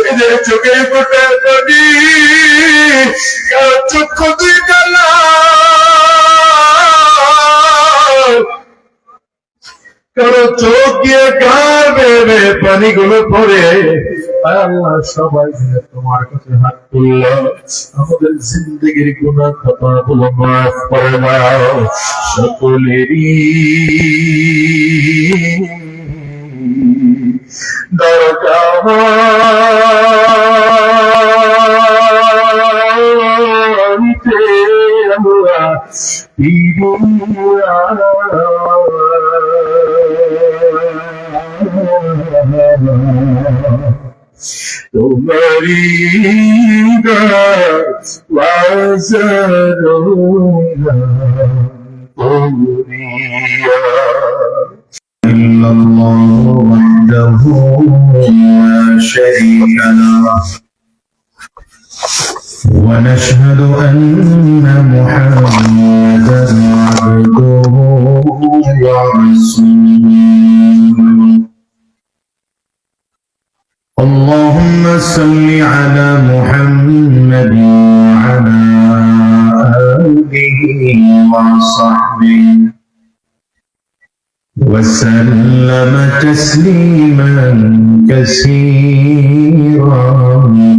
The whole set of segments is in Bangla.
এদের চোখের ফোটা পানি, চক্ষু দুইটা কারো চোখ দিয়ে গার বেড়ে পানিগুলো পড়ে। আল্লাহ সবাই মিলে তোমার কাছে হাত তুলল, আমাদের জিন্দগির গুনাহ খাতাগুলো মাফ করে দাও সকলেরই দরকার তোমারি إلا الله وحده لا شريك له ونشهد أن محمدا عبده ورسوله اللهم صل على محمد وعلى آله وصحبه وسلم تسليما كثيرا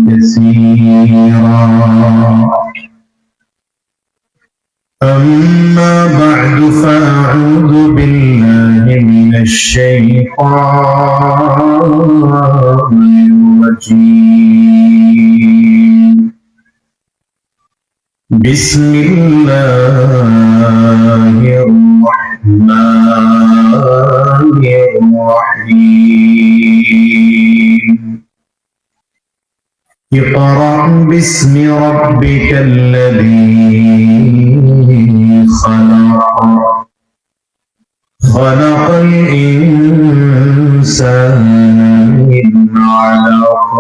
كثيرا أما بعد فأعوذ بالله من الشيطان الرجيم بسم الله الرحمن الرحيم اقرأ باسم ربك الذي خلق خلق الإنسان من علق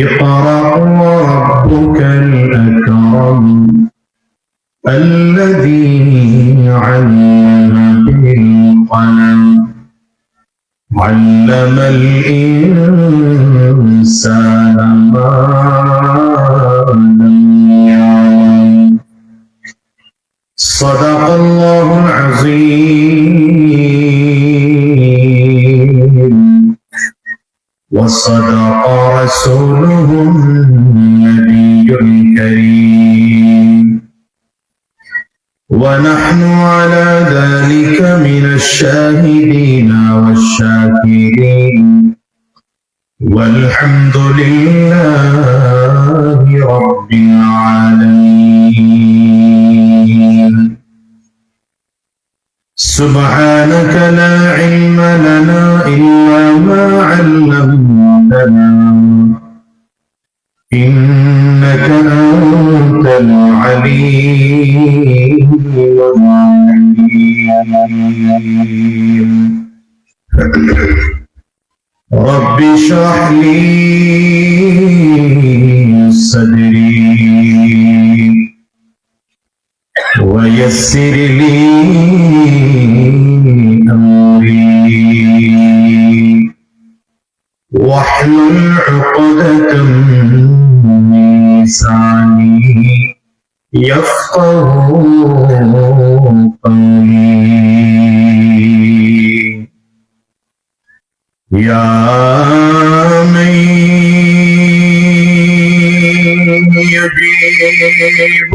اقرأ وربك الأكرم الذي علم بالقلم علم الإنسان ما لم يعلم صدق الله العظيم وصدق رسوله النبي الكريم ونحن على ذلك من الشاهدين والشاكرين والحمد لله رب العالمين سبحانك لا علم لنا إلا ما علمتنا إنك أنت العليم الحكيم رب اشرح لي صدري ويسر لي أمري واحلل عقدة من لساني يفقه قولي يا من يجيب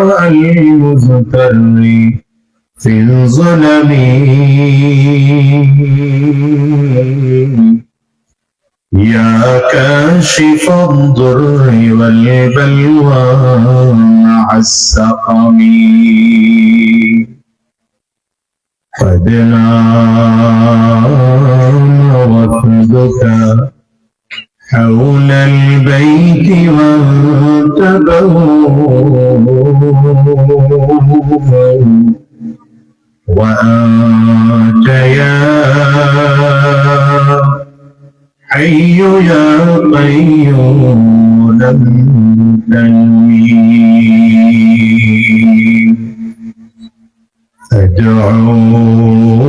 دعاء المضطر في الظلم يا كاشف الضر والبلوى مع السقم قد نام وفدك حول البيت وانتبهوا وأنت يا حي يا قيوم لم تنمي أدعوك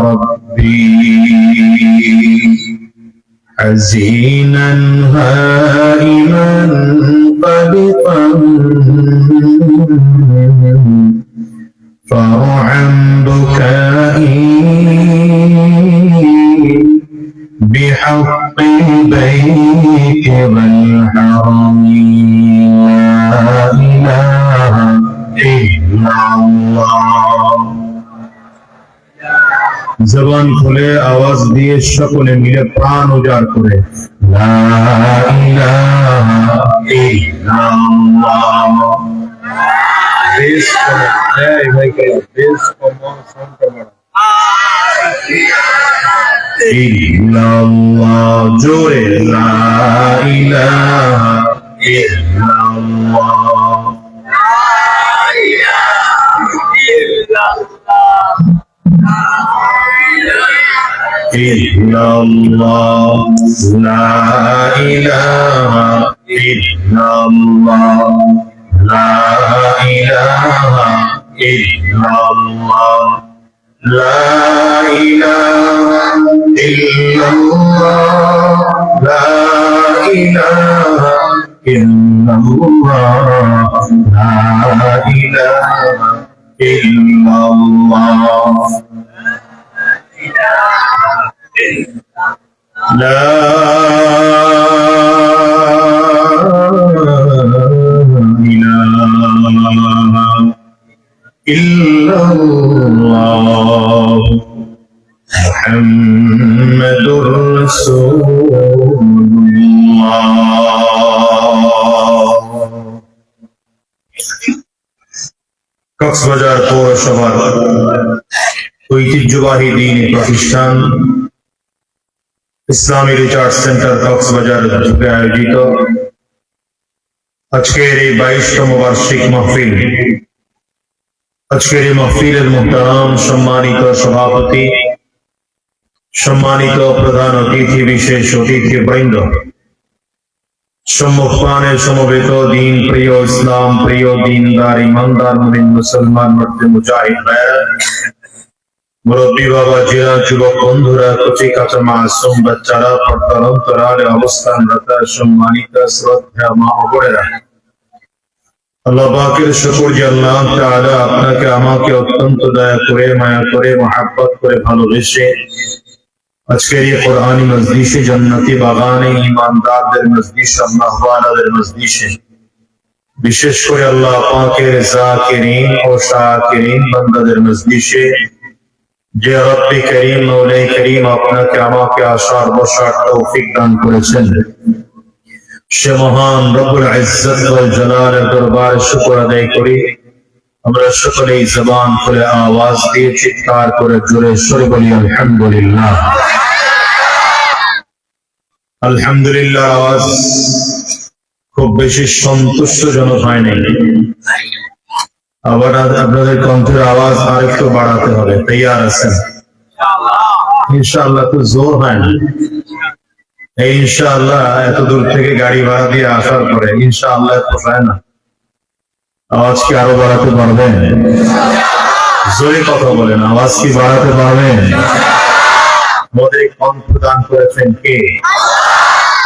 ربي حزينا هائما قلقا فارحم بكائي بحق البيت والحرم لا إله إلا الله জবান খুলে আওয়াজ দিয়ে সকলে মিলে প্রাণ উজাড় করে লা ইলাহা ইল্লাল্লাহ বেশ করে এই ভাই কে বেশ কমন শান্ত বড় ইল্লাল্লাহ জোরে লা ইলাহা ইল্লাল্লাহ লা ইলাহা ইল্লাল্লাহ illallah la ilaha illallah la ilaha illallah la ilaha illallah la ilaha illallah la ilaha illallah لا إله إلا الله محمد رسول الله Cox's Bazar পৌরসভার ঐতিহ্যবাহী দ্বীনি প্রতিষ্ঠান ইসলামী রিসার্চ সেন্টার কক্সবাজার থেকে আয়োজিত আজকের এই 22তম বার্ষিক মাহফিল আজকের এই মাহফিলের মুহতারাম সম্মানিত সভাপতি সম্মানিত প্রধান অতিথি বিশেষ অতিথি বৃন্দ সম্মুখপানের সমবেত দিন প্রিয় ইসলাম প্রিয় দিনদার ইমানদার মুমিন মুসলমান মর্দে মুজাহিদ ভাইরা মুরব্বী বাবা জিরা যুবক বন্ধুরা কচি কাঁচা মাসুম বাচ্চারা পর্দার অন্তরালে অবস্থানরত সম্মানিত শ্রদ্ধা মা ও বোনেরা আল্লাহ পাকের শুকর যে আল্লাহ তাআলা আপনাকে আমাকে অত্যন্ত দয়া করে মায়া করে মহব্বত করে ভালোবেসে আজকের এই কোরআনী মজলিসে জান্নাতি বাগানে ঈমানদারদের মজলিসে আল্লাহ ওয়ালাদের মজলিসে বিশেষ করে আল্লাহ পাকের যাকিরিন ও শাকিরিন বান্দাদের মজলিসে যে রব্বি করিম মৌলাই করিম আপনাকে আমাকে আসার বসার তৌফিক দান করেছেন সে মহান রব্বুল ইজ্জত ওয়াল জালালের দরবারে শুকর আদায় করি আমরা সকলেই জবান খুলে আওয়াজ দিয়ে চিৎকার করে জোরে সরে বলি আলহামদুলিল্লাহ আলহামদুলিল্লাহ আওয়াজ খুব বেশি সন্তুষ্টজনক হয় নাই আবার আপনাদের কণ্ঠের আওয়াজ আরেকটু বাড়াতে হবে তৈয়ার আছেন ইনশাআল্লাহ তো জোর হয় না এই ইনশাআল্লাহ এত দূর থেকে গাড়ি ভাড়া দিয়ে আসার পরে ইনশাআল্লাহ পোষায় না আওয়াজ কি আরো বাড়াতে পারবেন জোরে কথা বলেন আওয়াজ কি বাড়াতে পারবেন আমাদের কণ্ঠ দান করেছেন কে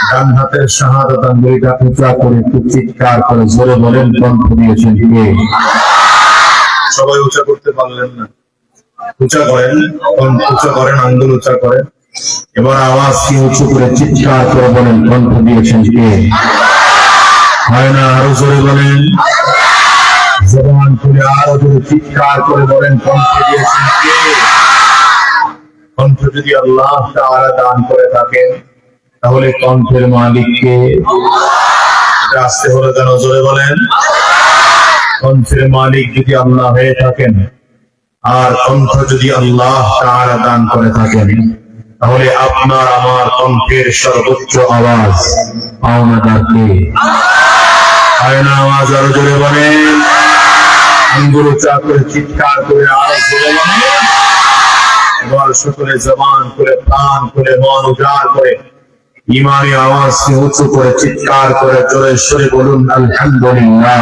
ডান হাতের শাহাদাত আঙ্গুলটা উঁচা করে একটু চিৎকার করে জোরে বলেন কণ্ঠ দিয়েছেন কে সবাই উঁচা করতে পারলেন না উঁচা করেন উঁচা করেন আঙ্গুল উঁচা করেন এবার আওয়াজ কি উঁচু করে চিৎকার করে বলেন কণ্ঠ দিয়েছেন কে হয় না আরো জোরে বলেন জবান খুলে আরো জোরে চিৎকার করে বলেন কণ্ঠ দিয়েছেন কে কণ্ঠ যদি আল্লাহ তাআলা দান করে থাকেন তাহলে কণ্ঠের মালিককে আসতে হলো কেন জোরে বলেন কণ্ঠের মালিক যদি আল্লাহ হয়ে থাকেন আর কণ্ঠ যদি আল্লাহ তাআলা দান করে থাকেন তাহলে আপনার আমার কণ্ঠের সর্বোচ্চ আওয়াজ পাওনাদার কে হয় না আওয়াজ আরো জোরে বলেন আঙ্গুল উঁচা করে চিৎকার করে আরো জোরে বলেন এবার সকলে জবান করে প্রাণ করে মন উজাড় করে ইমানি আওয়াজ উঁচু করে চিৎকার করে জোরে সরে বলুন আলহামদুলিল্লাহ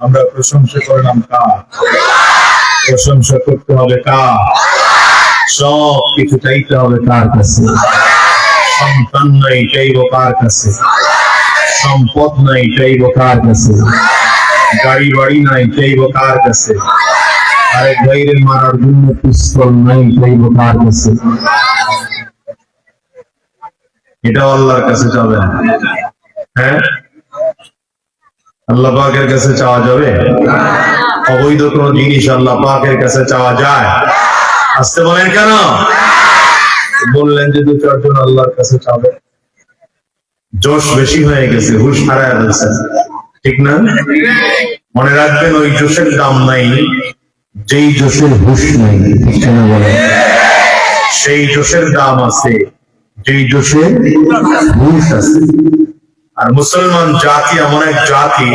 আমরা প্রশংসা করলাম কার? প্রশংসা করতে হবে কার? সব কিছু চাইতে হবে কার কাছে? সন্তান নাই চাইব কার কাছে? সম্পদ নাই চাইব কার কাছে? গাড়ি বাড়ি নাই চাইব কার কাছে? আরেক ভাইয়ের মারার জন্য পিস্তল নাই চাইব কার কাছে? এটা আল্লাহর কাছে যাবে না। হ্যাঁ, আল্লাহ পাকের কাছে চাওয়া যাবে? অবৈধ কোন জিনিস আল্লাহ পাকের কাছে চাওয়া যায়? আসতে বলেন কেন? বললেন যে 2-4 জন আল্লাহর কাছে চাবে। জোশ বেশি হয়ে গেছে, হুশ হারায় ফেলছেন, ঠিক না? মনে রাখবেন, ওই জোশের দাম নাই যেই জোশের হুশ নাই, ঠিক না বলেন? সেই জোশের দাম আছে যেই জোশের হুশ আছে। আর মুসলমান জাতি এমন এক জাতি,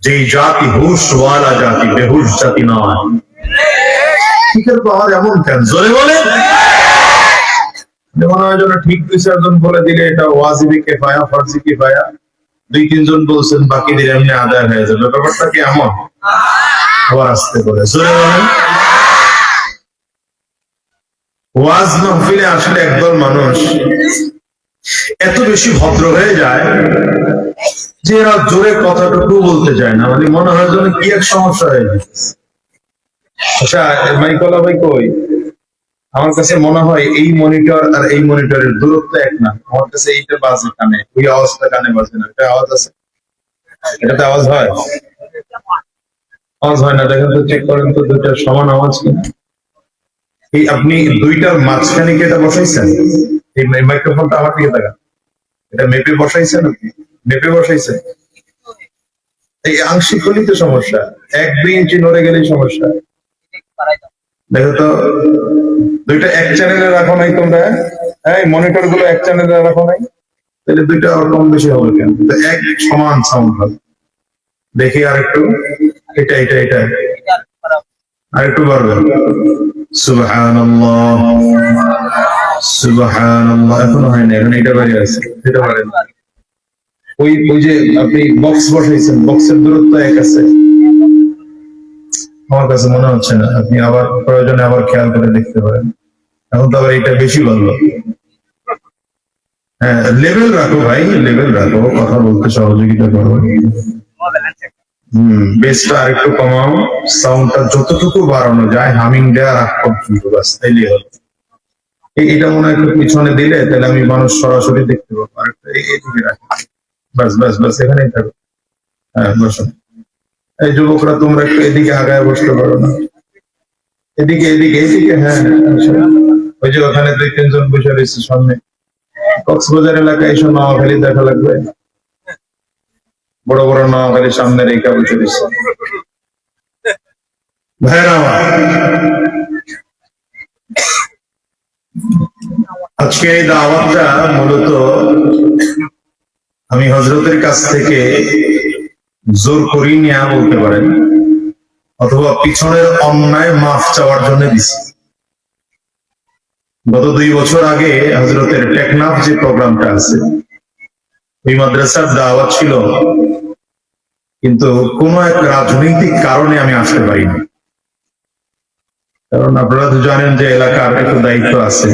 যেই জাতি হুশওয়ালা জাতি, বেহুশ জাতি নয়। ঠিকের পাওয়ার এমন কেন? জোরে বলে মনে হয় যেন ঠিক 2-4 জন বলে দিলে এটা ওয়াজিবি কিফায়া, ফরজি কিফায়া, 2-3 জন বলছেন, বাকিদের এমনি আদায় হয়ে যাবে। ব্যাপারটা কি এমন? আবার আসতে বলে জোরে বলেন। ওয়াজ মাহফিলে আসলে একদল মানুষ এত বেশি ভদ্র হয়ে যায় যে এরা জোরে কথাটুকু বলতে চায় না, মানে মনে হয় যেন কি এক সমস্যা হয়ে গেছে। আচ্ছা, মাইকলা ভাই কই? আমার কাছে মনে হয় এই মনিটর আর এই মনিটরের দূরত্ব এক না। আমার কাছে এইটা বাজে কানে, ওই আওয়াজটা কানে বাজে না। এটা আওয়াজ আছে, এটাতে আওয়াজ হয়? আওয়াজ হয় না। দেখেন তো, চেক করেন তো দুইটার সমান আওয়াজ কিনা। এই আপনি দুইটার মাঝখানে কি এটা বসাইছেন? এই মাইক্রোফোনটা আমার দিকে তাকান। এটা মেপে বসাইছেন? আপনি মেপে বসাইছেন? এই আংশিক হলেই তো সমস্যা, 1-2 ইঞ্চি নড়ে গেলেই সমস্যা। দেখো তো, দুইটা এক চ্যানেলে রাখো নাই তোমরা? হ্যাঁ, মনিটর গুলো এক চ্যানেলে রাখো নাই? তাহলে দুইটা আর কম বেশি হবে কেন? এক সমান সাউন্ড হবে। দেখি আর একটু, এটা এটা এটা আর একটু বাড়বে। সুবহানাল্লাহ, সুবহানাল্লাহ। এখনো হয় না, এখন এটা বাইরে আছে, এটা বাড়ে না। ওই ওই যে আপনি বক্স বসাইছেন, বক্সের দূরত্ব এক আছে? আমার কাছে মনে হচ্ছে না। আপনি আবার প্রয়োজনে আবার খেয়াল করে দেখতে পারেন। এখন তো আবার এটা বেশি বললো। হ্যাঁ, লেভেল রাখো ভাই, লেভেল রাখো, কথা বলতে সহযোগিতা করো। বেসটা আর একটু কমাও, সাউন্ডটা যতটুকু বাড়ানো যায় হামিং দেওয়ার আগ পর্যন্ত, বাস তাইলেই হলো। এটা মনে হয় একটু পিছনে দিলে তাহলে আমি মানুষ সরাসরি দেখতে পাবো। আর একটা এইদিকে রাখো, বাস বাস বাস, এখানেই থাকো। হ্যাঁ, বসো। এই যুবকরা, তোমরা একটু এদিকে আগায় বসতে পারো না? এদিকে এদিকে এদিকে, হ্যাঁ। ওই যে ওখানে 2-3 জন বসে রয়েছে সামনে। কক্সবাজার এলাকায় এসব নোয়াখালী দেখা লাগবে, বড় বড় নোয়াখালীর সামনে রেখা বসে রয়েছে। ভাইরা আমার, আজকে এই দাওয়াতটা মূলত আমি হযরতের কাছ থেকে জোর করি নিয়ে বলতে পারেন, অথবা পিছনের অন্যায় মাফ চাওয়ার জন্য দিছি। গত 2 বছর আগে হযরতের টেকনাফ যে প্রোগ্রামটা আছে, ওই মাদ্রাসার দাওয়াত ছিল, কিন্তু কোন এক রাজনৈতিক কারণে আমি আসতে পারিনি। কারণ আপনারা তো জানেন যে এলাকার একটু দায়িত্ব আছে।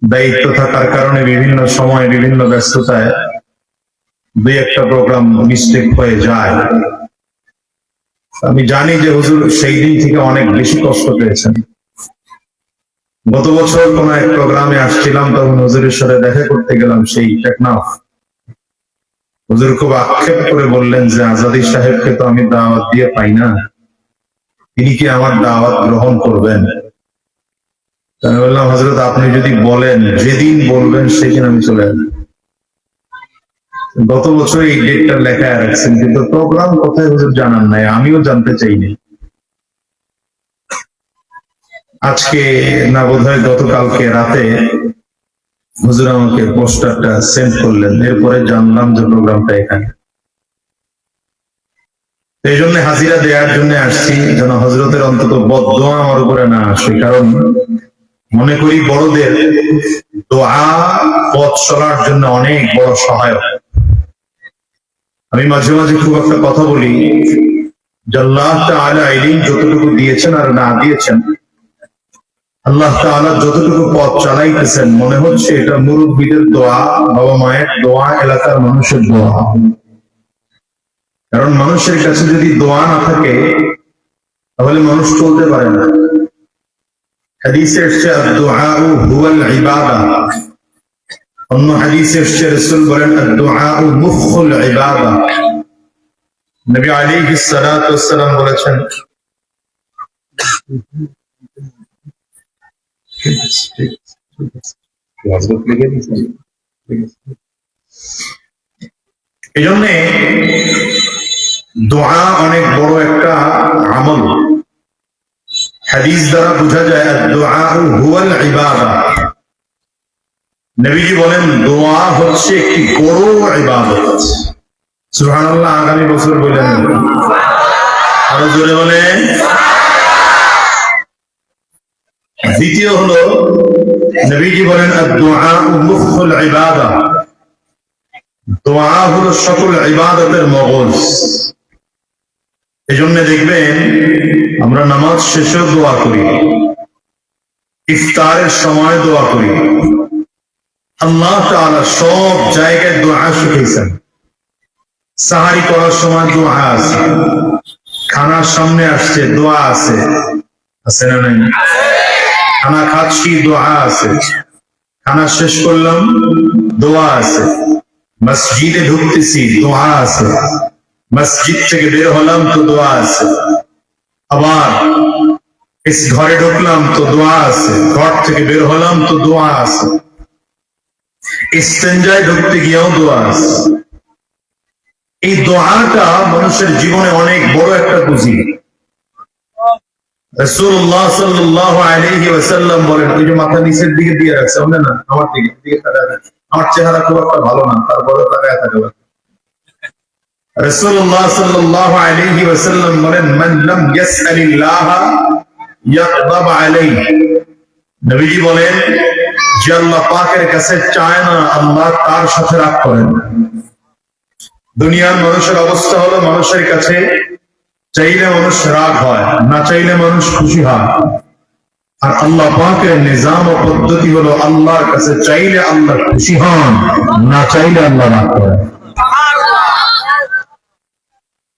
দায়িত্ব থাকার কারণে বিভিন্ন সময় বিভিন্ন ব্যস্ততায় 2-1টা প্রোগ্রাম মিস্টেক হয়ে যায়। আমি জানি যে হুজুর সেই দিন থেকে অনেক বেশি কষ্ট পেয়েছেন। গত বছর কোন এক প্রোগ্রামে আসছিলাম, তখন হুজুরের সাথে দেখা করতে গেলাম সেই টেকনাফ। হুজুর খুব আক্ষেপ করে বললেন যে আজাদী সাহেবকে তো আমি দাওয়াত দিয়ে পাই না, তিনি কি আমার দাওয়াত গ্রহণ করবেন? আমি বললাম, হযরত আপনি যদি বলেন, যেদিন বলবেন সেদিন আমি চলে আসবো। গত বছর এই ডেটটা লেখা রাখছেন, কিন্তু প্রোগ্রাম কোথায় হুজুর জানান নাই, আমিও জানতে চাইনি। আজকে না বোধহয় গতকালকে রাতে হুজুর আমাকে পোস্টারটা সেন্ড করলেন, এরপরে জানলাম যে প্রোগ্রামটা এখানে। এই জন্য হাজিরা দেওয়ার জন্য আসছি, যেন হযরতের অন্তত বদদোয়া আমার উপরে না আসে। কারণ মনে করি বড়দের দোয়া পথ চলার জন্য অনেক বড় সহায়ক। আমি মাঝে মাঝে খুব একটা কথা বলি যে আল্লাহ তাআলা ইলম যতটুকু দিয়েছেন আর না দিয়েছেন, আল্লাহ তাআলা যতটুকু পথ চালাইতেছেন, মনে হচ্ছে এটা মুরব্বীদের দোয়া, বাবা মায়ের দোয়া, এলাকার মানুষের দোয়া। কারণ মানুষের কাছে যদি দোয়া না থাকে তাহলে মানুষ চলতে পারে না। হাদিসে এসেছে আদ-দুআউ হুয়াল ইবাদা, অন্য হাদিসে এসেছে রাসূল বলেন আদ-দুআউ মুখুল ইবাদা। নবী আলাইহিস সালাতু ওয়াস সালাম বলেছেন এই জন্য দোয়া অনেক বড় একটা আমল। হাদিস দ্বারা বোঝা যায় আদ-দুআউ হুয়াল ইবাদা। নবীজি বলেন দোয়া হচ্ছে একটি বড় ইবাদত। সুবহানাল্লাহ। আগামী বছর বলেন, আরো জোরে বলেন। দ্বিতীয় হলো নবীজি বলেন আদ-দুআউ মুখুল ইবাদা। দোয়া হলো সকল ইবাদতের মগজ। এজন্য দেখবেন আমরা নামাজ শেষেও দোয়া করি, ইফতারের সময় দোয়া করি। আল্লাহ তাআলা সব জায়গায় দোয়া শিখিয়েছেন। সাহারি করার সময় দোয়া আছে, খানার সামনে আসছে দোয়া আছে, আছে না নাই? খানা খাচ্ছি দোয়া আছে, খানা শেষ করলাম দোয়া আছে, মসজিদে ঢুকতেছি দোয়া আছে, মসজিদ থেকে বের হলাম তো দোয়া আছে, আবার ইস ঘরে ঢুকলাম তো দোয়া আছে, ঘর থেকে বের হলাম তো দোয়া আছে, ইস্তেঞ্জায় ঢুকতে গিয়েও দোয়া আছে। এই দোয়াটা মানুষের জীবনে অনেক বড় একটা পুঁজি। রাসূলুল্লাহ সাল্লাল্লাহু আলাইহি ওয়াসাল্লাম বলেন, ওই যে মাথা নিচের দিকে দিয়ে রাখছে, বলে না আমার দিকে তাকায়, আমার চেহারা খুব একটা ভালো না, তারপরে তাকায় থাকে। রাসূলুল্লাহ সাল্লাল্লাহু আলাইহি ওয়াসাল্লাম বলেন, মান লাম ইয়াসআলিল্লাহ ইয়াগদাব আলাইহি। নবীজি বলেন, যে আল্লাহ পাকের কাছে চায় না, আল্লাহ তার সাথে রাগ করেন। দুনিয়ার মানুষের অবস্থা হলো, মানুষের কাছে চাইলে মানুষ রাগ হয়, না চাইলে মানুষ খুশি হয়। আর আল্লাহ পাকের নিজাম ও পদ্ধতি হলো, আল্লাহর কাছে চাইলে আল্লাহ খুশি হন, না চাইলে আল্লাহ রাগ করেন।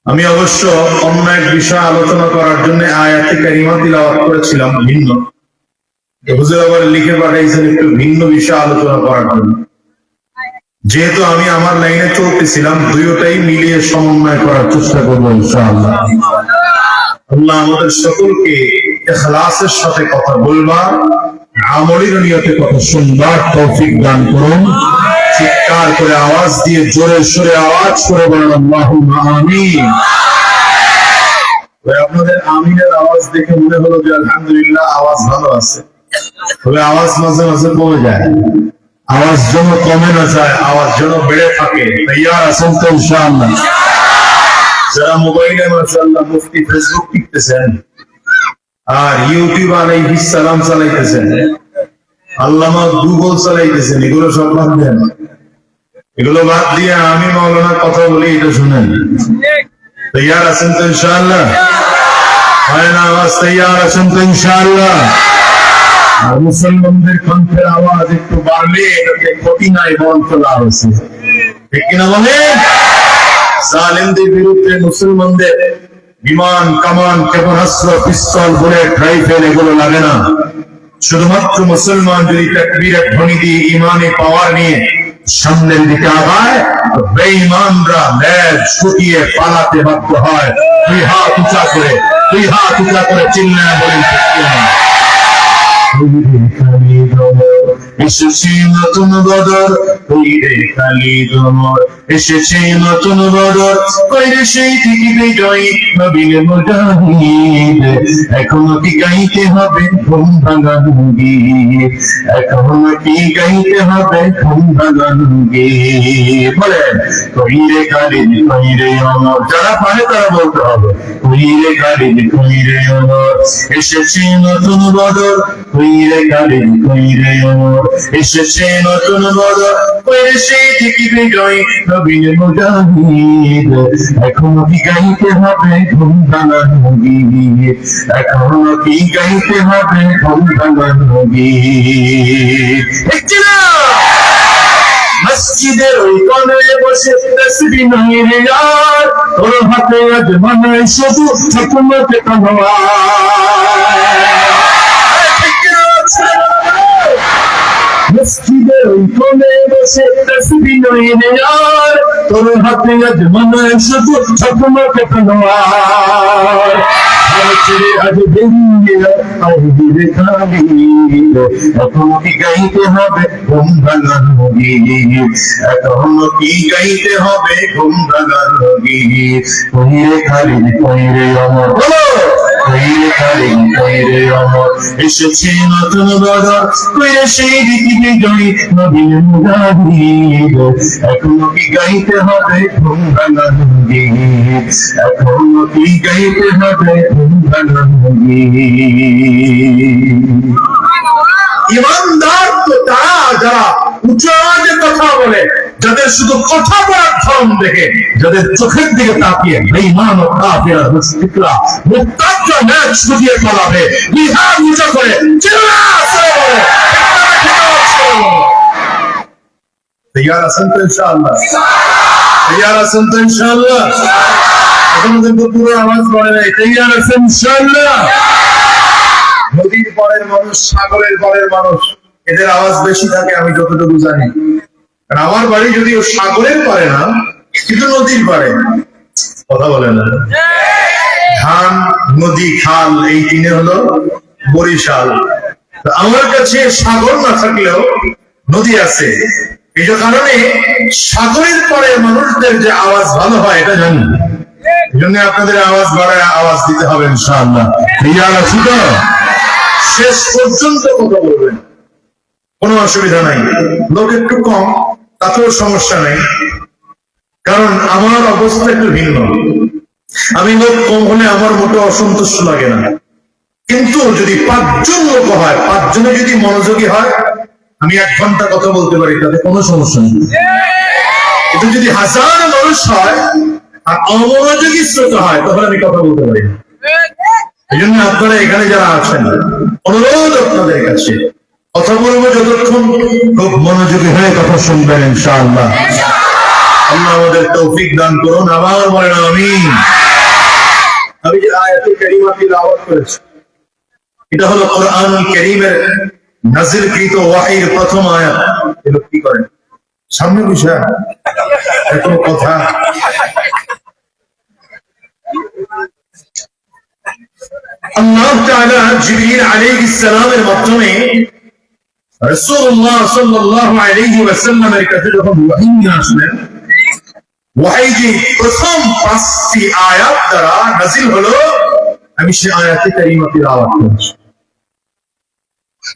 আমি অবশ্য অন্য এক বিষয় আলোচনা করার জন্য আয়াতে কারিমা তিলাওয়াত করেছিলাম ভিন্ন, হুজুর আবার লিখে পাঠাইছেন একটু ভিন্ন বিষয় আলোচনা করার জন্য। যেহেতু আমি আমার লাইনে চলতেছিলাম, দুইটাই মিলিয়ে সমন্বয় করার চেষ্টা করবো ইনশাআল্লাহ। আল্লাহ আমাদের সকলকে ইখলাসের সাথে কথা বলবার, আমলের নিয়তে কথা শুনবার তৌফিক দান করুন। চিৎকার করে আওয়াজ দিয়ে জোরে সোরে আওয়াজ করে বলেন আল্লাহুম্মা আমিন। আপনাদের আমিনের আওয়াজ দেখে মনে হলো যে আলহামদুলিল্লাহ আওয়াজ ভালো আছে, তবে আওয়াজ মাঝে মাঝে কমে যায়। আওয়াজ যেন কমে না যায়, আওয়াজ যেন বেড়ে থাকে। তৈয়ার আছেন তো ইনশাআল্লাহ? যারা মোবাইলে মাশাআল্লাহ মুফতি ফেসবুক টিপতেছেন আর ইউটিউব আলাইহিস সালাম চালাইতেছেন, আল্লামা গুগল চালাইতেছেন, এগুলো সব বাদ দেন। এগুলো বাদ দিয়ে আমি মাওলানা কথা বলি, এটা শুনেন। তৈয়ার আছেন তো ইনশাআল্লাহ? হয় না আওয়াজ? তৈয়ার আছেন তো ইনশাআল্লাহ? আর মুসলমানদের কণ্ঠের আওয়াজ একটু বাড়লে এটাতে ক্ষতি নাই, বরঞ্চ লাভ আছে, ঠিক কিনা বলে? জালেমদের বিরুদ্ধে মুসলমানদের বিমান, কামান, ক্ষেপণাস্ত্র, পিস্তল, বুলেট, রাইফেল এগুলো লাগে না। শুধুমাত্র মুসলমান যদি তাকবীরের ধ্বনি দিয়ে ইমানে পাওয়ার নিয়ে সামনের দিকে আগায়, বেঈমানরা লেজ গুটিয়ে পালাতে বাধ্য হয়। দুই হাত উঁচা করে চিল্লায় বলেন ঠিক কিনা? এসেছে নতুন বদর, কইরে খালি দমর, এসেছে নতুন বদর, কইরে সেই থেকে বিজয়ী নবীর মুজাহিদ। এখনো কি গাইতে হবে ঘুম ভাঙানো গীত, এখনো কি গাইতে হবে ঘুম ভাঙানো গীত। বলেন কইরে খালিদ কইরে অমর, যারা পারে তারা বলতে হবে কইরে খালিদ কইরে অমর, এসেছে নতুন বদর, কইরে খালিদ কইরে অমর, এসেছে নতুন বদর, কইরে সেই থেকে বিজয়ী নবীর মুজাহিদ, এখনো কি গাইতে হবে ঘুম ভাঙা নবী, এখনো কি গাইতে হবে ঘুম ভাঙা নবী। ঠিক না? মসজিদের ওই কোণে বসে তাসবিহ নয় রে यार, তোর হাতে আজ বানাই শুধু হুকুমতে তলোয়ার। মসজিদের ওই কোণে বসে তাসবিহ নয় রে यार, তোর হাতে আজ বানাই শুধু হুকুমতে তলোয়ার। আজ বেরিয়ে আইরে খালি, এখনো কি গাইতে হবে ঘুম ভাঙা নবী, এখনো কি গাইতে হবে ঘুম ভাঙা নবী। কইরে খালি কইরে অমর, কইরে খালি কইরে অমর, এসেছে নতুন বাজার, কইরে সেই রীতি বিজয়ী নবীর মুজাহিদ, এখনো কি গাইতে হবে ঘুম ভাঙা নবী, এখনো কি গাইতে হবে ঘুম ভাঙা নবী। ইমানদার তো তারা যারা উচ্চ আওয়াজে কথা বলে, যাদের শুধু কথা বলার ধরন দেখে, যাদের চোখের দিকে তাকিয়ে বেঈমান ও কাফের মুশরিকরা মুক্তাজ্জা ম্যাচ দিয়ে পালাবে, বিহার উঁচু করে চিল্লায়ে বলে তৈয়ার আছেন তো ইনশাআল্লাহ? তৈয়ার আছেন তো ইনশাআল্লাহ? এখন কিন্তু পুরো আওয়াজ বলে নাই, তৈয়ার আছেন ইনশাআল্লাহ? নদীর পাড়ের মানুষ, সাগরের পাড়ের মানুষ, এদের আওয়াজ বেশি থাকে আমি যতটুকু জানি। আমার বাড়ি যদিও সাগরের পাড়ে না, কিন্তু নদীর পাড়ে। কথা বলে না? ধান, নদী, খাল, এই তিনে হলো বরিশাল। আমার কাছে সাগর না থাকলেও নদী আছে, এই কারণে সাগরের পাড়ের মানুষদের যে আওয়াজ ভালো হয় এটা জানি। এই জন্য আপনাদের আওয়াজ বাড়ায় আওয়াজ দিতে হবে ইনশাআল্লাহ। তৈয়ার আছি তো? শেষ পর্যন্ত কথা বলবেন, কোনো অসুবিধা নাই। লোক একটু কম, তাতেও সমস্যা নেই, কারণ আমার অবস্থা একটু ভিন্ন। আমি লোক কম হলে আমার মোটে অসন্তুষ্ট লাগে না, কিন্তু যদি 5 জন লোক হয়, 5 জনে যদি মনোযোগী হয়, আমি 1 ঘন্টা কথা বলতে পারি, তাতে কোনো সমস্যা নেই। কিন্তু যদি 1000 মানুষ হয় আর অমনোযোগী শ্রোতা হয়, তখন আমি কথা বলতে পারি না। এই জন্য আপনারা এখানে যারা আছেন, অনুরোধ আপনাদের কাছে, কথা বলবো যতক্ষণ খুব মনোযোগী হয়ে কথা শুনবেন ইনশাআল্লাহ। আল্লাহ আমাদের তৌফিক দান করুন, আবার বলেন আমিন। আমি যে আয়াতুল কারিমা তিলাওয়াত করেছি, এটা হলো কোরআনুল কারীমের নাযিলকৃত ওয়াহির প্রথম আয়াত। এগুলো কি করেন সামনে বসে এত কথা? আল্লাহ তাআলা জিবরিল আলাইহিস সালামের মাধ্যমে রাসূলুল্লাহ সাল্লাল্লাহু আলাইহি ওয়াসাল্লামের কাছে যখন ওহী নিয়ে আসলেন, ওহী যে প্রথম 5টি আয়াত দ্বারা নাযিল হলো, আমি সেই আয়াতে কারিমা তিলাওয়াত করছি।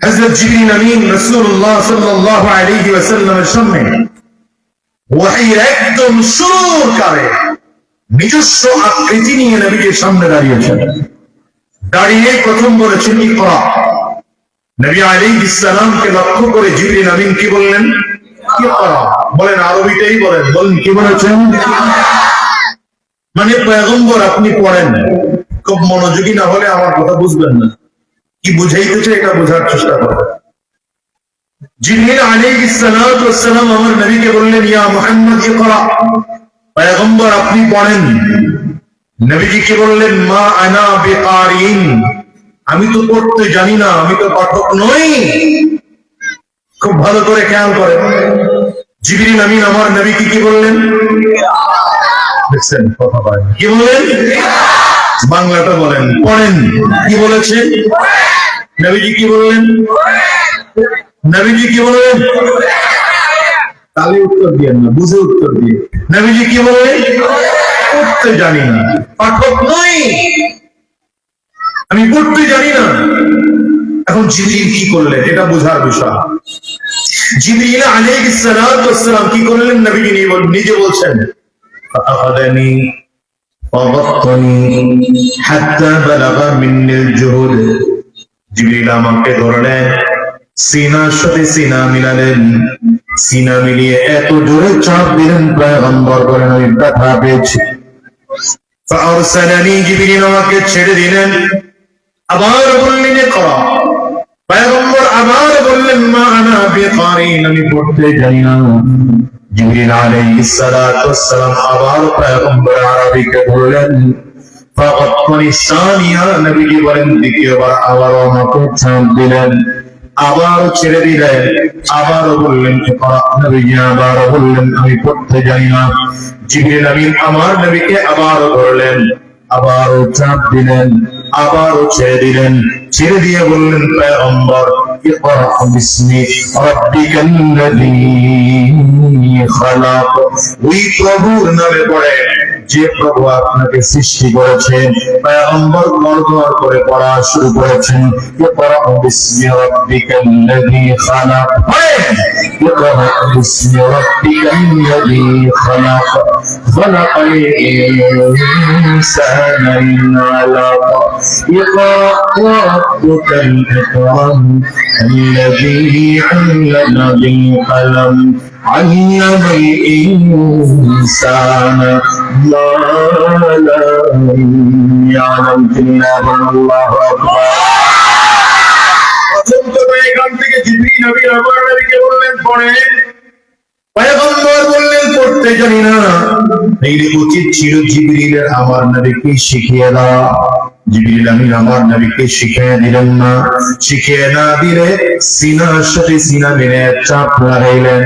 হযরত জিবরিল আমিন রাসূলুল্লাহ সাল্লাল্লাহু আলাইহি ওয়াসাল্লামের সামনে ওহীর একদম শুরুর কালে নিজস্ব আকৃতি নিয়ে নবীর সামনে দাঁড়িয়েছেন। দাঁড়িয়ে প্রথম বলেছেন ইকরা। নবী আলাইহিস সালামকে লক্ষ্য করে জিবরিল আমিন কি বললেন? ইকরা। বলেন আরবিতেই বলেন, বলেন কি বলেছেন? মানে পয়গম্বর আপনি পড়েন। খুব মনোযোগী না হলে আমার কথা বুঝবেন না, কি বুঝাইতেছে এটা বোঝার চেষ্টা করবেন। জিবরিল আলাইহিস সালাম আমার নবীকে বললেন, ইয়া মুহাম্মদ ইকরা, পয়গম্বর আপনি পড়েন। নবীজি কি বললেন? মা আনা বিকারিন, আমি তো পড়তে জানি না, আমি তো পাঠক নই। খুব ভালো করে খেয়াল করেন, জিবরিল আমিন আমার নবীকে কি বললেন? দেখছেন কথা বলেন, কি বললেন? বাংলাটা বলেন, পড়েন। কি বলেছেন? নবীজি কি বললেন? নবীজি কি বললেন? তাহলে উত্তর দিয়েন না, বুঝে উত্তর দিয়ে। নবীজি কি বললেন? পড়তে জানি না, পাঠক নই, আমি পড়তে জানি না। এখন জিবরিল কি করলেন এটা বোঝার বিষয়। জিবরিল আলাইহিস সালাম কি করলেন? নবীজি নিজে বলছেন, ফাআখাযানি ফাবাত্তানি হাত্তা বালাগা মিন্নিল জুহুদ। জিবরিল আমাকে ধরলেন, সিনার সাথে সিনা মিলালেন, সিনা মিলিয়ে এত জোরে চাপ দিলেন পয়গম্বর বলেন আমি ব্যথা পেয়েছি। ফারসালানি, জিবরিল আমাকে ছেড়ে দিলেন। আবার বললেন ইকরা। পয়গম্বর আবার বললেন মা আনা বিকারিন, আমি পড়তে জানি না। জিবরিল আলাইহিস সালাতু ওয়াস সালাম আবার পয়গম্বর আরবিকে বললেন ফাকাত্তানি সানিয়া, নবীজি বলেন দ্বিতীয়বার আবার আমাকে চাপ দিলেন, আবার ছেড়ে দিলেন, আবার বললেন ইকরা। নবীজি আবার বললেন আমি পড়তে জানি না। জিবরিল আমিন আমার নবীকে আবার বললেন, আবারও চাপ দিলেন, আবারও ছেড়ে দিলেন। ছেড়ে দিয়ে বললেন পয়গম্বর ইকরা বিসমি রাব্বিকাল্লাযী খালাক, ওই প্রভুর নামে পড়ে যে প্রভু আপনাকে সৃষ্টি করেছেন। পয়গম্বর গড়গড় করে পড়া শুরু করেছেন ইকরা বিসমি রাব্বিকাল্লাযী খালাক, ইকরা বিসমি রাব্বিকাল্লাযী খালাক, খালাকাল ইনসানা মিন আলাক, ইকরা রাব্বুকাল আকরাম الذي علم بالقلم علم الإنسان ما لم يعلم الله أكبر। এখান থেকে জিবরিল নবী আমার নবীকে বললেন পড়েন। পয়গম্বর বললেন পড়তে জানি না। এই উচিত ছিল জিবরিলের আমার নবীকে শিখিয়ে দেওয়া। জিবরিল আমিন আমার নবীকে শিখিয়ে দিলেন না। শিখিয়ে না দিলে সিনার সাথে সিনা মিলে চাপ লাগাইলেন।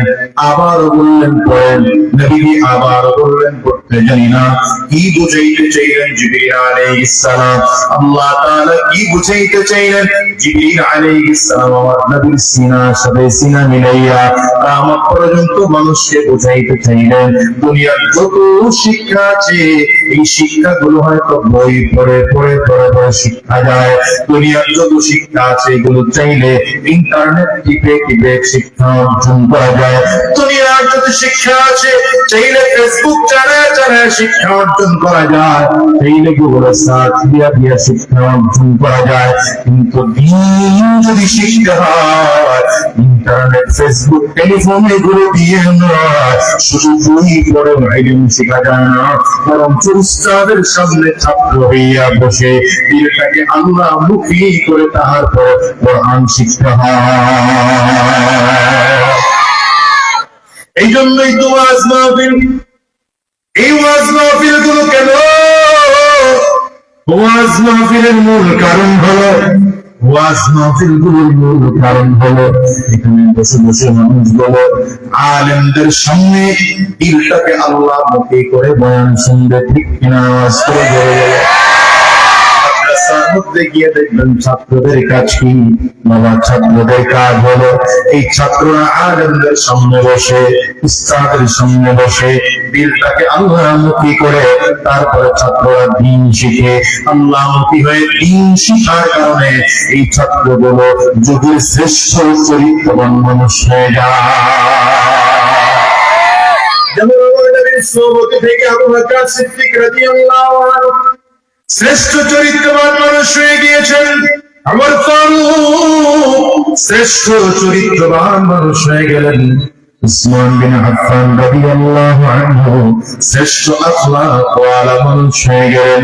আবার বললেন পড়েন। নবীজি আবার বললেন পড়তে জানি না। কি বুঝাইতে চাইলেন জিবরিল আলাইহিস সালাম? আল্লাহ তাআলা কি বুঝাইতে চাইলেন? জিবরিল আলাইহিস সালাম আমার নবীর সিনার সাথে সিনা মিলাইয়া কিয়ামত পর্যন্ত মানুষকে বুঝাইতে চাইলেন দুনিয়ার যত শিক্ষা আছে এই শিক্ষাগুলো হয়তো বই পড়ে পড়ে পড়ে পড়ে শিক্ষা যায়। দুনিয়ার যত শিক্ষা আছে এগুলো চাইলে ইন্টারনেট টিপে টিপে শিক্ষা অর্জন করা যায়। দুনিয়ার যত শিক্ষা আছে চাইলে ফেসবুক চালায় চালায় শিক্ষা অর্জন করা যায়, চাইলে গুগলে সার্চ দিয়া দিয়া শিক্ষা অর্জন করা যায়। কিন্তু দিন যদি শিক্ষা হয় ইন্টারনেট ফেসবুক টেলিফোন এগুলো দিয়ে নয়, শুধু বই পড়ে ইলম শেখা যায় না, বরং উস্তাদের সামনে ছাত্র হইয়া বসে দিলটাকে আল্লাহ মুখী করে তাহার পর কোরআন শিক্ষা হয়। এই জন্যই তো ওয়াজ মাহফিল, এই ওয়াজ মাহফিল গুলো কেন? ওয়াজ মাহফিলের মূল কারণ হলো, ওয়াজ মাহফিল গুলোর মূল কারণ হলো এখানে বসে বসে মানুষগুলো আলেমদের সামনে দিলটাকে আল্লাহ মুখী করে বয়ান শুনবে। ঠিক কিনা? আওয়াজ করে বলে মধ্যে গিয়ে দেখবেন ছাত্রদের কাজ কি? বাবা ছাত্রদের কাজ হলো এই ছাত্ররা আলেমদের সামনে বসে উস্তাদের সামনে বসে দিলটাকে আল্লাহমুখী করে তারপরে ছাত্ররা দ্বীন শিখে। আল্লাহমুখী হয়ে দ্বীন শিখার কারণে এই ছাত্রগুলো যুগের শ্রেষ্ঠ চরিত্রবান মানুষ হয়ে যায়। যেমন আমার নবীর সোহবত থেকে আবু বকর সিদ্দিক রাদিয়াল্লাহু আনহু শ্রেষ্ঠ চরিত্রবান মানুষ হয়ে গিয়েছেন। আমার ফারুক শ্রেষ্ঠ চরিত্রবান মানুষ হয়ে গেলেন। উসমান বিন আফফান রাদিয়াল্লাহু আনহু শ্রেষ্ঠ আখলাক ওয়ালা মানুষ হয়ে গেলেন।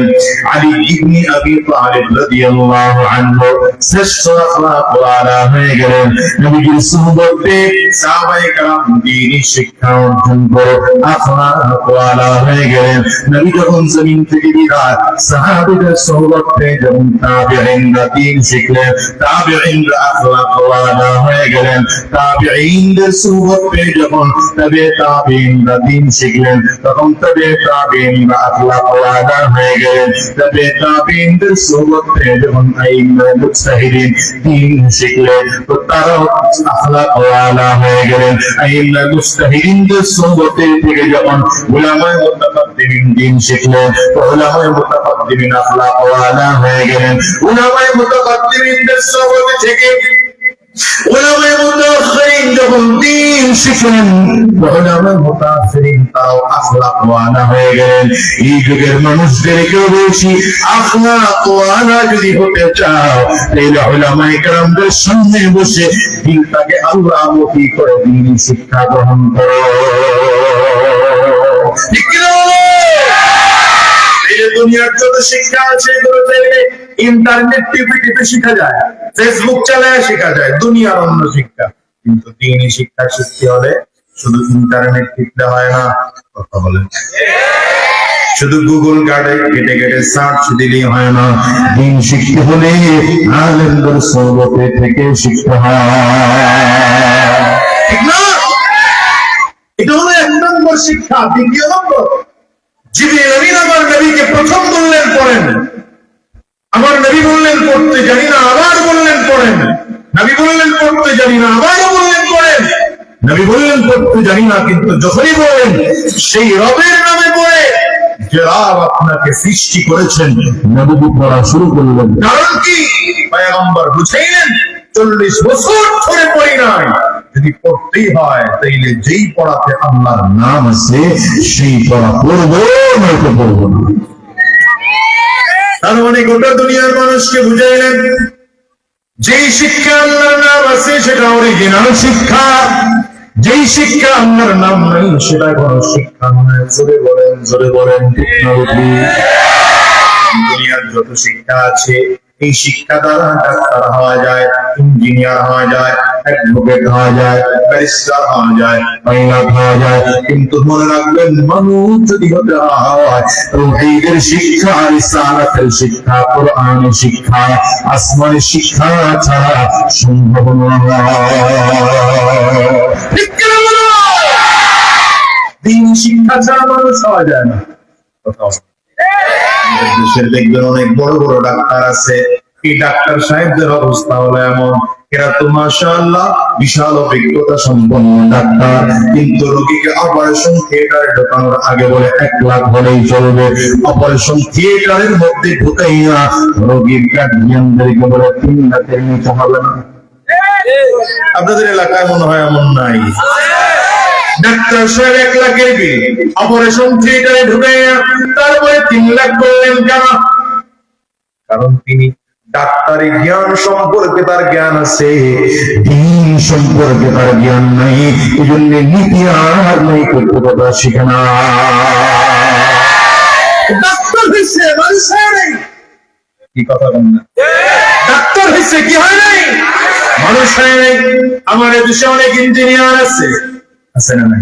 আলী ইবনে আবি তালিব রাদিয়াল্লাহু আনহু শ্রেষ্ঠ আখলাক ওয়ালা হয়ে গেলেন। নবীর সুহবতে সাহাবায়ে কেরাম দ্বীনি শিক্ষা অর্জন করে আখলাক ওয়ালা হয়ে গেলেন। নবী যখন জমিন থেকে বিদায় সাহাবীদের সুহবতে যখন তাবিঈনরা দ্বীন শিখলেন, তাবিঈনরা আখলাক ওয়ালা হয়ে গেলেন। তাবিঈনদের সুহবতে যখন তবে তাবিঈনরা দ্বীন শিখলেন তখন তবে তাবিঈনরা আখলাক ওয়ালা হয়ে গেলেন। তবে তাবিঈনদের সুহবতে যখন আইম্মা মুজতাহিদিন দ্বীন শিখলেন তো তারাও আখলাক ওয়ালা হয়ে গেলেন। আইম্মা মুজতাহিদিনদের সুহবতে থেকে যখন উলামায়ে মুতাকাদ্দিমিন দ্বীন শিখলেন তো উলামায়ে মুতাকাদ্দিমিন আখলাক ওয়ালা হয়ে গেলেন। উলামায়ে মুতাকাদ্দিমিনদের সুহবতে থেকে উলামায়ে মুতাআখিরিন যখন দ্বীন শিখলেন, উলামায়ে মুতাআখিরিন তাও আখলাকওয়ালা হয়ে গেলেন। এই যুগের মানুষদেরকেও বলছি, আখলাকওয়ালা যদি হতে চাও, তাহলে উলামায়ে কেরামদের সামনে বসে দিলটাকে আল্লাহমুখী করে দ্বীনি শিক্ষা গ্রহণ করো। ঠিক কি না? এই দুনিয়ার যত শিক্ষা আছে এগুলো চাইলে ইন্টারনেট টিপে টিপে শেখা যায়, ফেসবুক চালায় শেখা যায়, দুনিয়ার অন্য শিক্ষা। কিন্তু দ্বীনি শিক্ষা শিখতে হলে শুধু ইন্টারনেট টিপলে হয় না, কথা বলেন, শুধু গুগল ঘাটে কেটে কেটে সার্চ দিলেই হয় না। দ্বীন শিখতে হলে আলেমদের সোহবতে থেকে শিখতে হয়, ঠিক না? এটা হলো 1 নম্বর শিক্ষা। 2 নম্বর, জিবরিল আমিন আমার নবীকে প্রথম বললেন পড়েন, আমার নবী বললেন পড়তে জানি না, আবার বললেন পড়েন। নবী বললেন পড়তে জানি না, আবারও বললেন পড়েন। নবী বললেন পড়তে জানি না, কিন্তু যখনই বলেন সেই রবের নামে পড়ে যে রব আপনাকে সৃষ্টি করেছেন, নবী পড়া শুরু করলেন। কারণ কি? পয়গম্বর বুঝাইলেন 40 বছর ধরে পড়ি নাই, যদি পড়তেই হয় তাইলে যেই পড়াতে আল্লাহর নাম আছে সেই পড়া পড়বো, নয়তো পড়বো না। তার মানে গোটা দুনিয়ার মানুষকে বুঝাইলেন যেই শিক্ষা আল্লাহর নাম আছে সেটা অরিজিনাল শিক্ষা, যেই শিক্ষা আল্লাহর নাম নাই সেটা কোনো শিক্ষা নয়। জোরে বলেন, জোরে বলেন, ঠিক না? দুনিয়ার যত শিক্ষা আছে এই শিক্ষা দ্বারা ডাক্তার হওয়া যায়, ইঞ্জিনিয়ার হওয়া যায়, অ্যাডভোকেট হওয়া যায়, ব্যারিস্টার হওয়া যায়, পাইলট হওয়া যায়। কিন্তু মনে রাখবেন, মানুষ যদি হতে হয় তাওহীদের শিক্ষা, রিসালাতের শিক্ষা, কোরআনের শিক্ষা, আসমানের শিক্ষা ছাড়া সম্ভব নয়। ঠিক কি না বলো? দ্বীনি শিক্ষা ছাড়া মানুষ হওয়া যায় না। দেশের দেখবেন অনেক বড় বড় ডাক্তার আছে, এই ডাক্তার সাহেবদের অবস্থা হলো এমন, এরা তো মাশাআল্লাহ বিশাল অভিজ্ঞতা সম্পন্ন ডাক্তার, কিন্তু রোগীকে অপারেশন থিয়েটারে ঢোকানোর আগে বলে 1 লাখ হলেই চলবে। অপারেশন থিয়েটারের মধ্যে ঢুকাইয়া রোগীর গার্ডিয়ানদেরকে বলে 3 লাখের নিচে হবে না। আপনাদের এলাকায় মনে হয় এমন নাই? ডাক্তার সাহেব 1 লাখের বিল অপারেশন থিয়েটারে ঢুকাইয়া তারপরে 3 লাখ করলেন কেন? কারণ তিনি ডাক্তারি জ্ঞান সম্পর্কে তার জ্ঞান আছে, দ্বীন সম্পর্কে তার জ্ঞান নাই। এই জন্য নীতি আর নৈতিকতা শিখে না। ডাক্তার হয়েছে মানুষ হয় নাই, কি কথা বলেন না? ডাক্তার হয়েছে কি হয় নাই? মানুষ হয় নাই। আমার দেশে অনেক ইঞ্জিনিয়ার আছে, আছে না নাই?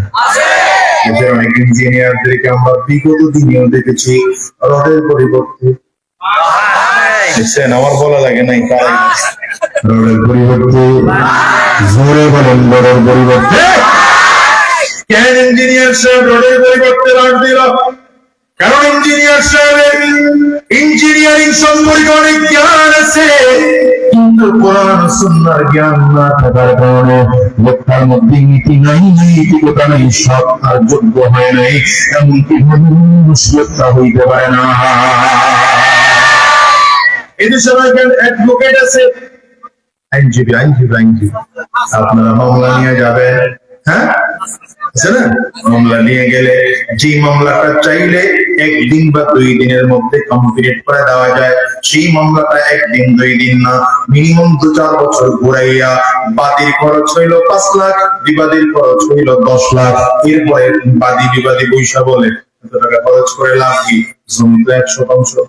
দেশের অনেক ইঞ্জিনিয়ারদেরকে আমরা বিগত দিনেও দেখেছি রডের পরিবর্তে, আমার বলা লাগে নাই, রডের পরিবর্তে, জোরে বলেন, রডের পরিবর্তে। কেন ইঞ্জিনিয়ার সাহেব রডের পরিবর্তে রড দিল? কারণ ইঞ্জিনিয়ার সাহেবের ইঞ্জিনিয়ারিং সম্পর্কে অনেক জ্ঞান আছে, কিন্তু কোরআন সুন্নাহর জ্ঞান না থাকার কারণে লোকটার মধ্যে নীতি নাই, নৈতিকতা নাই, সৎ আর যোগ্য হয় নাই, এমনকি মনুষ্যত্ব হইতে পারে না। এদেশে অ্যাডভোকেট আছে, আইনজীবী, আইনজীবী, আইনজীবী। আপনারা মামলা নিয়ে যাবেন, হ্যাঁ আছে না? মামলা নিয়ে গেলে যে মামলাটা চাইলে 1 দিন বা 2 দিনের মধ্যে কমপ্লিট করে দেওয়া যায়, সেই মামলাটা 1 দিন 2 দিন না, মিনিমাম 2-4 বছর ঘুরাইয়া বাদীর খরচ হইল 5 লাখ, বিবাদীর খরচ হইল 10 লাখ। এরপরে বাদী বিবাদী পয়সা বলে এত টাকা খরচ করে লাভ কি? জমি তো 100%।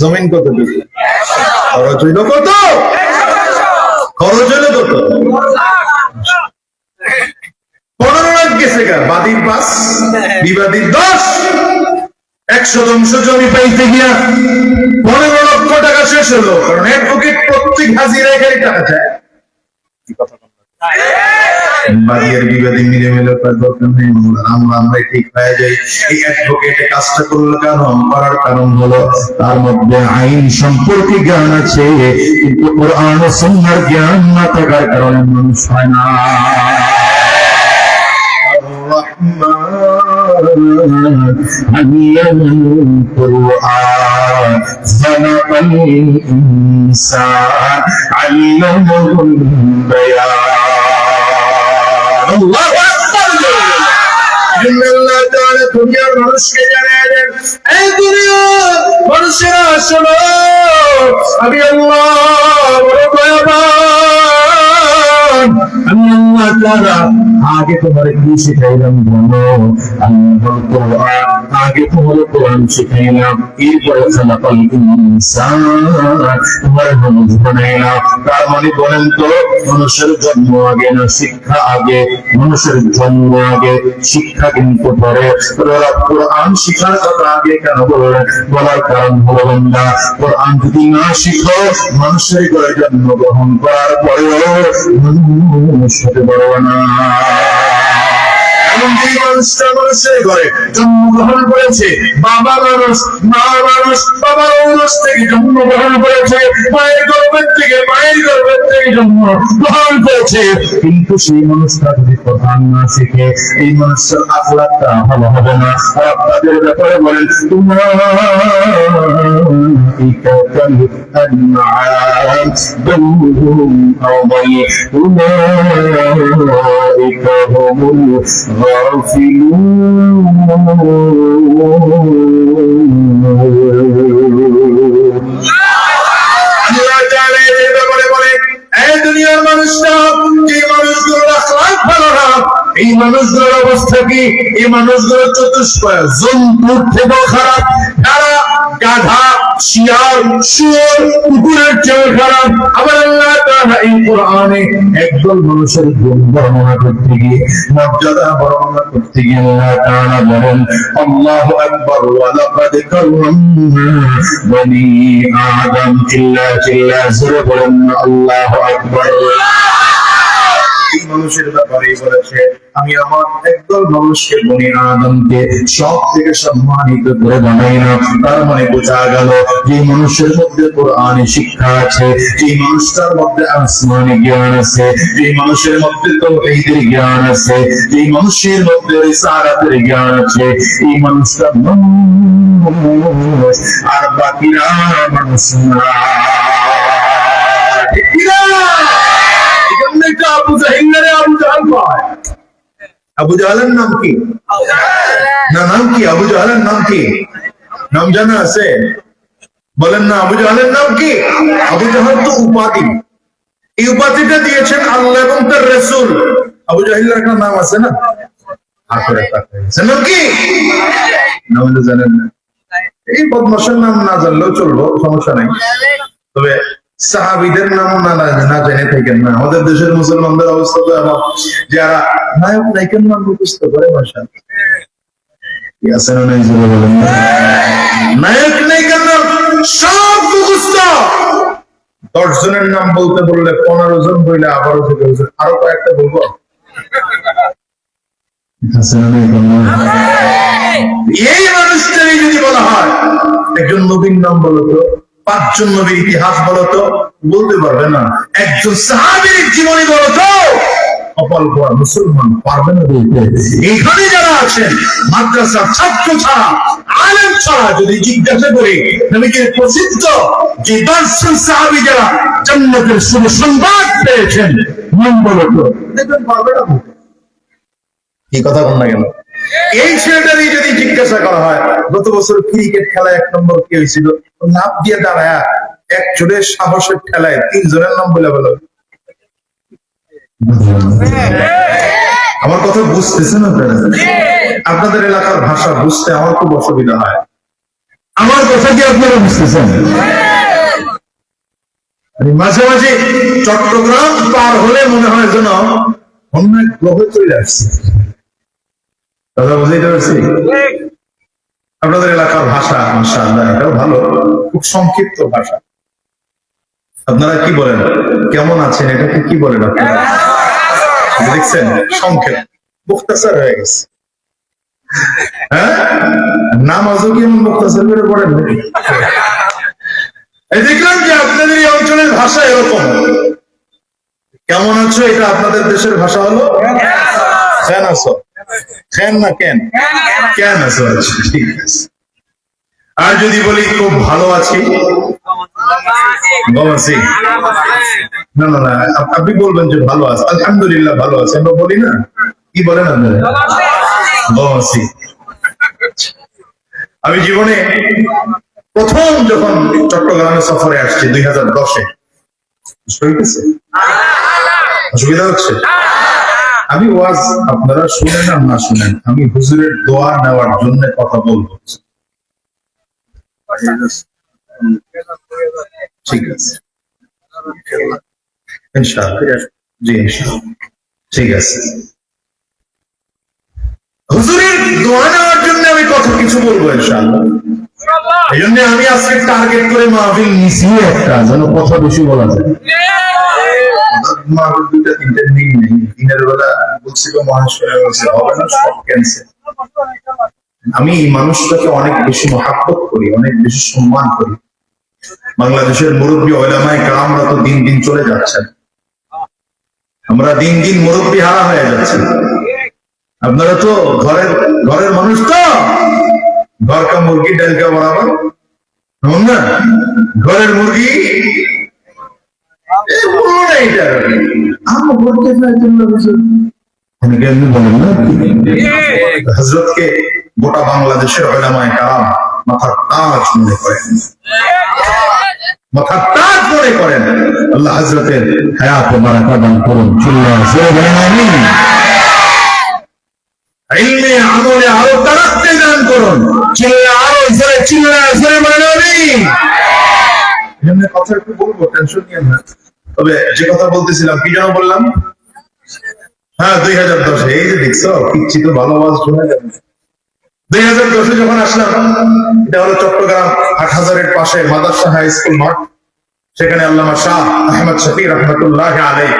জমিন কত টাকা খরচ হইল? কত খরচ হইল? কত? 15 লাখ গেছে গা, বাদীর 5, বিবাদীর 10। 100 জমি পাইতে গিয়া 15 লক্ষ টাকা শেষ হলো, কারণ অ্যাডভোকেট প্রত্যেক হাজিরা এখানে টাকা চায়। বাদীর বিবাদী মিলে মিলে তার দরকার নেই, আমরা ঠিক হয়ে যাই। এই অ্যাডভোকেটে কাজটা করলো কেন? করার কারণ হলো তার মধ্যে আইন সম্পর্কে জ্ঞান আছে, কিন্তু কোরআন ও সুন্নাহর জ্ঞান না থাকার কারণে মানুষ হয় না। علم القرآن خلق الإنسان علمه البيان الله أكبر إن الله تعالى দুনিয়ার মানুষকে জানিয়ে দেন এই দুনিয়ার মানুষেরা শোনো আমি আল্লাহ বড় দয়াবান আমি আল্লাহ তাআলা আগে তোমার কি শিখাইলাম জানো আল্লাহর কোরআন আগে তোমার কোরআন শিখাইলাম এরপর খালাকাল ইনসান তোমার মানুষ বানাইলাম তার মানে বলেন তো মানুষের জন্ম আগে না শিক্ষা আগে মানুষের জন্ম আগে শিক্ষা কিন্তু পরে রব কোরআন শিখার কথা আগে কেন বললেন বলার কারণ হলো বান্দা কোরআন যদি না শিখো মানুষের ঘরে জন্মগ্রহণ করার পরেও মানুষ হতে পারবে না এমন যে মানুষটা মানুষের ঘরে জন্মগ্রহণ করেছে বাবা মানুষ মা মানুষ বাবা মানুষ থেকে জন্মগ্রহণ করেছে মায়ের গর্ভের থেকে জন্মগ্রহণ করেছে কিন্তু সেই মানুষটা যদি কোরআন না শিখে এই মানুষের আখলাকটা ভালো হবে না আর আপনাদের ব্যাপারে বলেন দুনিয়ার মানুষরা যে মানুষগুলোর আখলাক ভালো না এই মানুষগুলোর অবস্থা কি এই মানুষগুলোর চতুষ্পয় জন্তুর থেকেও খারাপ তারা গাধা শিয়াল শুয়োর কুকুরের চেয়ে খারাপ আবার আল্লাহ তাআলা এই কোরআনে একদল মানুষের গুণ বর্ণনা করতে গিয়ে মর্যাদা বর্ণনা করতে গিয়ে আল্লাহ তাআলা বলেন আল্লাহু আকবার ওয়া লাকাদ কাররামনা বনি আদম চিল্লা জোরে বলেন আল্লাহু আকবার মানুষের ব্যাপারে বলেছে আমি আমার একদল মানুষকে বনি আদমকে সব থেকে সম্মানিত করে বানাইলাম তার মানে বোঝা গেল যে মানুষের মধ্যে কোরআনি শিক্ষা আছে যে মানুষটার মধ্যে আসমানি জ্ঞান আছে যে মানুষের মধ্যে তাওহীদের জ্ঞান আছে যে মানুষের মধ্যে রিসালাতের জ্ঞান আছে এই মানুষটা মানুষ আর বাকিরা মানুষ না ঠিক না আবু জাহেলের আবু জাহেলের নাম কি না নাম কি আবু জাহেলের নাম কি নাম জানা আছে বলেন না আবু জাহেলের নাম কি আবু জাহেল তো উপাধি এই উপাধিটা দিয়েছেন আল্লাহ এবং তার রাসূল আবু জাহেলের একটা নাম আছে না নাম কি নাম জানেন না এই বদমাশের নাম না জানলেও চলবো সমস্যা নাই তবে সাহাবীদের নাম না জেনে থাকেন না আমাদের দেশের মুসলমানদের অবস্থা তো এমন যারা নায়ক নায়িকার নাম মুখস্থ করে নায়ক নায়িকার নাম সব মুখস্থ 10 জনের নাম বলতে বললে 15 জন বললে আবারও থেকে আরো কয়েকটা বলবো এই মানুষটাই যদি বলা হয় একজন নবীর নাম বলো তো 5 জন নবীর ইতিহাস বলতো বলতে পারবে না একজন সাহাবীর জীবনী বলতো কপাল পোড়া মুসলমান পারবে না বলতে এখানে যারা আছেন মাদ্রাসার ছাত্র ছাড়া আলেম ছাড়া যদি জিজ্ঞাসা করি নবীর প্রসিদ্ধ যে 10 জন সাহাবী যারা জান্নাতের শুভ সংবাদ পেয়েছেন নাম বলতো দেখবেন পারবে না বলতে কি কথা বল না কেন এই ছেলেটারই যদি জিজ্ঞাসা করা হয় গত বছর ক্রিকেট খেলায় 1 নম্বর কে হয়েছিল লাভ দিয়ে দাঁড়ায় এক জোরে সাহসের খেলায় 3 জনের নাম বলে বলো আমার কথা বুঝতেছেন আপনারা আপনাদের এলাকার ভাষা বুঝতে আমার খুব অসুবিধা হয় আমার কথা কি আপনারা বুঝতেছেন মাঝে মাঝে চট্টগ্রাম পার হলে মনে হয় যেন অন্য এক গ্রহে চলে আসছে কথা বুঝতে পারছি আপনাদের এলাকার ভাষা মাশাআল্লাহ এটাও ভালো খুব সংক্ষিপ্ত ভাষা আপনারা কি বলেন কেমন আছেন এটাকে কি বলেন আপনারা দেখছেন সংক্ষেপ মুখতাসার হয়ে গেছে হ্যাঁ নামাজও কি মুখতাসার করে পড়েন এই দেখলাম যে আপনাদের এই অঞ্চলের ভাষা এরকম কেমন আছো এটা আপনাদের দেশের ভাষা হলো কেন আছো কেন না কেন কেন আছো ঠিক আছে আর যদি বলি খুব ভালো আছি, ভালো আছি, না না না, আপনি বলবেন যে ভালো আছে, আলহামদুলিল্লাহ ভালো আছে, আমরা বলি না? কি বলেন আপনারা? ভালো আছি। আমি জীবনে প্রথম যখন চট্টগ্রামে সফরে আসছি 2010-এ, অসুবিধা হচ্ছে? আমি ওয়াজ আপনারা শুনেন আর না শুনেন, আমি হুজুরের দোয়া নেওয়ার জন্য কথা বলবো। ঠিক আছে, ইনশাআল্লাহ, জি ইনশাআল্লাহ, ঠিক আছে। হুজুরের দোয়া নেওয়ার জন্য আমি কথা কিছু বলবো ইনশাআল্লাহ। এই জন্য আমি আজকে টার্গেট করে মাহফিল নিছি একটা, যেন কথা বেশি বলা যায়। মাহফিল দুইটা তিনটা দিন নেই, দিনের বেলা বলছি তো মহাশয় বলছে হবে না, সব ক্যান্সেল। আমি মানুষটাকে অনেক বেশি মহাব্বত করি, অনেক বেশি সম্মান করি। বাংলাদেশের মুরব্বী ওলামায়ে কেরামরা তো দিন দিন চলে যাচ্ছেন, আমরা দিন দিন মুরব্বী হারা হয়ে যাচ্ছি। আপনারা তো ঘরের মানুষ, তো ঘর কা মুরগি ডাল কা বরাবর, না? ঘরের মুরগি হযরতকে গোটা বাংলাদেশের উলামায়ে কেরাম মাথার তাজ মনে করেন, মাথার তাজ মনে করেন। আল্লাহ হযরতের হায়াতে বারাকা দান করুন। আমিন। ইলমে আমলে আরো তারাক্কি দান করুন। আরো জোরে বলেন আমিন। এমনি কথা একটু বলবো, টেনশন নিয়েন না। তবে যে কথা বলতেছিলাম, কি যেন বললাম? হ্যাঁ, 2010-এ। এই যে দেখছো, কিচ্ছি তো ভালো আওয়াজ শোনা যাবে। 2010-এ যখন আসলাম, এটা হলো চট্টগ্রাম হাটহাজারের পাশে মাদ্রাসা হাই স্কুল মাঠ। সেখানে আল্লামা শাহ আহমদ শফি রহমতুল্লাহ আলাইহি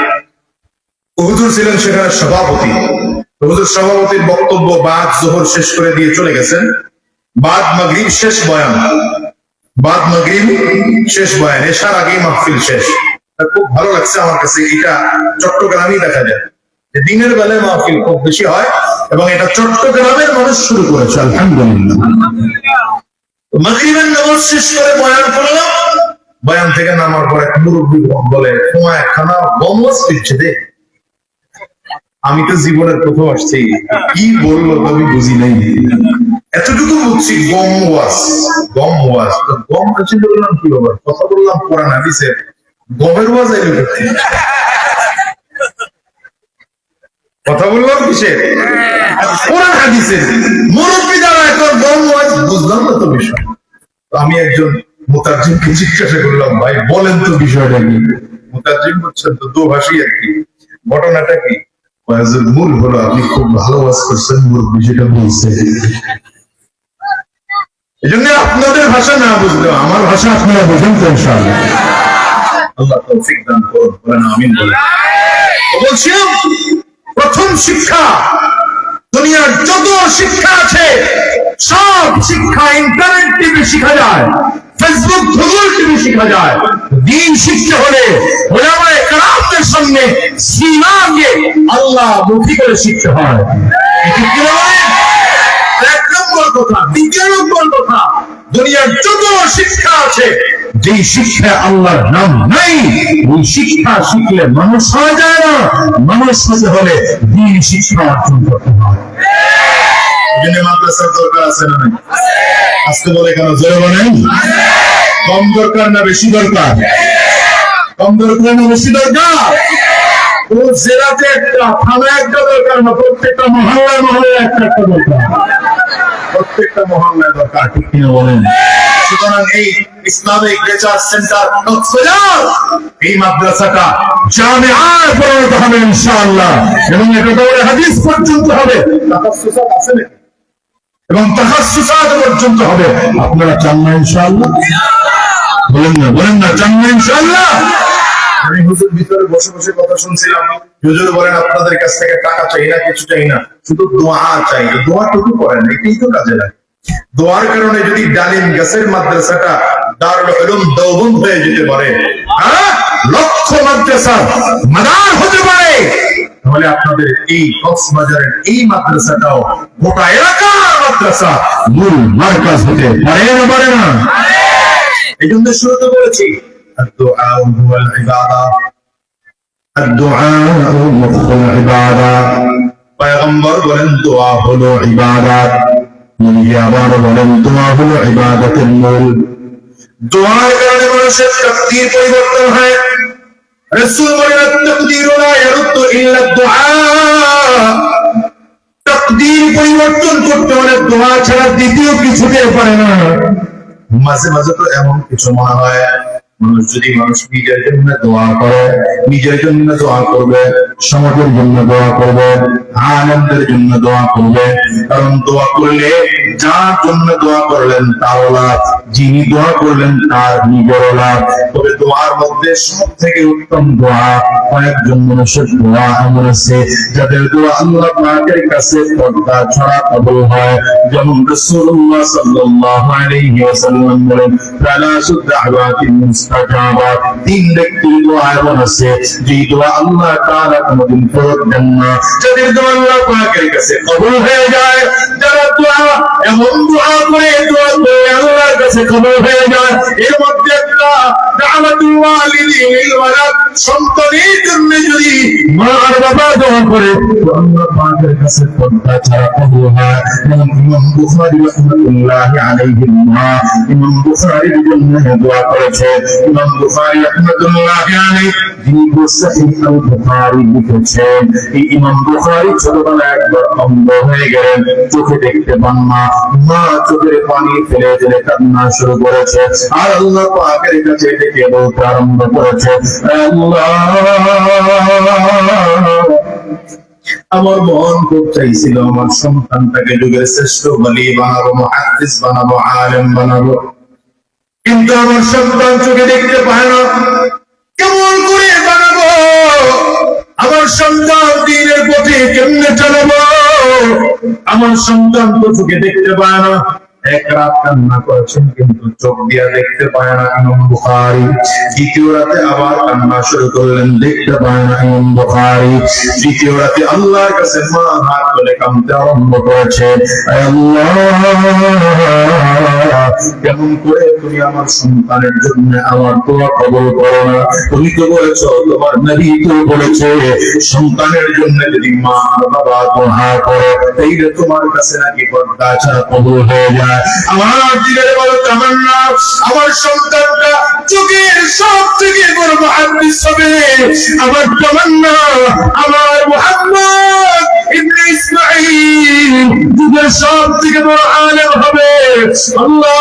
হুজুর ছিলেন সেখানে সভাপতি। হুজুর সভাপতির বক্তব্য বাদ জোহর শেষ করে দিয়ে চলে গেছেন। বাদ মাগরিব শেষ বয়ান, বাদ মাগরিব শেষ বয়ান, এশার আগেই মাহফিল শেষ। খুব ভালো লাগছে আমার কাছে। এটা চট্টগ্রামেই দেখা যায় যে দিনের বেলায় মাহফিল খুব বেশি হয়, এবং এটা চট্টগ্রামের মানুষ শুরু করেছে, আলহামদুলিল্লাহ। মাগরিবের নামাজ শেষ করে বয়ান করলাম। বয়ান থেকে নামার পরে মুরব্বী বলে, তোমার একখানা গমজ ফিরছে দে। আমি তো জীবনের প্রথম আসছি, কি বললো আমি বুঝি নাই, এতটুকু বুঝছি গম ওয়াজ। গম চিন্তা করলাম কি ব্যাপার, কথা বললাম কোরআন হাদিসে, গমের ওয়াজ আইলো কোথায়? কথা বললাম কিসের? কোরআন হাদিসে। মুরব্বী যারা এখন গম ওয়াজ, বুঝলাম না তো বিষয়। আমি একজন মুতারজিমকে জিজ্ঞাসা করলাম, ভাই বলেন তো বিষয়টা কি? মুতারজিম বলছেন তো দোভাষী আর কি, ঘটনাটা কি? মূল হলো আপনি খুব ভালো ওয়াজ করছেন, মুরব্বী যেটা বলছে। এই জন্য আপনাদের ভাষা না বুঝলেও আমার ভাষা আপনারা বোঝেন তো ইনশাআল্লাহ। আল্লাহ তৌফিক দান করুন, বলেন আমিন। বলছিলাম, প্রথম শিক্ষা, দুনিয়ার যত শিক্ষা আছে সব শিক্ষা ইন্টারনেট টিভি শিখা যায়, ফেসবুক গুগল টিভি শিখা যায়। দিন শিখতে হলে ওলামায়ে কেরামদের সামনে সিনাকে আল্লাহ মুখী করে শিখতে হয়। ঠিক কি বলেন? এক নম্বর কথা। দ্বিতীয় নম্বর কথা, দুনিয়ার যত শিক্ষা আছে, যে শিক্ষায় আল্লাহর নাম নাই, ওই শিক্ষা শিখলে মানুষ হওয়া যায় না। মানুষ হতে হলে দিন শিক্ষা অর্জন করতে হয়। মাদ্রাসার দরকার আছে না? আজকে বলে কেন, জোরে বলেন। কম দরকার না বেশি দরকার? কম দরকার না বেশি দরকার? জেলাতে একটা, থানায় একটা দরকার না, প্রত্যেকটা মহল্লায় একটা দরকার, প্রত্যেকটা মহল্লায় দরকার। ঠিক কিনা বলেন? সুতরাং এই ইসলামিক রিসার্চ সেন্টার কক্সবাজার, এই মাদ্রাসাটা জামিআয় পরিণত হবে ইনশাআল্লাহ, এবং এটা দৌড়ে হাদিস পর্যন্ত হবে, তাখাসসুসাত আছে নাকি? এবং তাখাসসুসাত পর্যন্ত হবে। আপনারা চান না ইনশাআল্লাহ? বলেন না চান না ইনশাআল্লাহ? আমি হুজুর ভিতরে বসে বসে কথা শুনছিলাম। হুজুর বলেন, আপনাদের কাছ থেকে টাকা চাই না, কিছু চাই না, শুধু দোয়া চাই। দোয়াটুকু করেন, এটাই তো কাজে লাগে। দোয়ার কারণে যদি ডালিম গাছের মাদ্রাসাটা দারুল উলুম দেওবন্দ হয়ে যেতে পারে, লক্ষ মাদ্রাসা মাদার হতে পারে, তাহলে আপনাদের এই কক্সবাজারের এই মাদ্রাসাটাও গোটা এলাকার মাদ্রাসা মূল মার্কাজ হতে পারে না পারে না? এই জন্য শুরুতে বলেছি الدعاء هو العبادة الدعاء مخ العبادة পয়গম্বর বলেন দোয়া হলো ইবাদত, নবী আবার বলেন দোয়া হলো ইবাদতের মূল। দোয়ার কারণে মানুষের তাকদীর পরিবর্তন হয়। রাসূল বলেন তাকদীর লা ইয়ারুদ্দু ইল্লা দুআ, তাকদীর পরিবর্তন করতে হলে দোয়া ছাড়া দ্বিতীয় কিছুতে পারে না। মাঝে মাঝে তো এমন কিছু মনে হয় মানুষ যদি নিজের জন্য দোয়া করে, নিজের জন্য দোয়া করবে, সমাজের জন্য দোয়া করবে, আনন্দের জন্য দোয়া করবে, কারণ দোয়া করলে যার জন্য দোয়া করলেন তার লাভ, যিনি দোয়া করলেন তার নিজের লাভ। তবে দোয়ার মধ্যে সব থেকে উত্তম দোয়া কয়েকজন মানুষের দোয়া এমন আছে যাদের দোয়া আল্লাহ পাকের কাছে পর্দা ছাড়া কবুল হয়। যেমন রাসূলুল্লাহ সাল্লাল্লাহু আলাইহি ওয়াসাল্লাম বলেন সালাসু দাওয়াতিন মুস্তাজাবাত, তিন ব্যক্তির দোয়া এমন আছে যে দোয়া আল্লাহ তাআলা কোনদিন ফেরত দেন না, যাদের দোয়া আল্লাহ পাকের কাছে কবুল হয়ে যায়। যারা দোয়া এমন দোয়া করে দোয়া করে আল্লাহর কাছে কবুল হয়ে যায়, এর মধ্যে একটা দাওয়াতুল ওয়ালিদি লিল ওয়ালাদ, সন্তানের জন্য যদি মা আর বাবা দোয়া করে আল্লাহ পাকের কাছে পর্দা ছাড়া কবুল হয়। যেমন ইমাম বুখারী রাহমাতুল্লাহি আলাইহি ইমাম বুখারীর জন্য দোয়া করেছে। ইমাম বুখারী রাহমাতুল্লাহি আলাইহি যিনি সহিহ আল বুখারী লিখেছেন, এই ইমাম বুখারী ছোটবেলায় একবার অন্ধ হয়ে গেলেন, চোখে দেখতে পান না। মা চোখের পানি ফেলে ফেলে কান্না শুরু করেছে আর আল্লাহ পাকের কাছে ডেকে বলতে আরম্ভ করেছে, আল্লাহ আমার মন খুব চাইছিল আমার সন্তানটাকে যুগের শ্রেষ্ঠ ওলি বানাবো, মুহাদ্দিস বানাবো, আলেম বানাবো, কিন্তু আমার সন্তান চোখে দেখতে পায় না, কেমন করে বানাবো? আমার সন্তান দ্বীনের পথে কেমনে চালাবো? আমার সন্তান তো চোখে দেখতে পায় না। এক রাত কান্না করেছেন কিন্তু চোখ দিয়া দেখতে পায় না ইমাম বুখারী। দ্বিতীয় রাতে আবার কান্না শুরু করলেন, দেখতে পায় না ইমাম বুখারী। তৃতীয় রাতে আল্লাহর কাছে মা হাত তুলে কাঁদতে আরম্ভ করেছে, আল্লাহ কেমন করে তুমি আমার সন্তানের জন্য আমার দোয়া কবুল করো না? তুমি তো বলেছো, তোমার নবী তো বলেছে সন্তানের জন্য যদি মা আর বাবা দোয়া করে তাইলে তোমার কাছে নাকি পর্দা ছাড়া কবুল হয়ে যায়। আমার দিলের বড় তামান্না আমার সন্তানটা যুগের সব থেকে বড় মুহাদ্দিস হবে। আমার তামান্না আমার মুহাম্মদ ইবনে ইসমাঈল যুগের সব থেকে বড় আলেম হবে। আল্লাহ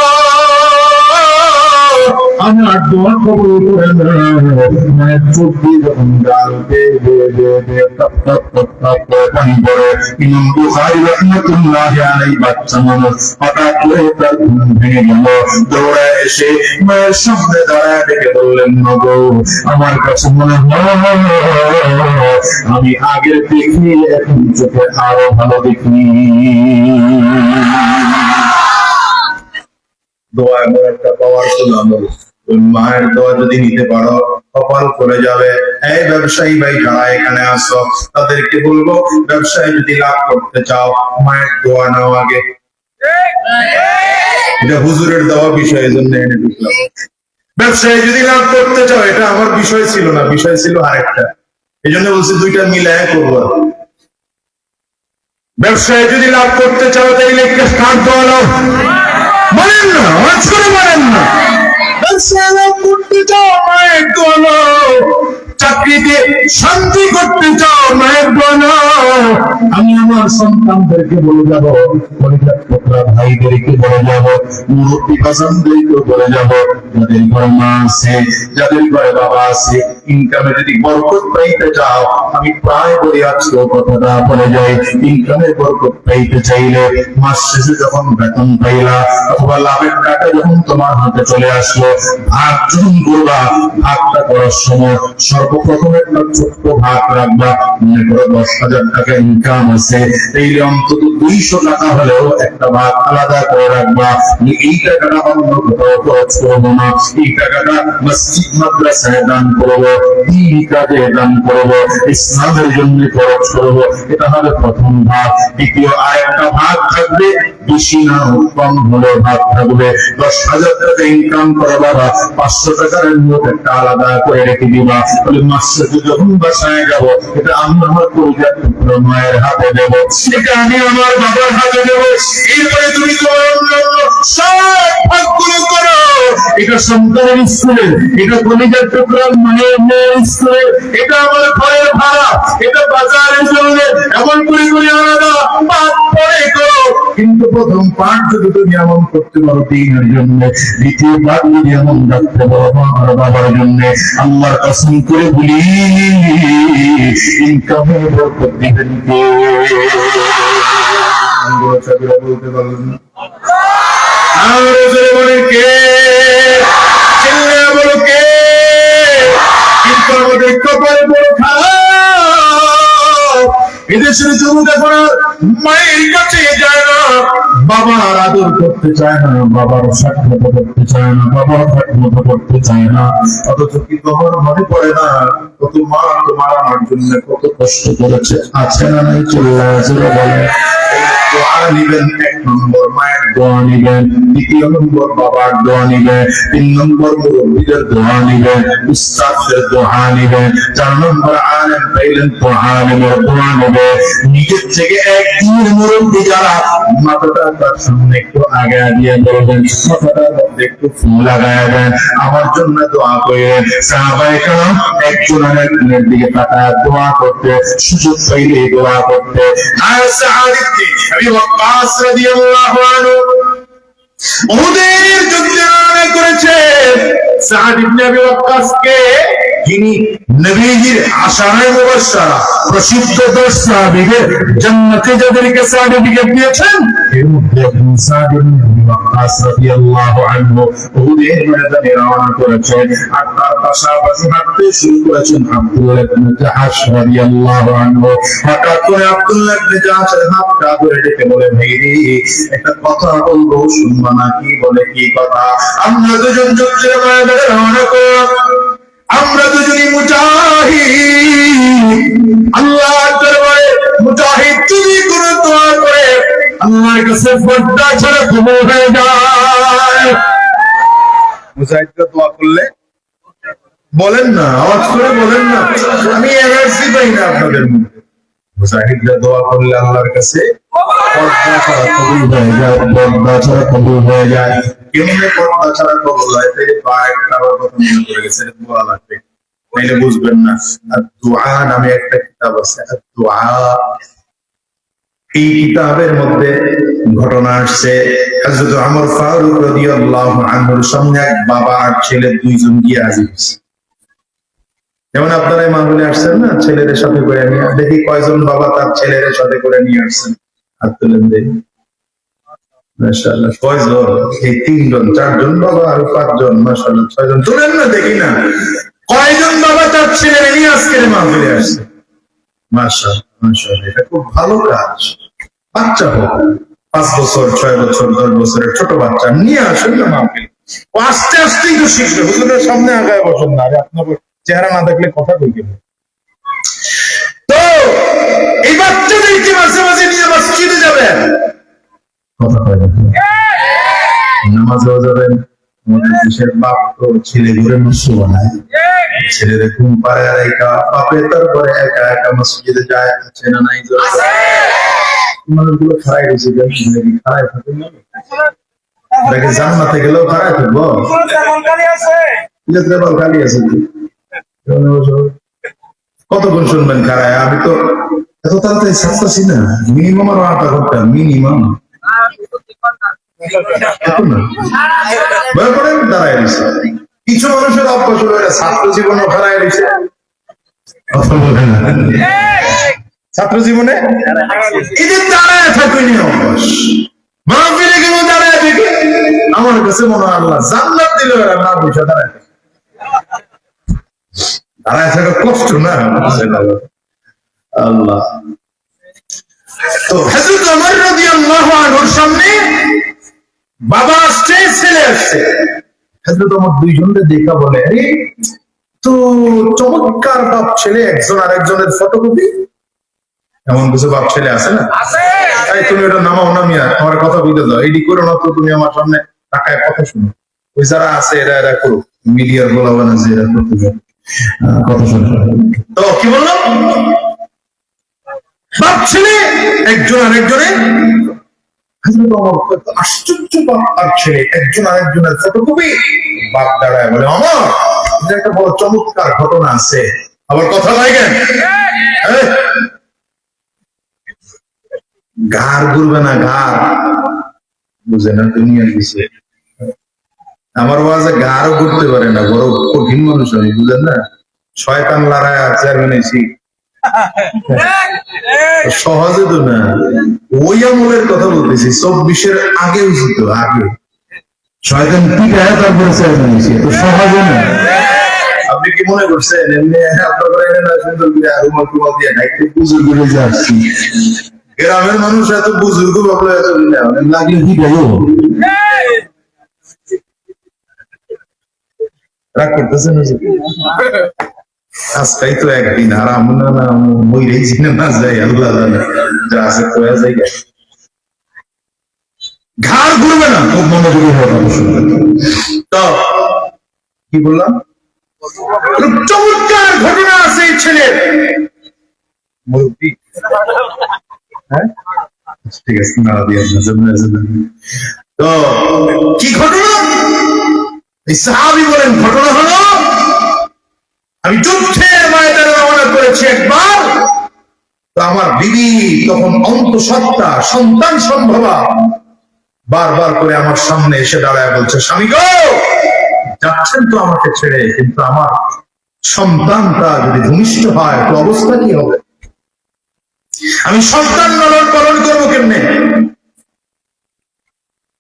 আমার দোয়া কবুল করে নাও। মায়ের চোখ দিয়ে যখন গাল পানি পড়ে, ইমাম বুখারী রাহমাতুল্লাহি আলাইহি বাচ্চা মানুষ, হঠাৎ করে তার ঘুম ভেঙে গেল। দৌড়ে এসে মায়ের সামনে দাঁড়ায় ডেকে বললেন, নগো আমার কাছে মনে হয় আমি আগের দেখি এখন চোখে আরো ভালো দেখি। দোয়া এমন একটা পাওয়ারফুল আমল, মায়ের দোয়া যদি নিতে পারো কপাল করে যাবে। এই ব্যবসায়ী ভাই যারা এখানে আসো তাদেরকে বলবো, ব্যবসায় যদি লাভ করতে চাও মায়ের দোয়া নাও আগে। এটা হুজুরের দেওয়া বিষয়, জন্য এনে ঢুকলাম। ব্যবসায় যদি লাভ করতে চাও, এটা আমার বিষয় ছিল না, বিষয় ছিল আরেকটা, এই জন্য বলছি দুইটা মিলায় করবো। ব্যবসায় যদি লাভ করতে চাও তাইলে একটা কার দোয়া নাও, বলেন না, আজকে বলেন না। ব্যবসায় লাভ করতে চাও মায়ের দোয়া নাও, চাকরিতে শান্তি করতে চাও মায়ের দোয়া নাও। আমি আমার সন্তানদেরকে বলে যাবো, পরিত্যাগরা ভাইদেরকে বলে যাবো, মুরব্বী কাসানদেরকে বলে যাবো, যাদের ঘরে মা আছে, যাদের ঘরে বাবা আছে, ইনকামে যদি বরকত পাইতে চাও, আমি প্রায় বলি আজকে কথাটা বলে যাই, ইনকামে বরকত পাইতে চাইলে মাস শেষে যখন বেতন পাইলা অথবা লাভের টাকা যখন তোমার হাতে চলে আসলো, ভাগ যখন করবা, ভাগটা করার সময় সর্বপ্রথম একটা ছোট্ট ভাগ রাখবা। মনে করো 10,000 টাকা ইনকাম আছে, এই অন্তত 200 টাকা হলেও একটা ভাগ আলাদা করে রাখবা। এই টাকাটা অন্য কোথাও খরচ করবো না, এই টাকাটা মসজিদ মাদ্রাসায় দান করবো, এই কাজে দান করব, ইসলামের জন্য খরচ করব। এটা হবে প্রথম ভাগ। দ্বিতীয় আরেকটা ভাগ থাকবে, বেশি না কম হলে ভাগ থাকবে। 10,000 টাকা ইনকাম করে বাবা 500 টাকার নোট একটা আলাদা করে রেখে দিবা। বলে মাসে যখন বাসায় যাবো, এটা আমি আমার পরিবার মায়ের হাতে দেবো, এটা আমি আমার বাবার হাতে দেবো। এরপরে তুমি তোমার অন্যান্য সব ভাগগুলো করো। এটা সন্তানের স্কুলে, এটা কলিজার টুকরা মায়ের মেয়ের স্কুলে, এটা আমার ঘরের ভাড়া, এটা বাজারের জন্য, এমন করে করে আলাদা পাঠ পরে করো। কিন্তু প্রথম পাঠ যদি তুমি এমন করতে পারো দিনের জন্য, দ্বিতীয় পাঠ যদি এমন রাখতে পারো আমার বাবার জন্য, আল্লাহর কসম করে বলি ইনকামের বরকত দিবেন কে? বলতে পারবেন না? আর বলে কে? চিল্লা বলো কে? কিন্তু আমাদের কপাল বড় খারাপ। এদেশের যুবক এখন মায়ের কাছে যায় না, বাবার আদর করতে চায় না, বাবার সাক্ষাৎ করতে চায় না, বাবার সাক্ষাৎ করতে চায় না। অথচ কি তোমার মনে পড়ে না কত মা তোমার আমার জন্য কত কষ্ট করেছে? আছে না নাই? চিল্লা জোরে বলে। দোয়া নিবেন, 1 নম্বর মায়ের দোয়া নিবেন, 2 নম্বর বাবার দোয়া নিবেন, 3 নম্বর মুরব্বীদের দোয়া নিবেন, উস্তাদের দোয়া নিবেন, 4 নম্বর আলেম পাইলেন তো আলেমের দোয়া নেবেন। নিজের থেকে একদিন মুরব্বী যারা মাথাটা তার সামনে একটু আগে দিয়ে বলবেন, মাথাটার মধ্যে একটু ফুল লাগায় দেন, আমার জন্য দোয়া করেন। সাহাবায়ে কেরাম একজন আরেকজনের দিকে তাকায় দোয়া করতে, সুযোগ পাইলে দোয়া করতে। আর সাহাবী আবু ওয়াক্কাস রাদিয়াল্লাহু আনহু উহুদের যুদ্ধে রওনা করেছে। সাদ ইবনে আবি ওয়াক্কাসকে, যিনি নবীজির আশারায়ে মুবাশশারা প্রসিদ্ধ 10 সাহাবীদের জান্নাতে যাদেরকে সার্টিফিকেট দিয়েছেন, এর মধ্যে একজন সাদ ইবনে আবি ওয়াক্কাস রাদিয়াল্লাহু আনহু উহুদের ময়দানে রওনা করেছেন। আর তার পাশাপাশি হাঁটতে শুরু করেছেন আব্দুল্লাহ ইবনে জাহাশ রাদিয়াল্লাহু আনহু। হঠাৎ করে আব্দুল্লাহ ইবনে জাহাশের হাতটা ধরে ডেকে বলে, ভাইরে একটা কথা বলবো, শুনবা নাকি? বলে, কি কথা? আমরা দুজন যুদ্ধের ময়দানে রওনা করলাম, আমরা দুজনই মুজাহিদ। আল্লাহর দরবারে মুজাহিদ যদি কোনো দোয়া করে আল্লাহর কাছে পর্দা ছাড়া কবুল হয়ে যায়। মুজাহিদরা দোয়া করলে বলেন না, আওয়াজ করে বলেন না, আমি এনার্জি পাই না আপনাদের মধ্যে। মুজাহিদরা দোয়া করলে আল্লাহর কাছে পর্দা ছাড়া কবুল হয়ে যায়, পর্দা ছাড়া কবুল হয়ে যায়। কেমনে পর্দা ছাড়া কবুল হয়? তাই একটা কথা মনে করে গেছে, দোয়া লাগবে, নাইলে বুঝবেন না। আর দোয়া নামে একটা কিতাব আছে, দোয়া। এই কিতাবের মধ্যে ঘটনা আসছে, হযরত ওমর ফারুক রাদিয়াল্লাহু আনহুর সামনে এক বাবা আর ছেলে দুইজন গিয়ে হাজির হয়েছে। যেমন আপনারা এই মাহফিলে আসছেন না, ছেলেদের সাথে করে নিয়ে, দেখি কয়জন বাবা তার ছেলেদের সাথে করে নিয়ে আসছেন, হাত তুলেন দেখি। মাশাআল্লাহ, কয়জন? এই 3 জন, 4 জন বাবা আর 5 জন, মাশাআল্লাহ 6 জন। তুলেন না দেখি না, কয়জন বাবা তার ছেলেরা নিয়ে আজকের মাহফিলে আসছে? মাশাআল্লাহ, মাশাআল্লাহ, এটা খুব ভালো কাজ। বাচ্চা হোক, 5 বছর, 6 বছর, 10 বছরের ছোট বাচ্চা নিয়ে আসেন না মাহফিল, ও আস্তে আস্তেই তো শিখবে। হুজুরের সামনে আগায় বসেন না, আরে আপনার চেহারা না দেখলে কথা কই কেমন? তো এই বাচ্চাদেরকে মাঝে মাঝে নিয়ে মসজিদে যাবেন, কথা কয় না, নামাজেও যাবেন। আমাদের দেশের বাপ তো ছেলে ঘুরে নষ্ট বানায়, ছেলেদের ঘুম পাড়ে আর একা বাপে তারপরে একা একা মসজিদে যায়, আছে না নাই? মানুষগুলো খারাই রয়েছে, খারাই থাকেন না, দেখে জান্নাতে গেলেও খারাই থাকবো, খালি আছে। কতক্ষণ শুনবেন খারায়? আমি তো এত তাড়াতাড়ি ছাড়তেছি না, মিনিমাম আরো 8 ঘন্টা মিনিমাম। দাঁড়ায় দিচ্ছে কিছু মানুষের অভ্যাস হলো, ছাত্র জীবনে দাঁড়ায় দিচ্ছে, ছাত্র জীবনে এদের দাঁড়ায় থাকুনি অভ্যাস। মাহফিলে গেল দাঁড়ায় থেকে, আমার কাছে মনে হয় আল্লাহ জান্নাত দিল, এরা না বুঝে দাঁড়ায় দাঁড়ায় থাকা কষ্ট না আল্লাহ। তো হযরত ওমর রাদিয়াল্লাহু আনহুর সামনে বাবা আসছে, ছেলে আসছে। হযরত ওমর দুইজনকে দেখা বলে, আরে তো চমৎকার বাপ ছেলে, একজন আরেকজনের ফটোকপি। এমন কিছু বাপ ছেলে আছে না? তাই তুমি ওটা নামাও না মিয়া, আমার কথা বুঝতে দাও, এডি করো না তো, তুমি আমার সামনে টাকায় কথা শুনো। ওই যারা আছে এরা এরা করো, মিডিয়ার বলা না যে এরা করতে যাবে কথা শুনো। তো কি বললাম, বাপ ছেলে একজন আরেকজনের, আশ্চর্য বাপ আর ছেলে একজন আরেকজনের ফটোকপি। বাপ দাঁড়ায় বলে আমার একটা বড় চমৎকার ঘটনা আছে। আবার কথা লাগেন, ঘাড় ঘুরবে না, ঘাড় বুঝে না দুনিয়ার বিষয়ে। আমার ওয়াজে ঘাড়ও ঘুরতে পারে না, বড় কঠিন মানুষ আমি, বুঝেন না? শয়তান লড়াই চেয়ারম্যান এসি সহজে তো না। ওই আমলের কথা বলতেছি, 24-এর আগে উচিত, আগে শয়তান পিটায় তারপরে চেয়ারম্যান এসি, তো সহজে না। আপনি কি মনে করছেন এমনি আপনার সুন্দর করে রুমাল টুমাল দিয়ে ঢাকতে বুজুর্গ হয়ে আসছি? গ্রামের মানুষ এত বুজুর্গ বাবলা এত লাগলে কি বলো, রাগ করতেছেন? আজকাই তো একদিন, আর আমরা না মইরেই চিনে না যাই, আল্লাহ যা আছে কয়া যাই, ঘাড় ঘুরবে না, খুব মনোযোগী হবে। তো কি বললাম, চমৎকার ঘটনা আছে এই ছেলের। মুরব্বী, হ্যাঁ ঠিক আছে, না দিয়ে তো কি ঘটনা? এই সাহাবী বলেন, ঘটনা হলো আমি যুদ্ধের ময়দানে রওনা করেছি একবার, তো আমার বিবি তখন অন্তঃসত্ত্বা, সন্তান সম্ভবা, বারবার করে আমার সামনে এসে দাঁড়ায় বলছে, স্বামী গো যাচ্ছেন তো আমাকে ছেড়ে, কিন্তু আমার সন্তানটা যদি ভূমিষ্ঠ হয় তো অবস্থা কি হবে? আমি সন্তান লালন পালন করবো কেমনে?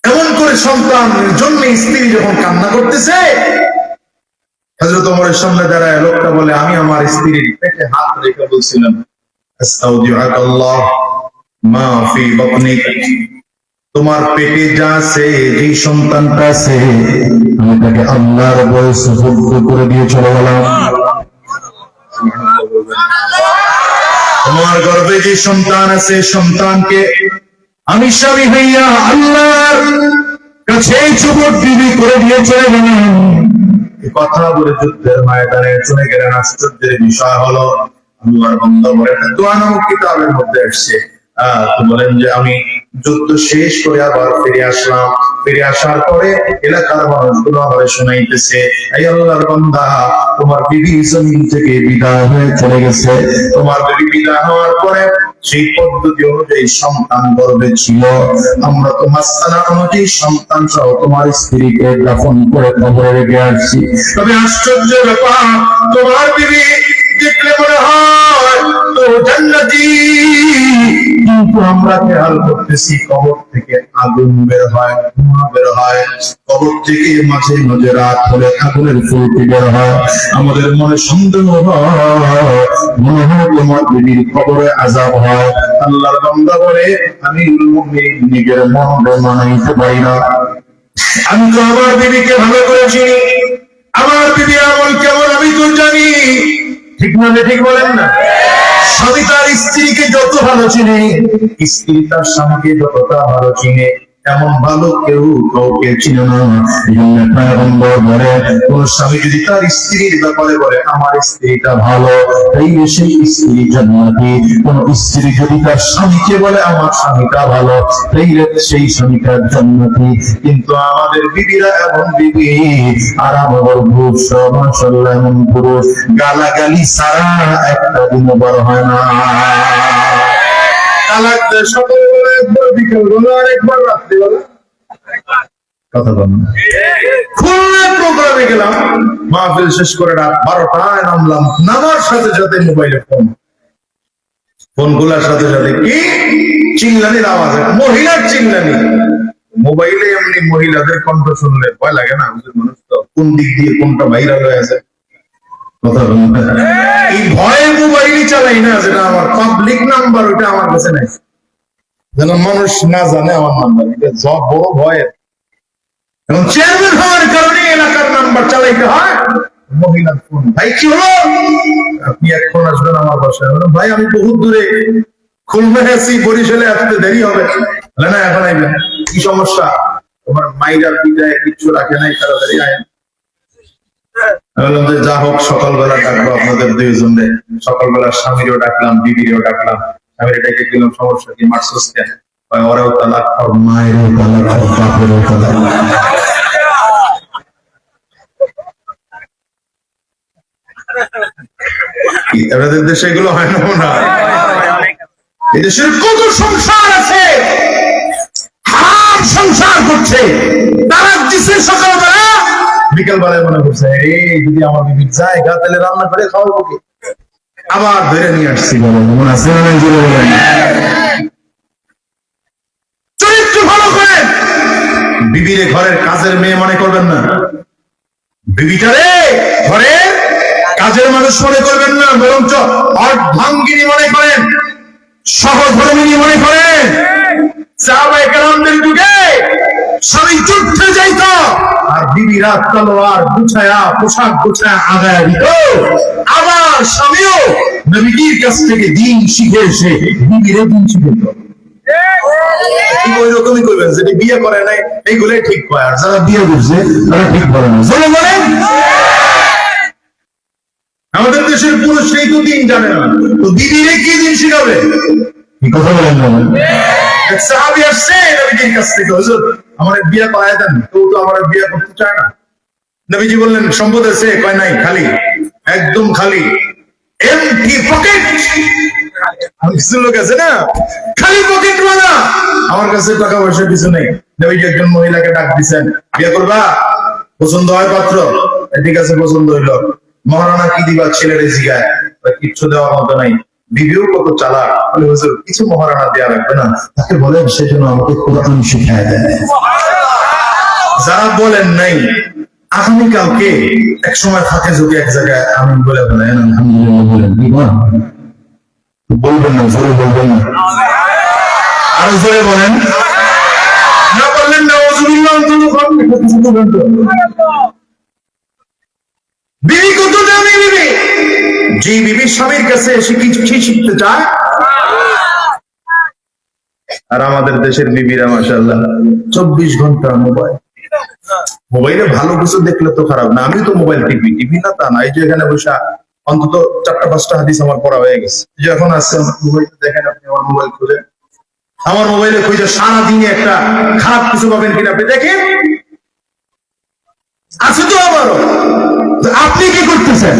এমন করে সন্তানের জন্য স্ত্রী যখন কান্না করতেছে, হযরত ওমরের সামনে দাঁড়ায় লোকটা বলে, আমি আমার স্ত্রীর পেটে হাত রেখে বলছিলাম, আস্তাউদিউকাল্লাহ মা ফি বাতনিক, তোমার পেটে যা আছে, যে সন্তানটা আছে, আমি তাকে আল্লাহর ভয়ে সুযোগ্য করে দিয়ে চলে গেলাম। তোমার গর্ভে যে সন্তান আছে, সন্তানকে আমি স্বামী হইয়া আল্লাহর কাছে চুবুদ্দিবি করে দিয়ে চলে গেলাম। কথা বলে যুদ্ধের ময়দানে চলে গেলেন। আশ্চর্যের বিষয় হলো, আল্লাহর বান্দা বলেন, দোয়া নামক কিতাবের মধ্যে আসছে, বলেন যে আমি যুদ্ধ শেষ করে আবার ফিরে আসলাম। ফিরে আসার পরে এলাকার মানুষগুলো আমাদের শোনাইতেছে, এই আল্লাহর বান্দা তোমার বিবি জমিন থেকে বিদায় হয়ে চলে গেছে। তোমার বিবি বিদায় হওয়ার পরে সেই পদ্ধতি অনুযায়ী সন্তান গর্ভে ছিল, আমরা তো মাসআলা অনুযায়ী সন্তান সহ তোমার স্ত্রীকে দাফন করে কবরে রেখে আসছি। তবে আশ্চর্য ব্যাপার, তোমার বিবি দেখলে মনে হয় তো জান্নাতি, কিন্তু আমরা খেয়াল করতেছি কবর থেকে আগুন বের হয়, ধোঁয়া বের হয়, কবর থেকে মাঝে মাঝে রাত হলে আগুনের ফুলকি বের হয়। আমাদের মনে সন্দেহ হয়, মনে হয় তোমার বিবির কবরে আযাব হয়। আল্লাহর বান্দা বলে, আমি নিজের মনকে মানাইতে পারি না। আমি তো আমার বিবিকে ভালো করে চিনি, আমার বিবি আমল কেমন আমি তো জানি, ঠিক না? ঠিক বলেন না? স্বামী তার স্ত্রীকে যত ভালো চিনে, স্ত্রী তার স্বামীকে যতটা ভালো চিনে, এমন ভালো কেউ কাউকে চিনে না। পয়গম্বর বলে, কোন স্বামী যদি তার স্ত্রীর ব্যাপারে বলে আমার স্ত্রীটা ভালো, এই সেই স্ত্রী জান্নাতি। কোন স্ত্রী যদি তার স্বামীকে বলে আমার স্বামীটা ভালো, এই সেই স্বামীটা জান্নাতি। কিন্তু আমাদের বিবিরা এমন বিবি, আর আমার পুরুষ মাশাআল্লাহ এমন পুরুষ, গালাগালি ছাড়া একটা দিন বড় হয় না। তালাক দেয় সকালবেলা একবার, বিকেলবেলা আরেকবার, রাত্রিবেলা কথা বলেন। খুলনা প্রোগ্রামে গেলাম, মাহফিল শেষ করে রাত 12টায় নামলাম। নামার সাথে সাথে মোবাইলে ফোন খোলার সাথে সাথে কি চিল্লানির আওয়াজ, মহিলার চিল্লানি। মোবাইলে এমনি মহিলাদের কণ্ঠ শুনলে ভয় লাগে না? মানুষ তো কোন দিক দিয়ে কোনটা ভাইরাল হয়ে আছে, কথা বলেন। এই ভয়ে মোবাইলই চালাই না, যেটা আমার পাবলিক নাম্বার ওইটা আমার কাছে নাই, যেন মানুষ না জানে আমার নাম্বার। এটা বড় ভয়ের। এবং চেয়ারম্যান হওয়ার কারণে এলাকার নাম্বার চালাইতে হয়, মহিলার ফোন, ভাই কি হলো, আপনি এখন আসবেন আমার বাসায়? ভাই আমি বহুত দূরে, খুলনায় আছি, বরিশালে আসতে দেরি হবে। না এখন আইবেন। কি সমস্যা? তোমার মাইরার পিঠায় কিচ্ছু রাখে নাই, তাড়াতাড়ি আয়। বললাম যে যা হোক, সকালবেলা ডাকবো আপনাদের দুইজনে। সকালবেলা স্বামীরও ডাকলাম, বিবিরও ডাকলাম। স্বামীর ডেকে দিলাম, সমস্যা কি, মারছস কেন? ওরাও তালাক খাও, মায়েরও তালাক খাও, বাপেরও তালাক। আপনাদের দেশে এগুলো হয় না? মনে হয় এদেশের কত সংসার আছে, হারাম সংসার করছে, তালাক দিছে সকালবেলা, বিকেল বেলায় মনে করছে এই যদি আমার বিবি জায়গা তাহলে রান্না করে খাওয়াবো কি, আবার ধরে নিয়ে আসছি। চরিত্র ভালো করেন, বিবিরে ঘরের কাজের মেয়ে মনে করবেন না, বিবিটারে ঘরের কাজের মানুষ মনে করবেন না, বরঞ্চ অর্ধাঙ্গিনী মনে করেন, সহধর্মিনী মনে করেন। সাহাবায়ে কেরামদের যুগে স্বামী যুদ্ধে যাইত আর বিবিরা তলোয়ার গুছায়া, পোশাক গুছায়া আগায়া দিত, আবার স্বামীও নবীজির কাছ থেকে দিন শিখে এসে বিবিরে দিন শিখে দিত। ওই রকমই করবেন, যেটা বিয়ে করে নাই এইগুলোই ঠিক কয়, আর যারা বিয়ে করছে তারা ঠিক করে না। চলো বলেন, আমাদের দেশের পুরুষ সেই তো দিন জানে না, তো দিদিরে কি দিন শিখাবে? কথা বলেন না। এক সাহাবী আসছে নবীজির কাছ থেকে, হুজুর আমার বিয়ে করায় দেন। তো আমার বিয়ে করতে চায় না। নবীজি বললেন সম্পদ আছে? কয় নাই, খালি, একদম খালি, এমটি পকেট। কিছু লোক আছে না, খালি পকেট ওয়ালা, আমার কাছে টাকা পয়সা কিছু নেই। নবীজি একজন মহিলাকে ডাক দিচ্ছেন, বিয়ে করবা? পছন্দ হয় পাত্র? ঠিক আছে, পছন্দ হইলো। মহারানা কি দিবা? ছেলেরে জিগায়, কিচ্ছু দেওয়ার মতো নাই। বিবিও কত চালাক, বলে হুজুর কিছু মহারানা দেওয়া লাগবে না, তাকে বলেন সেজন্য আমাকে কোরআন শিখায় দেয়। যারা বলেন নাই, আগামীকালকে এক সময় থাকে যদি এক জায়গায় আমি বলে বলেন আলহামদুলিল্লাহ বলেন, বলবেন না, জোরে বলবেন না, আরো জোরে বলেন, না বললেন না বিবি কত দামি বিবি, যে বিবি স্বামীর কাছে এসে কিছু শিখতে চায়। আর আমাদের দেশের বিবিরা মাশাআল্লাহ 24 ঘন্টা মোবাইল, মোবাইলে ভালো কিছু দেখলে তো খারাপ না, আমি তো মোবাইল টিভি না তা না, এই যে এখানে বসে অন্তত 4টা-5টা হাদিস আমার পড়া হয়ে গেছে। যখন আছে মোবাইল দেখেন, আপনি আমার মোবাইল খুলে, আমার মোবাইলে খুঁজে সারাদিনে একটা খারাপ কিছু পাবেন কিনা আপনি দেখেন, আছে তো আমারও। আপনি কি করতেছেন?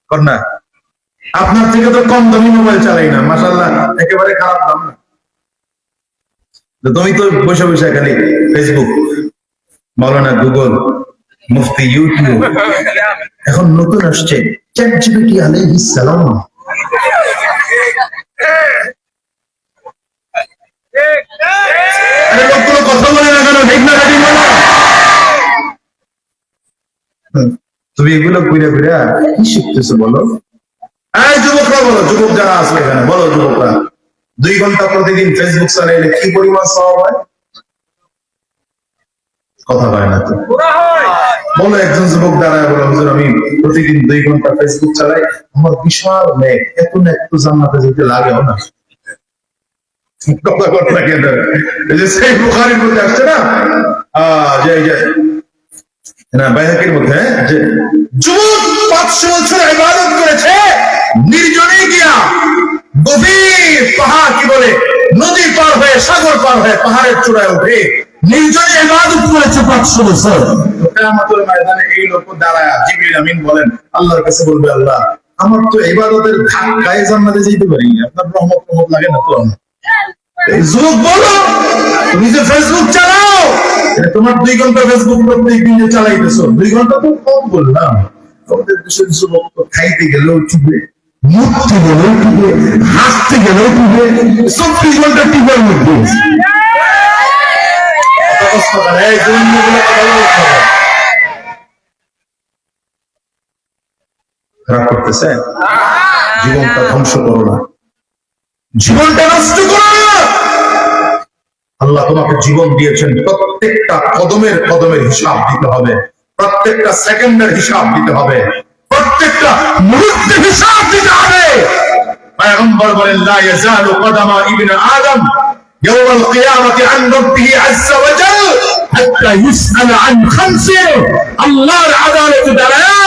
কর না, আপনার থেকে তো কম দামি মোবাইল চালাই না, মাশাআল্লাহ একেবারে খারাপ দাম না। তুমি তো বসে বসে খালি ফেসবুক, মাওলানা গুগল, মুফতি ইউটিউব, এখন নতুন আসছে চ্যাটজিপিটি আলাইহিস সালাম। লোকগুলো কথা বলে না কেন? ঠিক না? তুমি এগুলো ঘুরে ঘুরে কি শিখতেছো বলো? এই যুবকরা বলো, যুবক যারা আছে এখানে বলো, যুবকরা 2 ঘন্টা প্রতিদিন ফেসবুক চালাইলে কি পরিমাণ সওয়াব হয়? কথা হয় না তো, বলো একজন যুবক দাঁড়ায় বলো, হুজুর আমি প্রতিদিন 2 ঘন্টা ফেসবুক চালাই, আমার বিশাল নেক, এত নেক তো জান্নাতে যেতে লাগেও না। কথা কথা কেন? এই যে সেই বুখারীর মধ্যে আসছে না, না বাইহাকির মধ্যে, যে যুবক 500 বছর ইবাদত করেছে নির্জনে গিয়া, গভীর পাহাড় কি বলে নদী পার হয়ে, সাগর পার হয়ে পাহাড়ের চূড়ায় উঠে নির্জনে ইবাদত করেছে 500 বছর। কিয়ামতের ময়দানে এই লোক দাঁড়ায় জিবরিল আমিন বলেন, আল্লাহর কাছে বলবে, আল্লাহ আমার তো ইবাদতের ধাক্কায় জান্নাতে যেতে পারি, আপনার রহমত লাগে না তো? এই যুবক বলো, তুমি যে ফেসবুক চালাও, তোমার 2 ঘন্টা ফেসবুক প্রত্যেকদিন চালাইতেছো, 2 ঘন্টা তো কম বললাম। আমাদের দেশের যুবক তো খাইতে গেলেও চুবে, মুখতে গেলেও চুবে, হাসতে গেলেও চুবে, 24 ঘন্টা টিপার মধ্যে। খারাপ করতেছে, জীবনটা ধ্বংস করো না, জীবনটা নষ্ট করো না। আল্লাহ তোমাকে জীবন দিয়েছেন, প্রত্যেকটা কদমের কদমের হিসাব দিতে হবে। প্রত্যেকটা সেকেন্ডের হিসাব দিতে হবে, প্রত্যেকটা মুহূর্তের হিসাব দিতে হবে। পয়গম্বর বলেন লা ইয়াজালু কদামা ইবনে আদম ইয়াওমাল কিয়ামাতি আন রাব্বিহি আযজা ওয়া জাল হাত্তা ইউসআল আন খামসিন। আল্লাহর আদালতে দাঁড়ায়া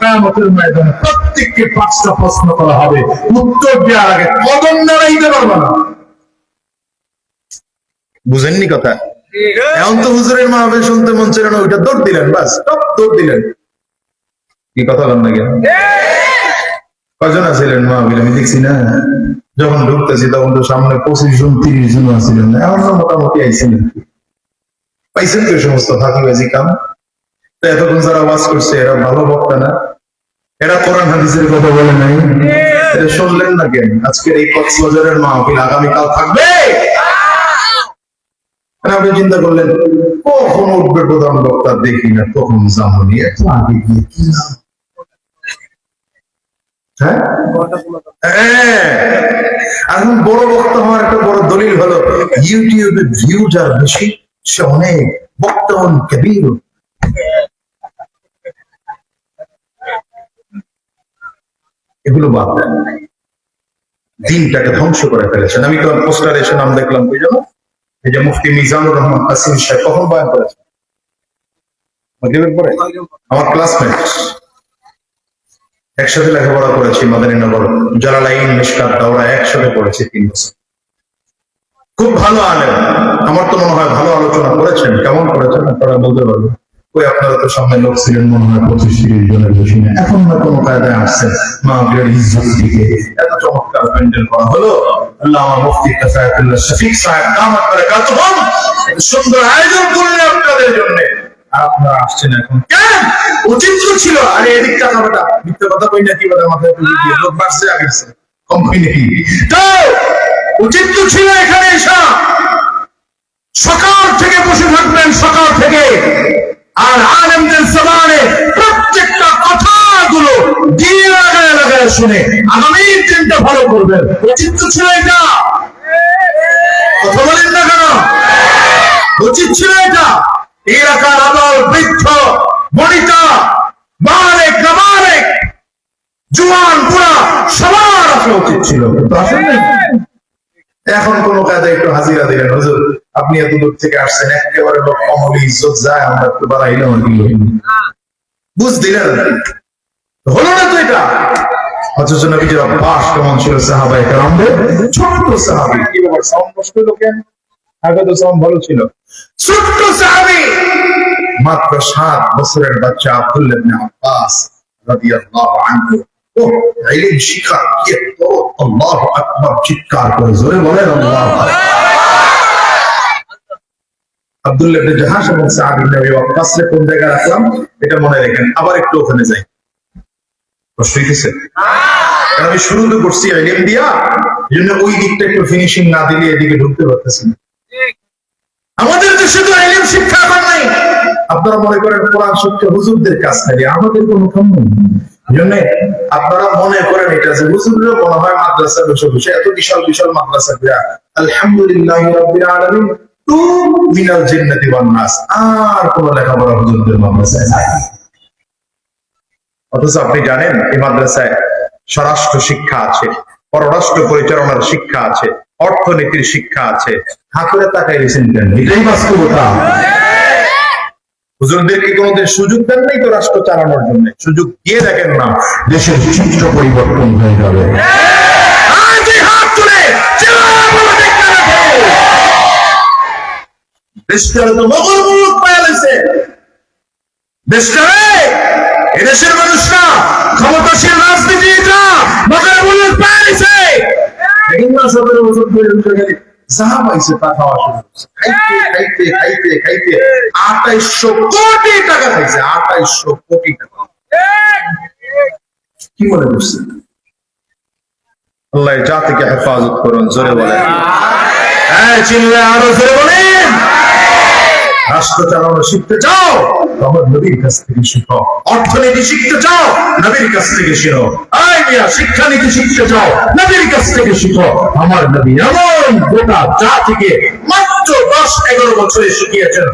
কিয়ামতের ময়দানে প্রত্যেককে 5টা প্রশ্ন করা হবে, উত্তর দেওয়ার আগে কদম নাড়াইতে পারবে না। বুঝেননি কথা? এখন তো হুজুরের মাহফিল শুনতে মন ছিল না, ওইটা দৌড় দিলেন, বাস দৌড় দিলেন। কি কথা বলেন না কেন? কজন আছিলেন মাহফিল? আমি দেখছি না, যখন ঢুকতেছি তখন তো সামনে 25 জন 30 জন আছিলেন, এখন তো মোটামুটি আইছেন। পাইছেন তো সমস্ত ফাঁকিবাজি কাম। তো এতক্ষণ যারা ওয়াজ করছে এরা ভালো বক্তা না? এরা কোরআন হাদিসের কথা বলে নাই? এটা শুনলেন না কেন? আজকের এই কক্সবাজারের মাহফিল আগামীকাল থাকবে। আপনি চিন্তা করলেন কখন উঠবে প্রধান বক্তা, দেখি না তখন জামনি একটু আগে গিয়ে কি এখন বড় বক্তা হওয়ার একটা বড় দলিল হলো ইউটিউবে ভিউ যার বেশি সে অনেক বক্তা হন কবির। এগুলো বাদ দেন, দিনটাকে ধ্বংস করে ফেলেছেন। আমি তো পোস্টারে এসে নাম দেখলাম, বুঝলো এই যে মুফতি মিজানুর রহমান কাসিম সাহেব কখন বয়ান করেছেন? মাগরিবের পরে। আমার ক্লাসমেট, একসাথে লেখাপড়া করেছি মাদারীনগর, জালালাইন, মিশকাত, দাওরা একসাথে পড়েছি 3 বছর। খুব ভালো আলেম। আমার তো মনে হয় ভালো আলোচনা করেছেন। কেমন করেছেন আপনারা বলতে পারবেন? ওই আপনারা তো সামনে লোক ছিলেন মনে হয় 25-30 জনের বেশি না। এখন না কোনো কায়দায় আসছেন মাহফিলের ইজ্জত দিকে এত চমৎকার প্যান্ডেল করা হলো। আল্লাহ আমার মুফতি কাফায়াতুল্লাহ শফিক সাহেব দামাত বারাকাতুহুম সুন্দর আয়োজন করলেন আপনাদের জন্য। আপনারা আসছেন এখন কেন? উচিত ছিল। আরে এদিক টাকাটা মিথ্যা কথা কই না, কি বলে মাথায় তুলে দিয়ে লোক বাড়ছে আগেছে কম কই নাকি? তো উচিত ছিল এখানে এসা সকাল থেকে বসে থাকবেন, সকাল থেকে, আর আলেমদের জবানে প্রত্যেকটা কথাগুলো দিয়ে লাগায় লাগায় শুনে আগামী দিনটা ভালো করবেন। উচিত ছিল এটা। কথা বলেন না কেন? উচিত ছিল এটা। এলাকার আদল বৃদ্ধ বনিতা বালেক নাবালেক জোয়ান বুড়া সবার আসা উচিত ছিল, কিন্তু আসলে এখন কোন কাজে একটু হাজিরা দিলেন, হুজুর আপনি এত দূর থেকে আসছেন, একেবারে লোক কমলে ইজ্জত যায়, আমরা একটু বাড়াইলাম আর কি বুঝ দিলেন, হলো না তো এটা। অথচ নবীজির অভ্যাস কেমন ছিল? সাহাবায়ে কেরামদের, ছোট্ট সাহাবী, কি ব্যাপার সাউন্ড নষ্ট হলো কেন? আগে তো সাউন্ড ভালো ছিল। ছোট্ট সাহাবী, মাত্র 7 বছরের বাচ্চা আব্দুল্লাহ ইবনে আব্বাস রাদিয়াল্লাহু আনহু, ও ইলম শিক্ষা কি তো আল্লাহু আকবার চিৎকার করে জোরে বলেন আল্লাহু আকবার। আব্দুল্লাহ ইবনে জাহাশ এবং সাদ ইবনে আবি ওয়াক্কাসকে কোন জায়গায় রাখলাম এটা মনে রাখেন, আবার একটু ওখানে যাই। কষ্ট হইতেছে? কারণ আমি শুরু তো করছি ইলম দিয়া, এজন্য ওই দিকটা একটু ফিনিশিং না দিলে এদিকে ঢুকতে পারতেছি না। আমাদের দেশে তো ইলম শিক্ষা এখন নাই। আপনারা মনে করেন কোরআন শিক্ষা হুজুরদের কাছ থেকে, আমাদের কোনো কাম নেই। এজন্য আপনারা মনে করেন এটা যে হুজুররা মনে হয় মাদ্রাসা বসে বসে এত বিশাল বিশাল মাদ্রাসা দিয়া আলহামদুলিল্লাহি রাব্বিল আলামিন তু মিনাল জিন্নাতি ওয়ান নাস, আর কোন লেখাপড়া হুজুরদের মাদ্রাসায় নাই। অথচ আপনি জানেন এই মাদ্রাসায় স্বরাষ্ট্র শিক্ষা আছে, পররাষ্ট্র পরিচালনার শিক্ষা আছে, অর্থনীতির শিক্ষা আছে। হাতুড়ে তাকাই দিয়েছেন কেন? এটাই বাস্তবতা। হুজুরদেরকে কোনোদিন সুযোগ দেন নাই তো রাষ্ট্র চালানোর জন্য, সুযোগ দিয়ে দেখেন না, দেশের চিত্র পরিবর্তন হয়ে যাবে। দেশটারে তো মগল মুলুক পায়া লাইছে। দেশটারে, এদেশের মানুষরা ক্ষমতাশীল রাজনীতি এটা মগল মুলুক পায়া লাইছে। 17 বছর ধরে যা পাইছে তা খাওয়া শুরু করছে, খাইতে খাইতে খাইতে 2800 কোটি টাকা খাইছে। 2800 কোটি টাকা। কি মনে করছেন? আল্লাহ জাতিকে হেফাজত করুন, জোরে বলেন। হ্যাঁ, চিনলে আরো জোরে বলেন। রাষ্ট্র চালানো শিখতে চাও, আমার নবীর কাছ থেকে শিখো। অর্থনীতি শিখতে চাও, নবীর কাছ থেকে শিখো। শিক্ষানীতি শিখতে চাও, নবীর কাছ থেকে শিখো। আমার নবী এমন গোটা জাতিকে মাত্র 10-11 বছরে শিখিয়েছেন,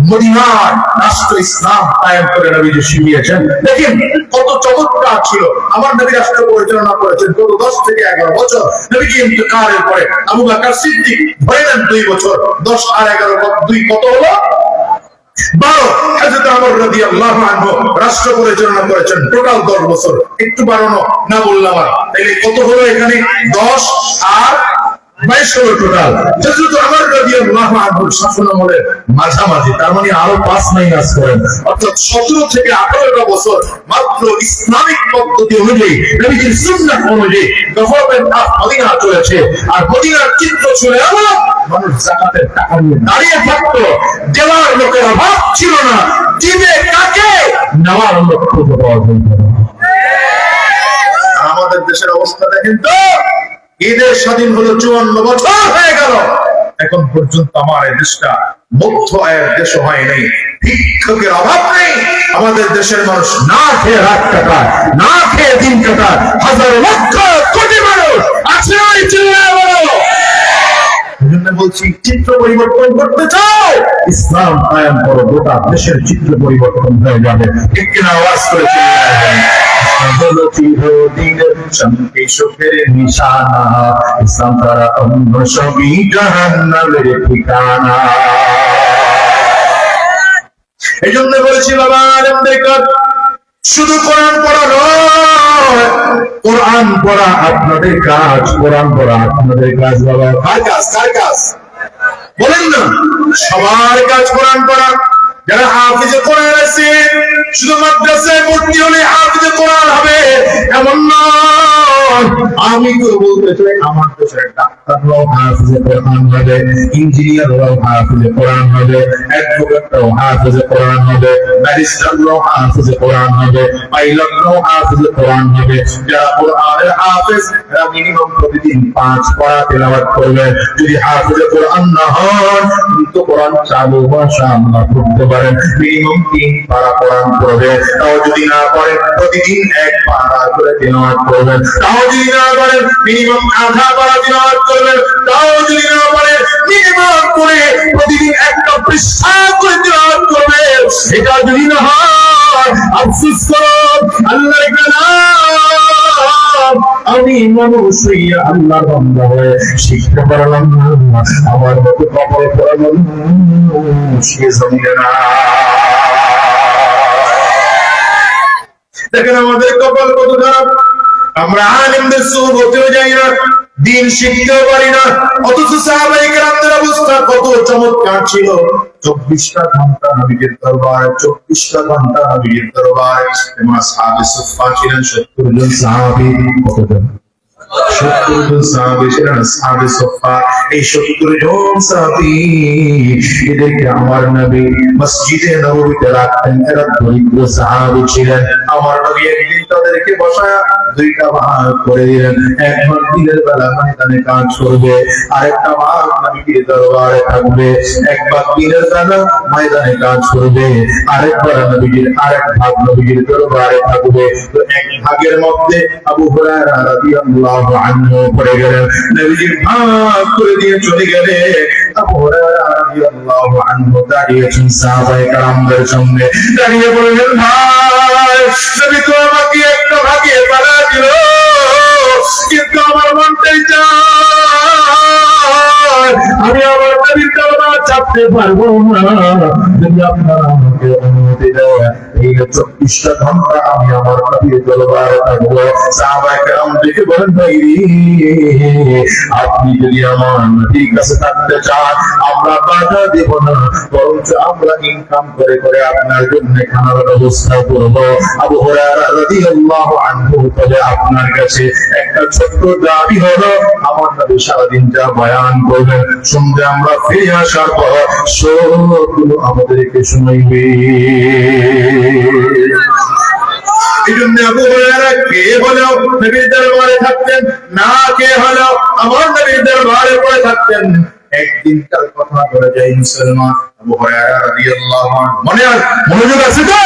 মদিনার রাষ্ট্র ইসলাম কায়েম করে নবীজি শিখিয়েছেন। দেখেন কত চমৎকার ছিল। আমার নবী রাষ্ট্র পরিচালনা করেছেন কত 10 থেকে 11 বছর। নবীজি ইন্তেকালের পরে আবু বকর সিদ্দিক ধরে নেন 2 বছর, 10 আর 11 2 কত হলো 12। হযরত ওমর রাদিয়াল্লাহু আনহু রাষ্ট্র পরিচালনা করেছেন টোটাল 10 বছর, একটু বাড়ানো না বললাম। আর তাহলে কত হলো এখানে 10 আর 22 হলো টোটাল। হযরত ওমর রাদিয়াল্লাহু আনহু শাসনামলের মাঝামাঝি, তার মানে আরো 5 মাইনাস করেন, অর্থাৎ 17 থেকে 18 বছর মাত্র ইসলামিক পদ্ধতি অনুযায়ী নবীজির সুন্নাহ অনুযায়ী গভর্নমেন্ট অফ মদিনা চলেছে। আর মদিনার চিত্র ছিল এমন, মানুষ যাকাতের টাকা নিয়ে দাঁড়িয়ে থাকতো, দেওয়ার লোকের অভাব ছিল না, দিবে কাকে নেওয়ার লোক খুঁজে পাওয়া যেত না। আমাদের দেশের অবস্থা দেখেন তো, ঈদের স্বাধীন হলো 54 বছর হয়ে গেল, এখন পর্যন্ত আমার এই দেশটা মধ্য আয়ের দেশ হয় নাই, ভিক্ষুকের অভাব নেই। আমাদের দেশের মানুষ না খেয়ে রাত কাটায়, না খেয়ে দিন কাটায়, হাজার লক্ষ কোটি মানুষ আছে ওই চিল্লায় বলো। এজন্য বলছি, চিত্র পরিবর্তন করতে চাও, ইসলাম কায়েম করো, গোটা দেশের চিত্র পরিবর্তন হয়ে যাবে। ঠিক কিনা? আওয়াজ করে হলো চিরদিন শান্তি সুখের নিশানা, ইসলাম তারা অন্য সবই জাহান্নামের ঠিকানা। এই জন্য বলছি বাবা আলেমদের কাজ শুধু কোরআন পড়া নয়, কোরআন পড়া আপনাদের কাজ, কোরআন পড়া আপনাদের কাজ। বাবা কার কাজ? কার কাজ বলেন না? সবার কাজ কোরআন পড়া। যারা হাফিজে কোরআন আছে, শুধু মাদ্রাসায় ভর্তি হলে হাফিজে কোরআন হবে এমন নয়। আমি তো বলতে চাই, আমার দেশের ডাক্তাররাও হাফিজে কোরআন হবে, ইঞ্জিনিয়াররাও হাফিজে কোরআন হবে, অ্যাডভোকেটরাও হাফিজে কোরআন হবে, ব্যারিস্টাররাও হাফিজে কোরআন হবে, পাইলটরাও হাফিজে কোরআন হবে। যারা কোরআনের হাফেজ, তারা মিনিমাম প্রতিদিন 5 পারা তেলাওয়াত করবে। যদি হাফিজে কোরআন না হন, কিন্তু কোরআন চালু মাশাআল্লাহ করতে পারেন, মিনিমাম 3 পারা কোরআন পড়বে। তাও যদি না পারেন, প্রতিদিন 1 পারা করে তেলাওয়াত করবেন। তাও যদি না পারেন, মিনিমাম আধা পারা তেলাওয়াত করবেন। তাও যদি না পারেন, মিনিমাম করে প্রতিদিন 1টা পৃষ্ঠা করে তেলাওয়াত করবেন। এটা যদি না হয়, আফসোস করো, আল্লাহর কালাম আমি মানুষ হইয়া আল্লাহর বান্দা হয়ে শিখতে পারলাম না, আমার মতো কপাল পড়া মানুষ কে জমিনে না। দেখেন আমাদের কপাল কত খারাপ, আমরা আলেমদের সুহবতেও যাই না, দিন শিখতেও পারি না, অথচ সাহাবায়ে কেরামদের অবস্থা কত চমৎকার ছিল। 24টা ঘন্টা নবীর দরবার, 24টা ঘন্টা নবীর দরবার। যেমন আসহাবে সুফফা ছিলেন 70 জন সাহাবী, কতজন? 70 জন সাহাবী ছিলেন আসহাবে সুফফা। এই 70 জন সাহাবী, এদেরকে আমার নবী মসজিদে নববীতে রাখতেন। এরা দরিদ্র সাহাবী ছিলেন। আমার নবী একদিন তাদেরকে বসায় 2টা ভাগ করে দিলেন। এক ভাগ দিনের বেলা ময়দানে কাজ করবে, আরেকটা ভাগ নবীর দরবারে থাকবে। এক ভাগ দিনের বেলা ময়দানে কাজ করবে, আরেকবার নবীর আরেক ভাগ নবীর দরবারে থাকবে। তো এক ভাগের মধ্যে আবু হুরায়রা রাদিয়াল্লাহু আনহু পড়ে গেলেন, নবীর ভাগ করে দিয়ে চলে গেলে আবু হুরায়রা রাদিয়াল্লাহু আনহু দাঁড়িয়েছেন সাহাবায়ে কেরামদের সামনে, দাঁড়িয়ে বললেন, ভাই নবী তো আমাকে একটা ভাগে বাড়া দিল, কিন্তু আমার মনটাই চায় আমি আমার নবীর দরবার চাপতে পারবো না। যদি আপনারা আমাকে অনুমতি দেন, এই 24টা ঘন্টা আমি আমার নবীর দরবারে থাকবো। সাহাবায়ে কেরাম দেখে বলেন, ভাই আপনি যদি আমার নবীর কাছে থাকতে চান, আমরা বাধা দেব না, বরঞ্চ আমরা ইনকাম করে করে আপনার জন্য খানার ব্যবস্থা করব। আবু হুরায়রা রাদিয়াল্লাহু আনহু তবে আপনার কাছে একটা ছোট্ট দাবি হলো, আমার নবী সারাদিন যা বয়ান করবেন, সন্ধ্যে আমরা ফিরে আসার পর সবগুলো আমাদেরকে শুনাইবে। এই জন্য আবু হুরায়রা কে হলেও নবীর দরবারে থাকতেন, না কে হলেও আমার নবীর দরবারে পড়ে থাকতেন। একদিনকার কথা বলা যায় মুসলমান, আবু হুরায়রা রাদিয়াল্লাহু আনহু, মনোযোগ আছে তো?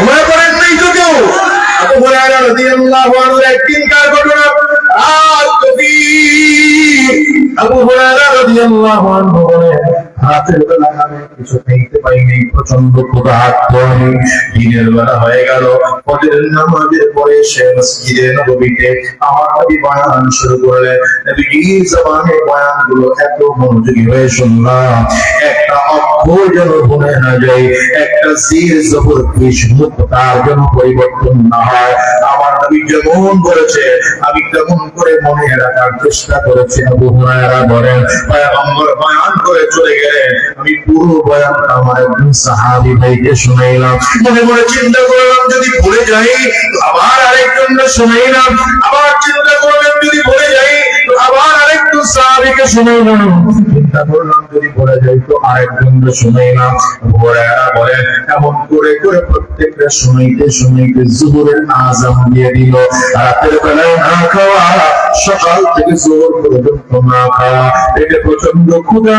মনে করেন নাই তো কেউ? আবু হুরায়রা রাদিয়াল্লাহু আনহু একদিনকার ঘটনা। রাত গভীর, আবু হুরায়রা রাদিয়াল্লাহু আনহু বলেন, রাতের বেলা আমি কিছু খাইতে পাইনি, প্রচন্ড ক্ষুধার্ত আমি। দিনের বেলা হয়ে গেল, ফজরের নামাজের পরে সে মসজিদে নববীতে আমার নবী বয়ান শুরু করলেন। নবীর জবানে বয়ানগুলো এত মনোযোগী হয়ে শুনলাম, একটা অক্ষর যেন ভুলে না যায়, একটা জির জবর পেশ মুক্তার যেন পরিবর্তন না হয়। আমার নবী যেমন বলেছে আমি তেমন করে মনে রাখার চেষ্টা করেছি। আবু হুরায়রা বলেন, পয়গম্বর বয়ান করে চলে গেলেন, আমি পুরো বয়ানটা আমার একজন সাহাবী ভাইকে শুনাইলাম। মনে মনে চিন্তা করলাম যদি ভুলে যাই তো আবার আরেকজনকে শুনাইলাম, আবার চিন্তা করলাম যদি ভুলে যাই তো আবার আরেকজন সাহাবীকে শুনাইলাম, চিন্তা করলাম যদি ভুলে যাই তো আরেকজনকে শুনাইলাম। আবু হুরায়রা বলেন, এমন করে করে প্রত্যেকটা শুনাইতে শুনাইতে যুহরের আযান দিয়ে দিল। রাতের বেলায় না খাওয়া, সকাল থেকে জোর পর্যন্ত না খাওয়া, পেটে প্রচন্ড ক্ষুধা।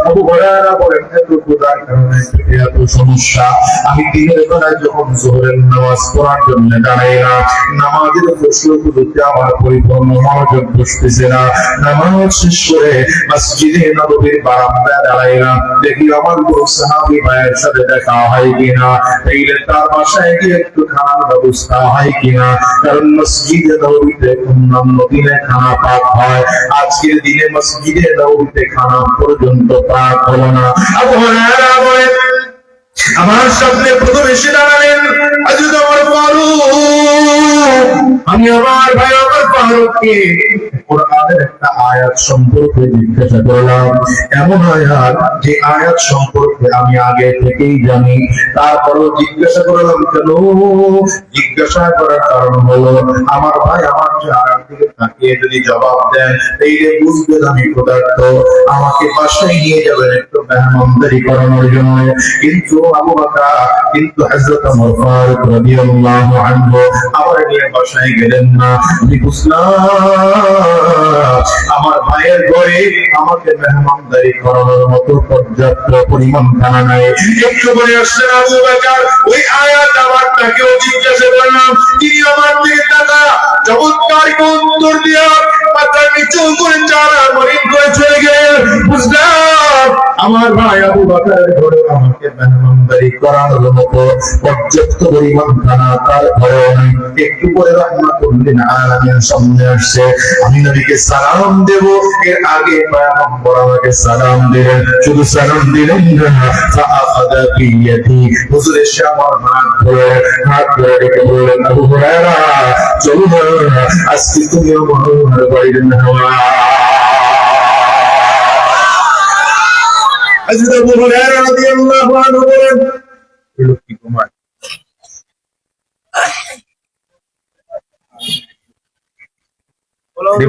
আবু হুরায়রা বলেন, এত ক্ষুধার কারণে পেটে এত সমস্যা। আমি দিনের বেলায় যখন জোহরের নামাজ পড়ার জন্য দাঁড়াইলাম, নামাজের প্রশ্নগুলোতে আমার পরিপূর্ণ মনোযোগ বসতেছে না। নামাজ শেষ করে মসজিদে নববীর বারান্দায় দাঁড়াইলাম, দেখি আমার বড় সাহাবী ভাইয়ের সাথে দেখা হয় কিনা, তাইলে তার বাসায় গিয়ে একটু খানার ব্যবস্থা হয় কিনা। কারণ মসজিদে নববীতে অন্যান্য দিনে খানা পাক হয়, আজকের দিনে মসজিদে নববীতে খানা পর্যন্ত পাক হলো না। আবু হুরায়রা বলেন, আমার সামনে প্রথম এসে দাঁড়ালেন হযরত ওমর ফারুক। আমি আমার ভাই ওমর ফারুককে কোরআনের একটা আয়াত সম্পর্কে জিজ্ঞাসা করলাম, এমন আয়াত যে আয়াত সম্পর্কে আমি আগে থেকেই জানি, তারপরও জিজ্ঞাসা করলাম কেন? জিজ্ঞাসা করার কারণ হলো আমার ভাই আমার যে আয়াত দিকে তাকিয়ে যদি জবাব দেন তাইলে বুঝবেন আমি ক্ষুধার্ত, আমাকে বাসায় নিয়ে যাবেন একটু মেহমানদারি করানোর জন্য। কিন্তু আবু বকর, কিন্তু হযরত ওমর ফারুক রাদিয়াল্লাহু আনহু আমার নিয়ে বাসায় গেলেন না। আমি বুঝলাম আমার ভাইয়ের ঘরে আমাকে মেহমানদারি করানোর মতো পর্যাপ্ত পরিমাণ খানা নাই। একটু করে আসছেন আবু বকর, ওই আয়াত আমার তাকেও জিজ্ঞাসা করলাম, তিনি আমার দিকে তাকা চমৎকার উত্তর দিয়া মাথা নিচু করে চারা মরিন করে চলে গেলেন। বুঝলাম আমার ভাই আবু বকরের ঘরে আমাকে মেহমানদারি করানোর মতো পর্যাপ্ত পরিমাণ খানা তার ঘরে নেই। একটু করে রাহমাতুল্লিল আলামিন সামনে আসছে, আমি নবীকে সালাম দেব, এর আগে পয়গম্বর আমাকে সালাম দিলেন। শুধু সালাম দিলেন না, ফাআখাযা বিয়াদি, হুজুর এসে আমার হাত ধরে রেখে বললেন, আবু হুরায়রা চলো না, আজকে তুমি আমার বাড়ির মেহমান। হযরত আবু হুরায়রা রাদিয়াল্লাহু আনহু বলেন, লক্ষ্মী কুমার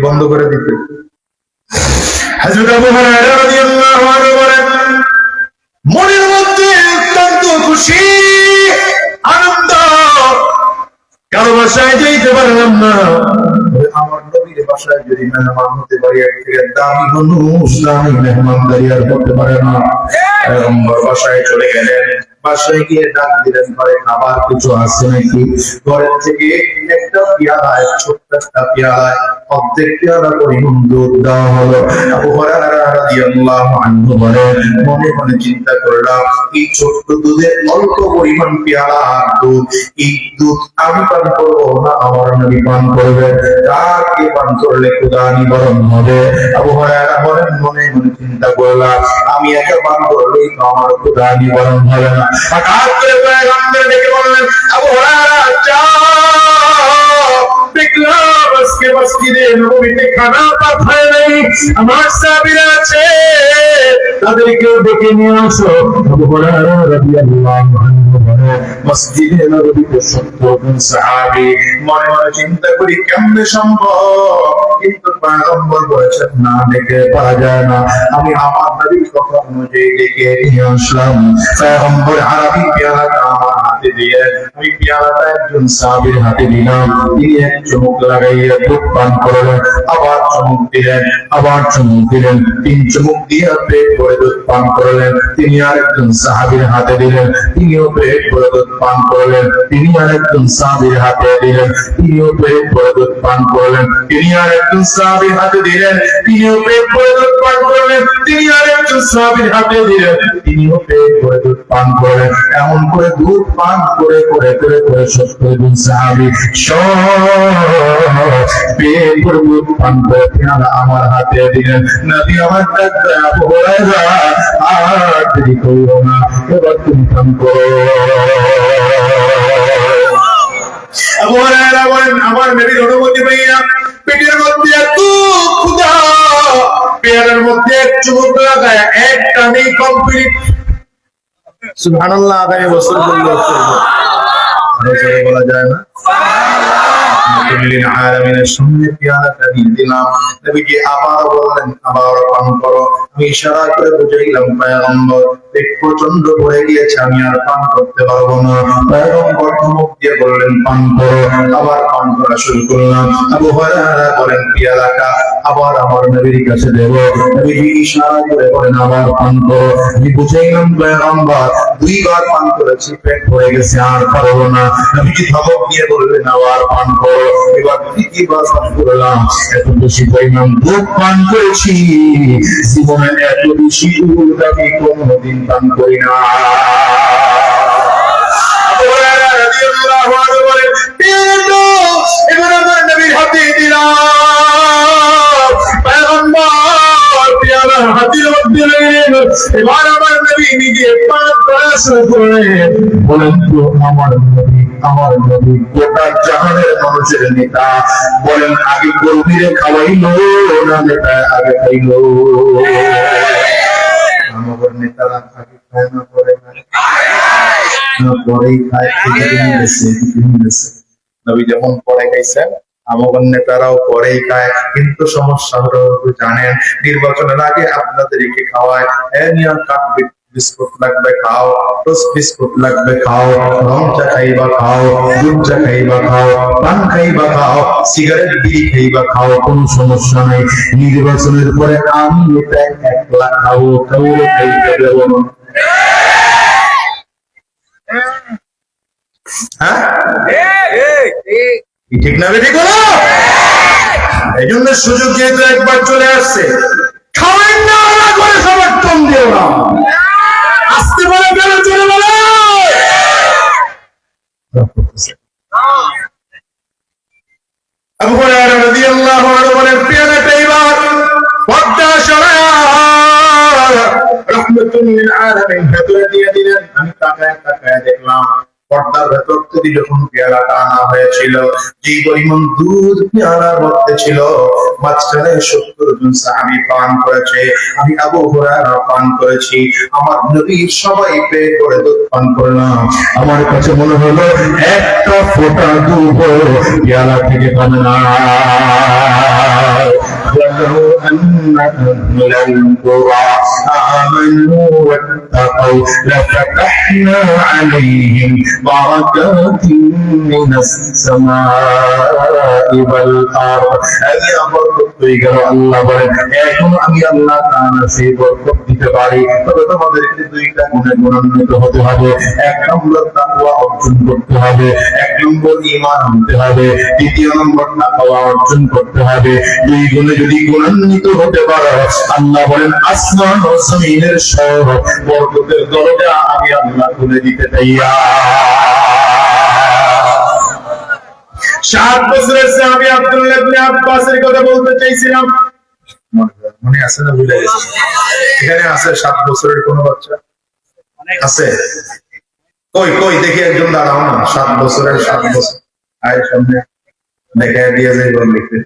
বন্ধ করে দিতে। হযরত আবু হুরায়রা রাদিয়াল্লাহু আনহু বলেন, মনের মধ্যে অত্যন্ত খুশি আনন্দ, কারো বাসায় যেতে পারলাম না, আমার নবীর বাসায় যদি মেহমান হতে পারি, এর থেকে দামি মানুষ দামি মেহমানদারি আর করতে পারে না। পয়গম্বর বাসায় চলে গেলেন, বাসায় গিয়ে ডাক দিলেন, ঘরে খাবার কিছু আছে নাকি? ঘরের থেকে একটা পেয়ালায়, ছোট্ট একটা পেয়ালায় অর্ধেক পেয়ালা পরিমাণ দুধ দেওয়া হলো। আবু হুরায়রা রাদিয়াল্লাহু আনহু বলেন, মনে মনে চিন্তা করলাম, এই ছোট্ট দুধের অল্প পরিমাণ পেয়ালা দুধ, এই দুধ আমি পান করবো না আমার নবী পান করবে, কাকে পান করলে ক্ষুধা নিবারণ হবে? আবু হুরায়রা বলেন, মনে মনে চিন্তা করলাম, আমি একা পান করলেই তো আমার ক্ষুধা নিবারণ হবে না। হঠাৎ করে পয়গম্বর ডেকে বললেন, আবু হুরায়রা যাও, দেখলাম আজকে মসজিদে নববীতে খানা পাক হয় নাই, আমার সাহাবীরা আছে, তাদেরকে ডেকে নিয়ে আসো। আবু হুরায়রা রাদিয়াল্লাহু আনহু বলেন, মসজিদে নববীতে 70 জন সাহাবী। মনে মনে চিন্তা করি কেমনে সম্ভব, কিন্তু পয়গম্বর বলেছেন না, ডেকে পাওয়া যায় না। আমি আমার নবীর কথা অনুযায়ী ডেকে নিয়ে আসলাম। পয়গম্বর আরবি পেয়ালাটা আমার হাতে দিয়ে আমি পেয়ালাটা একজন সাহাবীর হাতে দিলাম, তিনি এক চুমুক লাগাইয়া দুধ পান করলেন, আবার চুমুক দিলেন, আবার চুমুক দিলেন, 3 চুমুক দিয়ে পেট ভরে দুধ পান করলেন। তিনি আরেকজন সাহাবীর হাতে দিলেন, তিনিও পেট ভরে দুধ পান করলেন। তিনি আরেকজন সাহাবীর হাতে দিলেন, তিনিও পেট ভরে দুধ পান করলেন। তিনি আরেকজন সাহাবীর হাতে দিলেন, তিনিও পেট ভরে দুধ পান করলেন। তিনি আরেকজন সাহাবীর হাতে দিলেন, তিনিও পেট ভরে দুধ পান করলেন। এমন করে দুধ পান করে করে করে করে শেষ করে দিন সাহাবী পেট ভরে দুধ পান করে পেয়ালা আমার হাতে দিলেন। নবী আমার ডাক দেয়া বলেরা, আর দেরি করো না, এবার তুমি পান করো। আবু হুরায়রা বলেন, আমার নবীর অনুমতি পাইয়া পেটের মধ্যে এত ক্ষুধা, পেয়ালার মধ্যে এক চুমুক লাগায় এক টানে কমপ্লিট। সুবহানাল্লাহ, আগামী বছর বললে বলা যায় না। আলামিনের সামনে পেয়ালাটা দিয়ে দিলাম, নবীজি আবার বললেন, আবার পান করো। আমি ইশারা করে বুঝাইলাম পয়গম্বর পেট প্রচন্ড ভরে গিয়েছে, আমি আর পান করতে পারবো না। পয়গম্বর মুখ দিয়ে বললেন পান করো, আবার পান করা শুরু করলাম। আবু হুরায়রা বলেন পেয়ালাটা আবার আমার নবীর কাছে দেব, নবীজি ইশারা করে বলেন আবার পান করো। আমি বুঝাইলাম পয়গম্বর 2 বার পান করেছি, পেট ভরে গেছে, আর পারবো না। নবীজি ধমক দিয়ে বললেন আবার পান করো। এবার 3বার পান করলাম, এত বেশি পরিমাণ দুধ পান করেছি, জীবনে এত বেশি দুধ আমি কোনোদিন পান করি না। আবু হুরায়রা রাদিয়াল্লাহু আনহু বলেন, এবার আমার নবীর হাতে দিলাম, পয়গম্বর পেয়ালা হাতের মধ্যে নিলেন। এবার আমার নবী নিজে পান করা শুরু করলেন। বলেন তো আমার নবী গোটা জাহানের মানুষের নেতা, বলেন আগে গরুরে খাওয়াইলো না নেতা আগে খাইলো? আমার নেতারা আগে খায় না পরে খায়, পরেই খায়। নবী যখন পরে খাইছেন, আমার নেতারাও পরেই খায়। কিন্তু সমস্যা হলো জানেন, নির্বাচনের আগে আপনাদেরকে খাওয়ায় বিস্কুট লাগবে খাও, টোস্ট বিস্কুট লাগবে খাও, রং চা খাইবা খাও, দুধ চা খাইবা খাও, পান খাইবা খাও, সিগারেট বিড়ি খাইবা খাও, কোনো সমস্যা নাই। নির্বাচনের পরে আমি এটা একলা খাবো, কাউরে খাইতে দেব না। ঠিক না বেটি বলো? এই জন্য সুযোগ যেহেতু একবার চলে আসছে, খাওয়েন না করে সমর্থন দিও না। আসতে বলে কেন চলে বলো? আবু হুরায়রা রাদিয়াল্লাহু আনহু বলেন, পেয়ালাটা এবার পর্দা সরায়া রাহমাতুল লিল আলামিন ভেতরে দিয়ে দিলেন। আমি তাকায় তাকায় দেখলাম পর্দার ভেতর থেকে যখন পেয়ালাটা আনা হয়েছিল, যে পরিমাণ দুধ পেয়ালার মধ্যে ছিল, মাঝখানে 70 জন সাহাবী পান করেছে, আমি আবু হুরায়রা পান করেছি, আমার নবীর সবাই পেট ভরে দুধ পান করলাম। আমার কাছে মনে হলো একটা ফোঁটা দুধ পেয়ালা থেকে পাবে না। ولو أن أهل القرى آمنوا واتقوا لفتحنا عليهم بركات من السماء والأرض। আমি বরকত পেয়ে গেল, আল্লাহ বলেন এখন আমি আল্লাহ তাআলা সেই বরকত দিতে পারি, তবে তোমাদেরকে 2টা গুণে গুণান্বিত হতে হবে। 1 নম্বর তাকওয়া অর্জন করতে হবে, 1 নম্বর ঈমান আনতে হবে, 2 নম্বর তাকওয়া অর্জন করতে হবে। 2 গুণে যদি গুণান্বিত হতে পারো, আল্লাহ বলেন আসমান ও জমিনের সব বরকতের দরজা আমি আল্লাহ খুলে দিতে তৈয়ার। 7 বছরের সাহাবী আব্দুল্লাহ ইবনে আব্বাসের কথা বলতে চাইছিলাম, মনে আছে না? ভুলে গেছি। এখানে আছে 7 বছরের কোন বাচ্চা আছে? কই কই দেখি একজন দাঁড়াও না। 7 বছরের 7 বছর আয় সামনে দেখা দিয়ে যাই বলতে।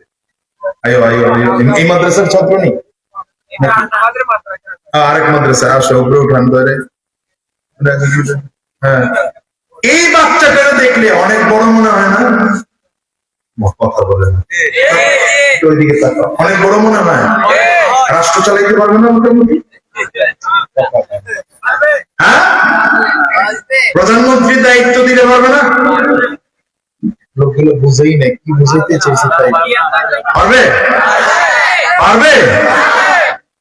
আয়ো আয়ো আয়ো, এই মাদ্রাসার ছাত্র নেই? আরেক মাদ্রাসা আসো, উপরে উঠান ধরে। হ্যাঁ, এই বাচ্চাটা দেখলে অনেক বড় মনে হয় না? কথা বলে না, ওইদিকে তাকাও। অনেক বড় মনে হয়? রাষ্ট্র চালাইতে পারবে না মোটামুটি? হ্যাঁ, প্রধানমন্ত্রীর দায়িত্ব দিতে পারবে না? লোকগুলো বুঝেই না কি বুঝাইতে চাইছে তাই। পারবে পারবে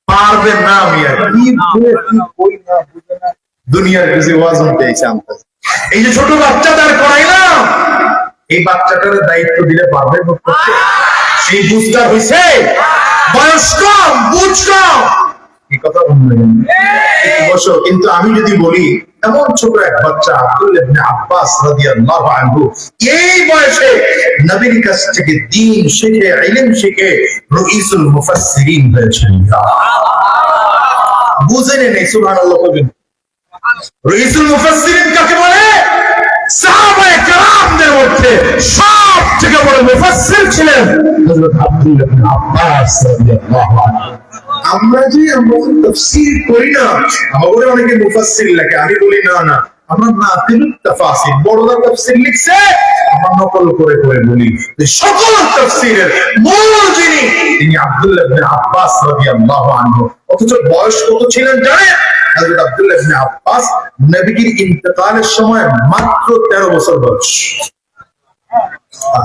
পারবে না মিয়া, কি বলে কি কই না বুঝে না, দুনিয়ার কিছু ওয়াজন পেয়েছে আমরা। এই যে ছোট বাচ্চা তার করাইলাম, এই বাচ্চাটার দায়িত্ব দিলে পারবে করতে? সেই বুঝটা হয়েছে, বয়স কম, বুঝ কম, এই কথা বলবেন বসো। কিন্তু আমি যদি বলি এমন ছোট এক বাচ্চা আব্দুল্লাহ ইবনে আব্বাস রাদিয়াল্লাহু আনহু এই বয়সে নবীর কাছ থেকে দ্বীন শিখে, ইলম শিখে রাইসুল মুফাসসিরিন হয়েছেন, বুঝেন না? সুবহানাল্লাহ বলেন। রাইসুল মুফাসসিরিন কাকে বলে? সাহাবায়ে কেরামদের মধ্যে সবথেকে বড় মুফাসসির ছিলেন হযরত আব্দুল্লাহ ইবনে আব্বাস রাদিয়াল্লাহু আনহু। আমরা যে তাফসীর করি না, আমাদের অনেকে মুফাসসির লেখে, আমি বলি না না, আমরা নাতিলুত তাফাসির, বড়রা তাফসীর লিখছে, আমরা নকল করে করে বলি। সকল তাফসীরের মূল যিনি, তিনি আব্দুল্লাহ ইবনে আব্বাস রাদিয়াল্লাহু আনহু। অথচ বয়স কত ছিলেন জানেন? হযরত আব্দুল্লাহ ইবনে আব্বাস নবীর ইন্তেকালের সময় মাত্র 13 বছর বয়স।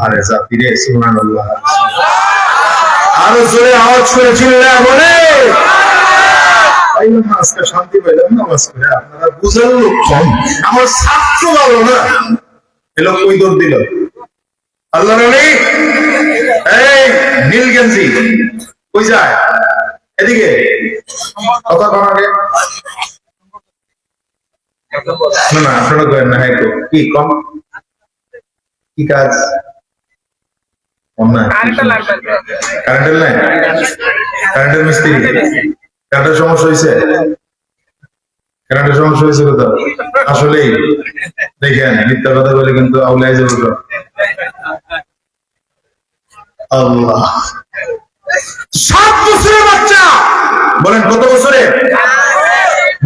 আরে জাতিরে সুবহানাল্লাহ, আরো জোরে আওয়াজ করে চিল্লায় বলে আজকে শান্তি পাইলাম নামাজ করে। আপনারা বুঝার লোক কম, আমার ছাত্র ভালো না, এলো কই দৌড় দিল আল্লাহ নবী। এই নীল গেঞ্জি কই যায়? এদিকে কথা কন আগে। না না আপনারা করেন না, হ্যাঁ কি কম, কি কাজ? কারেন্টের লাইন, কারেন্টের মিস্ত্রি, কারেন্টের সমস্যা হয়েছে, কারেন্টের সমস্যা হয়েছে কোথাও? আসলেই দেখেন মিথ্যা কথা বলে কিন্তু আউলাই যাবে তো। আল্লাহ, 7 বছরের বাচ্চা, বলেন কত বছরে?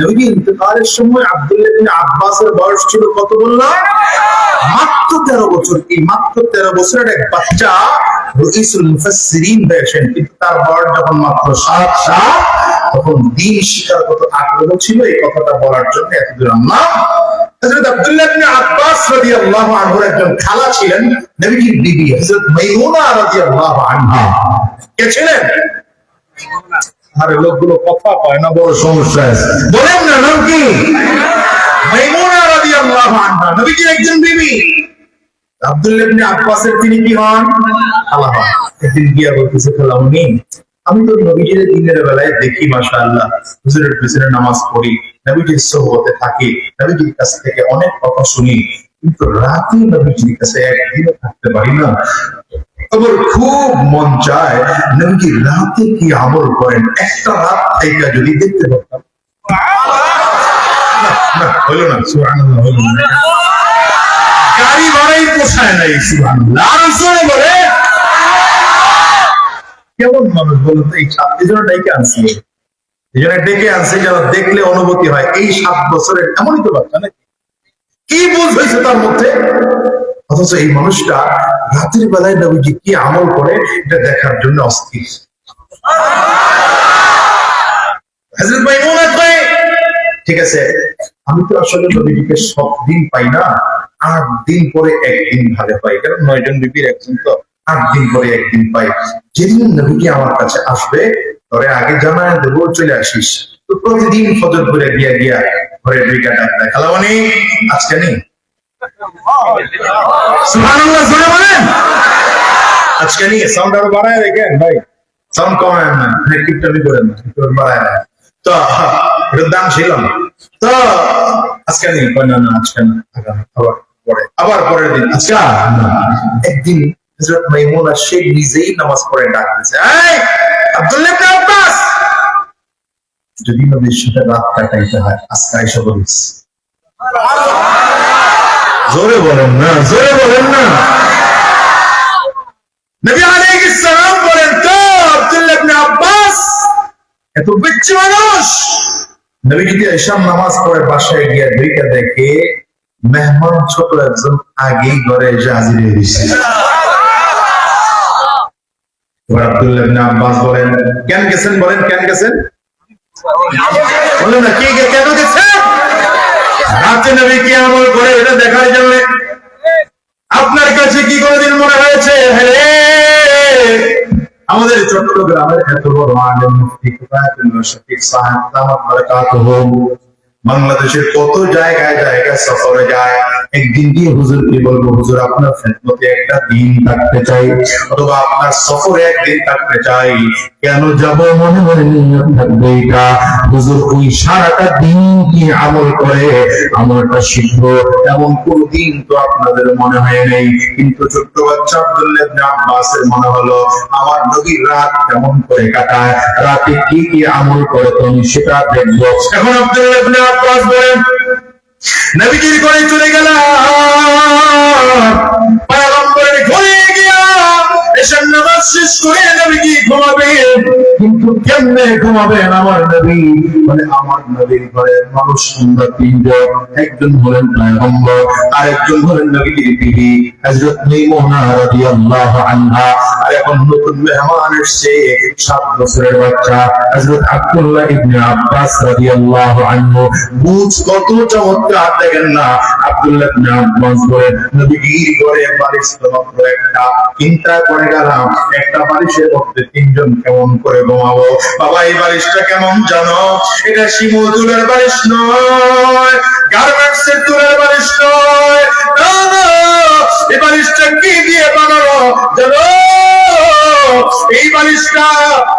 নবী ইন্তেকালের সময় আব্দুল্লাহ ইবনে আব্বাসের বয়স ছিল কত বললাম? মাত্র 13 বছর। এই মাত্র 13 বছরের এক বাচ্চা রাইসুল মুফাসসিরিন হয়েছেন, কিন্তু তার বয়স যখন মাত্র 7 তখন দ্বীন শিক্ষার কত আগ্রহ ছিল, এই কথাটা বলার জন্য এতদূর আনলাম। হযরত আব্দুল্লাহ ইবনে আব্বাস রাদিয়াল্লাহু আনহুর একজন খালা ছিলেন নবীর বিবি হযরত মাইমুনা রাদিয়াল্লাহু আনহা। কে ছিলেন? আরে লোকগুলো কথা পায় না, বড় সমস্যা আছে, বলেন না নাম কি? মাইমুনা রাদিয়াল্লাহু আনহা নবীর একজন বিবি। আব্দুল্লাহ ইবনে আব্বাসের তিনি কি হন? খালা হন। একদিন গিয়া বলতেছে, খালামণি আমি তো নবীজির দিনের বেলায় দেখি মাশাআল্লাহ হুজুরের পিছনে নামাজ পড়ি, নবীজির সোহবতে থাকি, নবীজির কাছ থেকে অনেক কথা শুনি, কিন্তু রাতে নবীজির কাছে একদিনও থাকতে পারি না। আমার খুব মন চায় নবীজি রাতে কি আমল করেন, একটা রাত থেকে যদি দেখতে পারতাম। হইল না, সুবহানাল্লাহ, হইল না। গাড়ি ভাড়াই পোষায় নাই, সুবহানাল্লাহ। আর জোরে বলে কেমন মানুষ বলুন তো? এই ছাত্রীজনে ডেকে আনছি, এই জন্য ডেকে আনছি যেন দেখলে অনুভূতি হয়। এই 7 বছরের এমনই তো বাচ্চা নাকি, কি বুঝ হয়েছে তার মধ্যে? অথচ এই মানুষটা রাতের বেলায় নবীজি কি আমল করে এটা দেখার জন্য অস্থির। হযরত মাইমুনা কয়, ঠিক আছে আমি তো আসলে নবীজিকে সব দিন পাই না, 8 দিন পরে একদিন ভাগে পাই, কারণ 9 জন বিবির একজন তো, 8 দিন পরে একদিন পাই। যেদিন নবীজি আমার কাছে আসবে তোরে আগে জানায় দেবো, চলে আসিস। তো প্রতিদিন ফজর করে গিয়া গিয়া ঘরে ঢুকে ডাক দেয়, খালামণি আজকে নেই। সুবহানাল্লাহ, জোরে বলেন। আজকে নিয়ে সাউন্ড আরো বাড়ায় রেখেন ভাই, সাউন্ড কমায় না, কিপটামি করেন না, একটু বাড়ায় না। তো এটার দাম ছিল না, তো আজকে নেই, না না আজকে না, আবার পরে, আবার পরের দিন আজকে না। একদিন হযরত মাইমুনা সে নিজেই নামাজ পড়ে ডাকতেছে, এই আব্দুল্লাহ ইবনে আব্বাস, যদি নবীর সাথে রাত কাটাইতে হয় আজকে আইসা বলিস। জোরে বলেন না, জোরে বলেন না। নবী আলাইহিস সালাম বলেন, তো আব্দুল্লাহ ইবনে আব্বাস এত বিচ্ছি মানুষ, নবী যদি ঈশার নামাজ পড়ে বাসায় গিয়ে ঢুকে দেখে মেহমান ছোট একজন আগেই ঘরে এসে হাজির হয়ে গেছে। আব্দুল্লাহ ইবনে আব্বাস বলেন, কেন গেছেন? বলেন কেন গেছেন? বলেন না, কি কেন গেছেন? রাতে নবী কি আমল করে এটা দেখার জন্য। আপনার কাছে কি করে চট্টগ্রামের এত বড় আলেম মুফতি কিফায়াতুল্লাহ শফিক সাহেব দামাত বারাকাতুহু বাংলাদেশের কত জায়গায় জায়গায় সফরে যায়। একদিন গিয়ে হুজুরকে বলবো, হুজুর আপনার খেদমতে একটা দিন থাকতে চাই, অথবা আপনার সফরে একদিন থাকতে চাই। কেন যাব? মনে মনে নিয়ত থাকবে এটা, হুজুর ওই সারাটা দিন কি আমল করে আমলটা শিখব, এমন কোন দিন তো আপনাদের মনে হয় নেই। কিন্তু ছোট্ট বাচ্চা আব্দুল্লাহ ইবনে আব্বাসের মনে হলো আমার নবীর রাত কেমন করে কাটায়, রাতে কি কি আমল করে তো আমি সেটা দেখবো। এখন আব্দুল্লাহ ইবনে আব্বাস বলেন, নবীজির ঘরে চলে গেলাম, পয়গম্বরের ঘরে গিয়া এশার নামাজ শেষ করে নবীজি ঘুমাবেন। কিন্তু কেমনে ঘুমাবেন আমার নবী? মানে আমার নবীর ঘরের মানুষ আমরা তিনজন, একজন হলেন পয়গম্বর, আরেকজন হলেন নবীজির বিবি হযরত মাইমুনা রাদিয়াল্লাহু আনহা, আর এখন নতুন মেহমান এসেছে 7 বছরের বাচ্চা হযরত আব্দুল্লাহ ইবনে আব্বাস রাদিয়াল্লাহু আনহু। বুঝ কত চমৎকার দেখেন না। আব্দুল্লাহ ইবনে আব্বাস বলেন, নবীজির ঘরে বালিশ তো মাত্র একটা, চিন্তা করে গেলাম একটা বালিশের মধ্যে তিনজন কেমন করে ঘুমাবো। বাবা এই বালিশটা কেমন জানো? এটা শিমুল তুলার বালিশ নয়, গার্মেন্টসের তুলার বালিশ নয়, না না, এই বালিশটা কি দিয়ে বানানো জানো? এই বালিশটা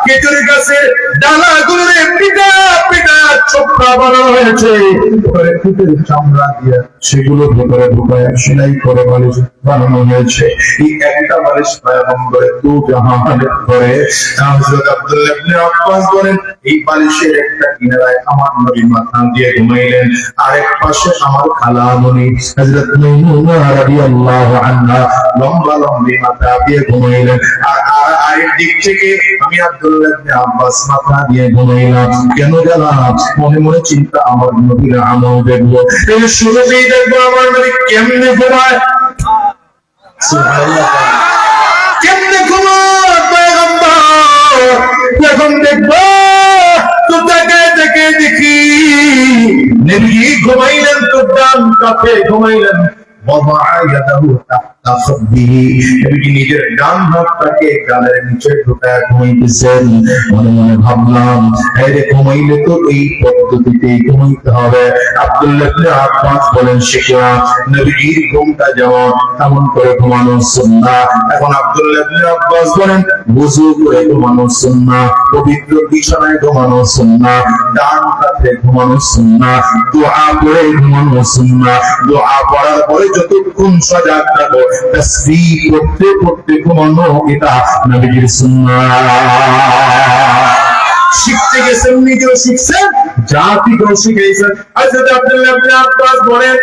খেজুর গাছের ডালাগুলোরে পিটা পিটা চোপড়া বানানো হয়েছে, পরে কুকুরের চামড়া দিয়ে সেগুলো ভেতরে ঢুকায় সেলাই করে বালিশ বানানো হয়েছে। এই একটা বালিশ পয়গম্বরের দু জাহানের ঘরে। হযরত আব্দুল্লাহ ইবনে আব্বাস বলেন, এই বালিশের একটা কিনারায় আমার নবী মাথা দিয়ে ঘুমাইলেন, আরেক পাশে আমার খালামণি হযরত মাইমুনা রাদিয়াল্লাহু আনহা লম্বা লম্বি মাথা দিয়ে ঘুমাইলেন, আর আরেক দিক থেকে আমি আব্দুল্লাহ ইবনে আব্বাস মাথা দিয়ে ঘুমাইলাম। কেন গেলাম? মনে মনে চিন্তা, আমার নবীর আমল দেখবো, এই শুরুতেই দেখবো আমার নবী কেমনে ঘুমায়। সুবহানাল্লাহ, কেমনে ঘুমায় পয়গম্বর, এখন দেখবো। তো তাকে দেখে দেখি নবী ঘুমাইলেন, তো ডান কাতে ঘুমাইলেন, নিজের ডান হাতটাকে গালের নিচে ঢোকায় ঘুমাইতেছেন। মনে মনে ভাবলাম, ঘুমাইলে তো এই পদ্ধতিতে ঘুমাইতে হবে। আব্দুল্লাহ ইবনে আব্বাস বলেন, শিখলাম নবীর ঘুমটা যেমন তেমন করে ঘুমানো সুন্নাহ। এখন আব্দুল্লাহ ইবনে আব্বাস বলেন, ওযু করে ঘুমানো সুন্নাহ, পবিত্র বিছানায় ঘুমানো সুন্নাহ, ডান কাতে ঘুমানো সুন্নাহ, দোয়া করে ঘুমানো সুন্নাহ, দোয়া পড়ার পরে যতক্ষণ সজাগ থাকো তাসবিহ করতে করতে ঘুমানো, এটা নবীর সুন্নাহ। শিখতে গেছেন, নিজেও শিখছেন, জাতিকেও শিখাইছেন। হযরত আব্দুল্লাহ ইবনে আব্বাস বলেন,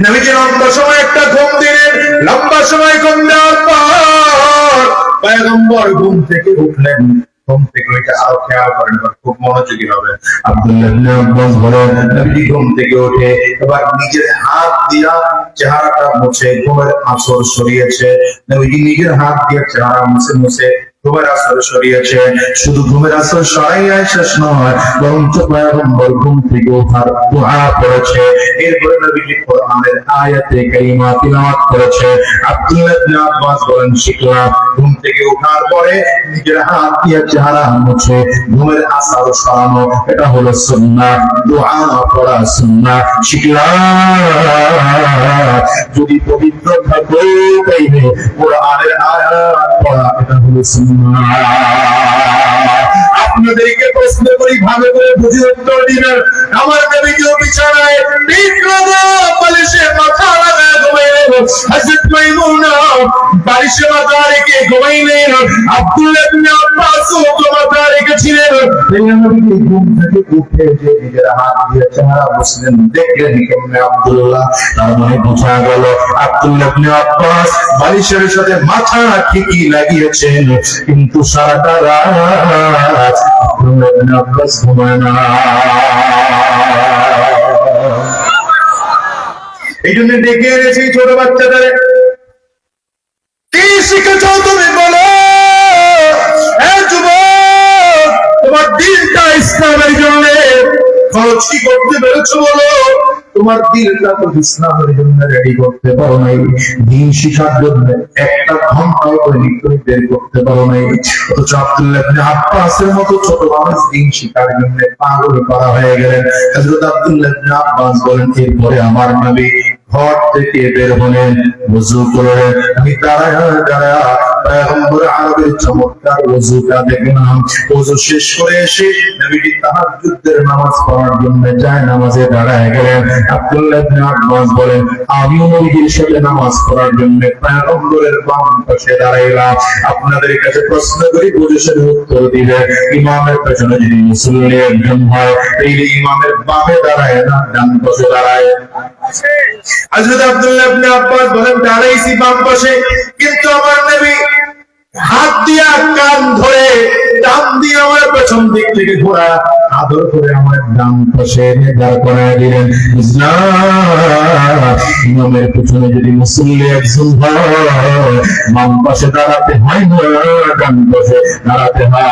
নবীজি লম্বা সময় একটা ঘুম দিলেন, লম্বা সময় ঘুম দেওয়ার পর পয়গম্বর ঘুম থেকে উঠলেন। ঘুম থেকে ওইটা আরো খেয়াল করেন, খুব মনোযোগী হবে। আব্দুল্লাহ ইবনে আব্বাস বলেন, নবী ঘুম থেকে উঠে এবার নিজের হাত দিয়া চেহারাটা মুছে ঘুমের আঁচড় সরিয়েছে। নবী নিজের হাত দিয়ে চেহারা মুছে মুছে ঘুমের আঁচড় সরিয়েছে। শুধু ঘুমের আঁচড় সরাইয়াই শেষ নয়, বরঞ্চ পয়গম্বর ঘুম থেকে ওঠার দোয়া করেছে। এরপরে নবীজি কোরআনের আয়াতে কারিমা তিলাওয়াত করেছে। আব্দুল্লাহ ইবনে আব্বাস বলেন, শিখলাম ঘুম থেকে ওঠার পরে নিজের হাত দিয়ে চেহারা মুছে ঘুমের আঁচড় সরানো, এটা হলো সুন্নাহ। দোয়া পড়া সুন্নাহ। শিখলাম যদি পবিত্র থাকো তাইলে কোরআনের আয়াত পড়া, এটা হলো সুন্নাহ। আপনাদেরকে প্রশ্ন করি, ভালো করে বুঝে উত্তর দিবেন। আমার নবীজি বিছানায় পিঠ লাগা বালিশে মাথা লাগায় ঘুমাইলেন, হযরত মাইমুনা বালিশে মাথা রেখে ঘুমাইলেন, আব্দুল্লাহ ইবনে আব্বাস মাথা রেখেছিলেন। নবীজি ঘুম থেকে উঠে যে নিজের হাত দিয়ে চেহারা মুছলেন, দেখলেন কেমনে আব্দুল্লাহ। তার মানে বোঝা গেল আব্দুল্লাহ ইবনে আব্বাস বালিশের সাথে মাথা ঠিকই লাগিয়েছেন, কিন্তু সারাটা রাত আব্দুল্লাহ ইবনে আব্বাস ঘুমায় না। এই জন্য ডেকে এনেছি ছোট বাচ্চাদের, কি শিখেছ তুমি বলো? তোমার দিনটা ইসলামের জন্য খরচ কি করতে পেরেছো বলো? তোমার দিলটা তো ইসলামের জন্য রেডি করতে পারো নাই, দিন শিখার জন্য একটা ঘন্টাও তুমি বের করতে পারো নাই। অথচ আব্দুল্লাহ ইবনে আব্বাসের মতো ছোট মানুষ দিন শিখার জন্য পাগল করা হয়ে গেলেন। হযরত আব্দুল্লাহ ইবনে আব্বাস বলেন, এরপরে আমার নবী ঘর থেকে বের হলেন, ওযু করলেন। আমি দাঁড়ায় দাঁড়ায় পয়গম্বর আরবের চমৎকার ওযুটা দেখলাম। ওযু শেষ করে এসে নবীজি তাহাজ্জুদের নামাজ পড়ার জন্য যায় নামাজে দাঁড়ায় গেলেন। আব্দুল্লাহ ইবনে আব্বাস বলেন, আমিও নবীজির সাথে নামাজ পড়ার জন্য পয়গম্বরের বাম পাশে দাঁড়াইলাম। আপনাদের কাছে প্রশ্ন করি, বুঝে উত্তর দিবে। ইমামের পেছনে যদি মুসল্লি একজন হয়, এই ইমামের বামে দাঁড়ায় না ডান পাশে দাঁড়ায়? হযরত আব্দুল্লাহ ইবনে আব্বাস বলেন, দাঁড়াইছি বাম পাশে, কিন্তু আমার নবী হাত দিয়া কান ধরে ডান দিয়ে আমার পেছন দিক থেকে ঘোরা আদর করে আমার ডান পাশে দাঁড় করায় দিলেন। ইমামের পেছনে যদি মুসল্লি একজন হয়, বাম পাশে দাঁড়াতে হয় না, ডান পাশে দাঁড়াতে হয়।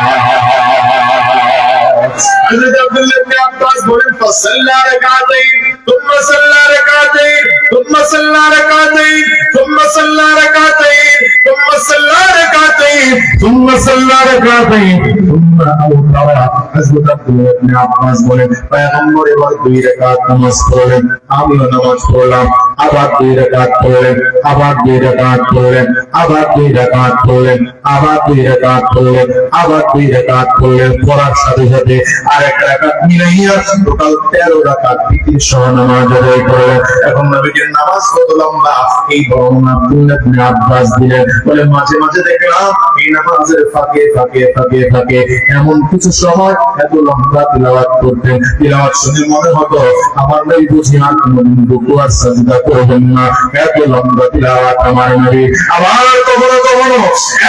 হযরত আব্দুল্লাহ ইবনে আব্বাস বলেন, ফাসাল্লা রাকাতাইন থুম্মা সাল্লা রাকাতাইন থুম্মা সাল্লা রাকাতাইন থুম্মা সাল্লা রাকাতাইন থুম্মা সাল্লা রাকাতাইন থুম্মা সাল্লা রাকাতাইন থুম্মা আওতারা। হযরত আব্দুল্লাহ ইবনে আব্বাস বলেন, পয়গম্বর এবার 2 রাকাত নামাজ পড়লেন, আমিও নামাজ পড়লাম। আবার 2 রাকাত পড়লেন, আবার 2 রাকাত পড়লেন, আবার 2 রাকাত পড়লেন, আবার 2 রাকাত পড়লেন, আবার 2 রাকাত পড়লেন। পড়ার সাথে সাথে আরেক রাকাত মিলাইয়া টোটাল 13 রাকাত বিতির সহ নামাজ আদায় করলেন। এখন নবীজির নামাজ কত লম্বা এই বর্ণনা আব্দুল্লাহ ইবনে আব্বাস দিলেন। বলে, মাঝে মাঝে দেখলাম এই নামাজের ফাঁকে ফাঁকে ফাঁকে ফাঁকে এমন কিছু সময় এত লম্বা তিলাওয়াত করতেন, তিলাওয়াত শুনে মনে হতো আমার নবী বুঝি আর কোনদিন রুকু আর সাজদা করবেন না, এত লম্বা তিলাওয়াত আমার নবী। আবার কখনো কখনো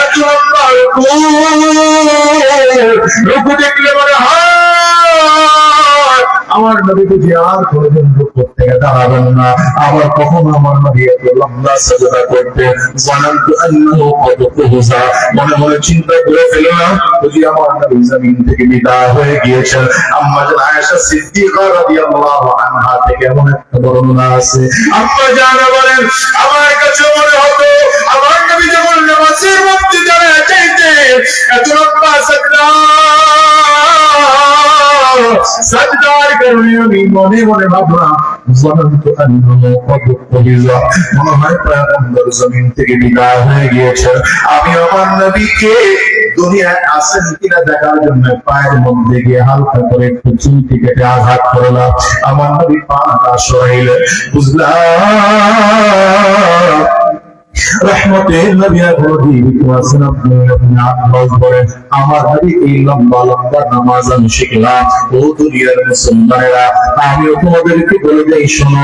এত লম্বা রুকু দেখলে মনে হয় আমার নবী বুঝি আর কোনদিন রুকু থেকে দাঁড়াবেন না। আবার কখনো আমার নবী এত লম্বা সাজদা করতেন, জানান্তু আন্নাহু কদ কুহুজা, মনে মনে চিন্তা করে ফেললাম বুঝি আমার নবী জমিন থেকে বিদায় হয়ে গিয়েছেন। আম্মা জান আয়েশা সিদ্দিকা রাদিয়াল্লাহু আনহা থেকে এমন একটা বর্ণনা আছে, আম্মা জান বলেন, আমার কাছে মনে হতো আমার নবী যখন নামাজের মধ্যে দাঁড়িয়ে যাইতেন এত লম্বা সাজদা সাজদার কারণে আমি মনে মনে ভাবলাম জানান্তু আন্নাহু কদ কুহুজা, মনে হয় পয়গম্বর জমিন থেকে বিদায় হয়ে গিয়েছেন। আমি আমার নবীকে দুনিয়ায় আছেন কিনা দেখার জন্য পায়ের মধ্যে গিয়ে হালকা করে একটু চুলটি কেটে আঘাত করলাম। আমার নবী পাটা সরাইলেন, বুঝলাম রহমতের নবী এখনো জীবিত আছেন। আব্দুল্লাহ ইবনে আব্বাস বলেন, আমার নবী এই লম্বা লম্বা নামাজ আমি শিখলাম। ও দুনিয়ার মুসলমানেরা, আমিও তোমাদেরকে বলে যাই, শোনো,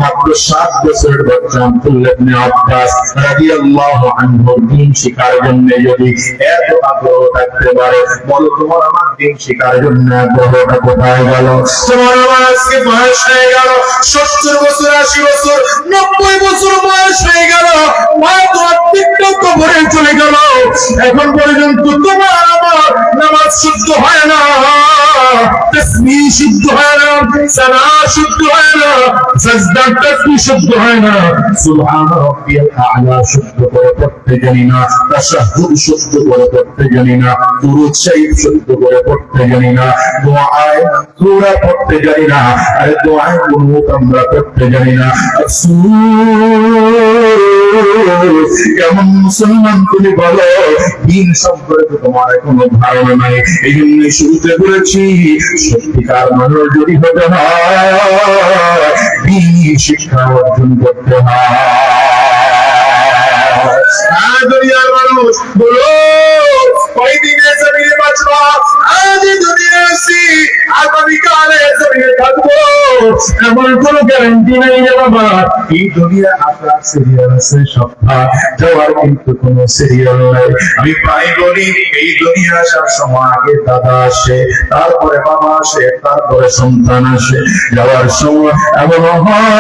মাত্র 7 বছরের বাচ্চা আব্দুল্লাহ ইবনে আব্বাস রাদিয়াল্লাহু আনহু দিন শিখার জন্য যদি এত আগ্রহ থাকতে পারে, বলো তোমার আমার দিন শিখার জন্য আগ্রহটা কোথায় গেল? তোমার আমার আজকে বয়স হয়ে গেল 70 বছর, 80 বছর, 90 বছর বয়স হয়ে গেল, কবরে চলে গেল, এখন পর্যন্ত তোমার আমার নামাজ শুদ্ধ হয় না, তাসবিহ শুদ্ধ হয় না, সালাত শুদ্ধ হয় না, সাজদা তাসবিহ শুদ্ধ হয় না, সুবহান রাব্বিয়াল আ'লা শুদ্ধ করে পড়তে জানি না, তাশাহুদ শুদ্ধ করে পড়তে জানি না, দুরূদ শরীফ শুদ্ধ করে পড়তে জানি না, দোয়ায়ে সূরা পড়তে জানি না, আর দোয়ায়ে কুনুত আমরা পড়তে জানি না। কেমন মুসলমান তুমি বলো, দিন সম্পর্কে তোমার কোনো ধারণা নাই। এই জন্য শুরুতে বলেছি, সত্যিকার মানুষ যদি হতে হয় দিন শিক্ষা অর্জন করতে হয়। দুনিয়ার মানুষ বলো কয়দিনে জমিনে বাঁচবা, আজ দুনিয়া আছি আগামীকালে জমিনে থাকবো, এমন কোনো গ্যারান্টি নেই রে বাবা। এই দুনিয়া আসার সিরিয়াল আছে, সপ্তাহ যাওয়ার কিন্তু কোনো সিরিয়াল নাই। আমি প্রায় বলি, এই দুনিয়া আসার সময় আগে দাদা আসে, তারপরে বাবা আসে, তারপরে সন্তান আসে। যাওয়ার সময় এমন হয়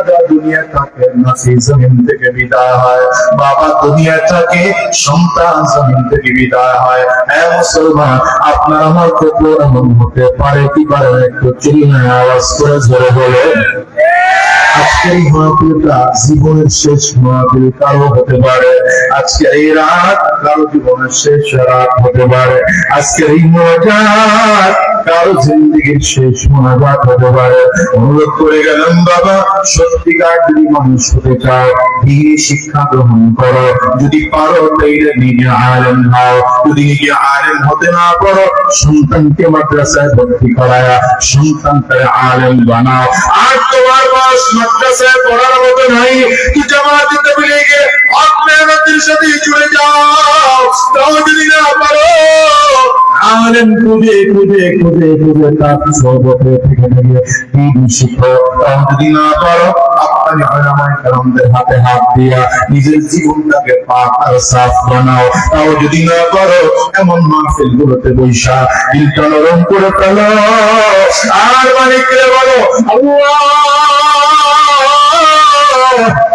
দাদা দুনিয়া থাকে, নাসি জমিন থেকে বিদায় হয়, বাবা দুনিয়া থাকে, সন্তান জমিন থেকে বিদায় হয়। হ্যাঁ মুসলমান, আপনার আমার কবর এমন হতে পারে কি পারে না? একটু চিল্লায় আওয়াজ করে জোরে বলে। আজকের এই মাহফিলটা জীবনের শেষ মাহফিল কারো হতে পারে, আজকের এই রাত কারো জীবনের শেষ রাত হতে পারে, আজকের এই মোনাজাত কারো জিন্দেগির শেষ মোনাজাত হতে পারে। অনুরোধ করে গেলাম বাবা, সত্যিকার যদি মানুষ হতে চাও, দিনী শিক্ষা গ্রহণ করো, যদি পারো তাইলে নিজে আলেম হও, যদি নিজে আলেম হতে না পারো সন্তানকে মাদ্রাসায় ভর্তি করায়া সন্তানকে আলেম বানাও। আর তোমার বয়স মাদ্রাসায় পড়ার মতো নাই, তুই জামাতে তাবলীগে হক মেহনতের সাথে জুড়ে যাও। তাও যদি না পারো আলেম খুঁজে খুঁজে খুঁজে খুঁজে তার সর্বত্র থেকে থেকে দিন শিখো। তাও যদি না পারো আপনার উলামায়ে কেরামদের হাতে হাত দিয়া নিজের জীবনটাকে পাক আর সাফ বানাও। তাও যদি না পারো এমন মাহফিল গুলোতে বৈশা দিলটা নরম করে ফেলো, আর মালিককে বলো আল্লাহ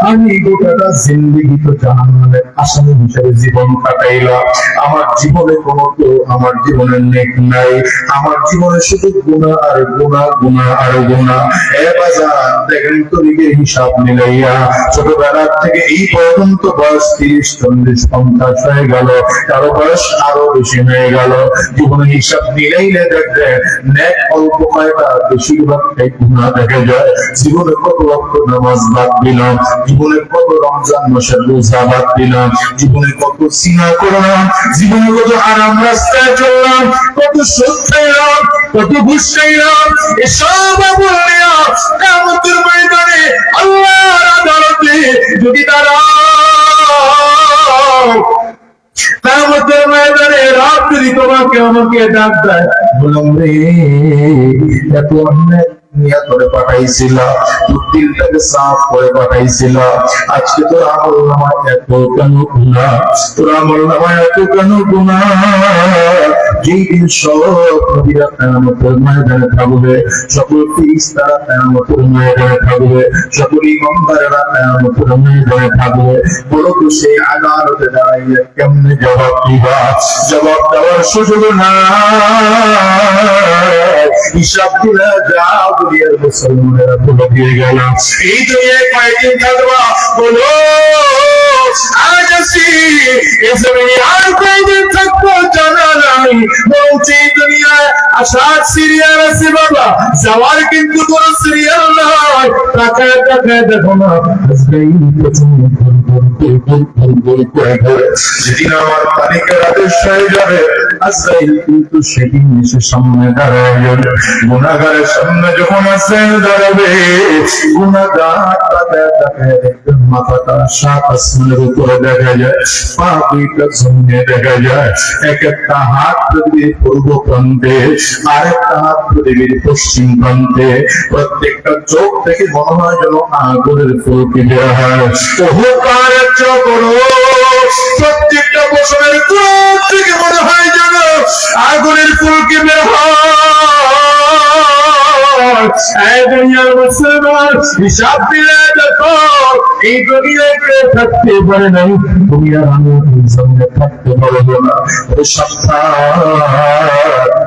আমি গোটাটা জিন্দেগি তো জাহান্নামের আসামি হিসেবে জীবন কাটাইলাম, আমার জীবনে কোনো তো আমার জীবনের নেক নাই, আমার জীবনে শুধু গুনাহ আর গুনাহ, গুনাহ আর গুনাহ। এ বাজার দেখেন তো নিজের হিসাব মিলাইয়া ছোটবেলা থেকে এই পর্যন্ত বয়স 30, 40, 50 হয়ে গেল, কারো বয়স আরো বেশি হয়ে গেল, জীবনের হিসাব মিলাইলে দেখবেন নেক অল্প কয়টা, বেশিরভাগটাই গুনাহ দেখা যায়। জীবনে কত ওয়াক্ত নামাজ বাদ দিলাম, জীবনে কত রমজান মাসের রোজা বাদ দিলাম, জীবনে কত সিনা করলাম, জীবনে কত আরাম রাস্তায় চললাম, কত সুদ খাইলাম, কত ঘুষ খাইলাম, এসব বললিয়া কিয়ামতের ময়দানে আল্লাহর আদালতে যদি দাঁড়াও, কিয়ামতের ময়দানে রাত যদি তোমাকে আমাকে ডাক দেয়, বললাম রে এত অন্যায় নিয়ে করে পাঠাইছিল, দিলটাকে সাফ করে পাঠাইছিল, আজকে তোর আমল নামায় এত কেন গুনাহ, তোর আমল নামায় এত কেন গুনাহ? যেই দিন সব নবীরা কিয়ামতের ময়দানে থাকবে, সকল ফেরেশতারা কিয়ামতের ময়দানে থাকবে, সকল ইমামদারেরা কিয়ামতের ময়দানে থাকবে, বলো তো সেই আদালতে দাঁড়াইয়া কেমনে জবাব দিবা? জবাব দেওয়ার সুযোগ নাই। হিসাব দিলে যাও দুনিয়ার মুসলমানেরা বলে দিয়ে গেলাম, এই দুনিয়ায় কয়দিন থাকবা বলো? আজ আসি এই জমিনে আর কয়দিন থাকবো জানা নাই, বলছি দুনিয়ায় আসার সিরিয়াল আছে বাবা, যাওয়ার কিন্তু কোনো সিরিয়াল নাই। তাকায় তাকায় দেখো না আজরাইল পেছনে ঘুর ঘুর ঘুর ঘুর ঘুর ঘুর করে ঘুরে, যেদিন আমার তারিখের আদেশ হয়ে যাবে আজরাইল কিন্তু সেদিন এসে সামনে দাঁড়ায় যাবে। গুনাহগারের সামনে যখন আজরাইল দাঁড়াবে, গুনাহগার তাকায় তাকায় দেখবেন মাথাটা সাত আসমানের উপরে দেখা যায়, পা দুইটা জমিনে দেখা যায়, এক একটা হাত পৃথিবীর পূর্ব প্রান্তে, আরেকটা হাত পৃথিবীর পশ্চিম প্রান্তে, প্রত্যেকটা চোখ থেকে মনে হয় যেন আগুনের ফুলকি বের হয়। অহংকারের চক্র প্রত্যেকটা বছরের চোখ থেকে মনে হয় যেন আগুনের ফুলকি বের হয়। এই দুনিয়ার মুসলমান হিসাব দিলে দেখো, এই দুনিয়ায় কেউ থাকতে পারে না, দুনিয়ার আমি সামনে থাকতে পারবো না।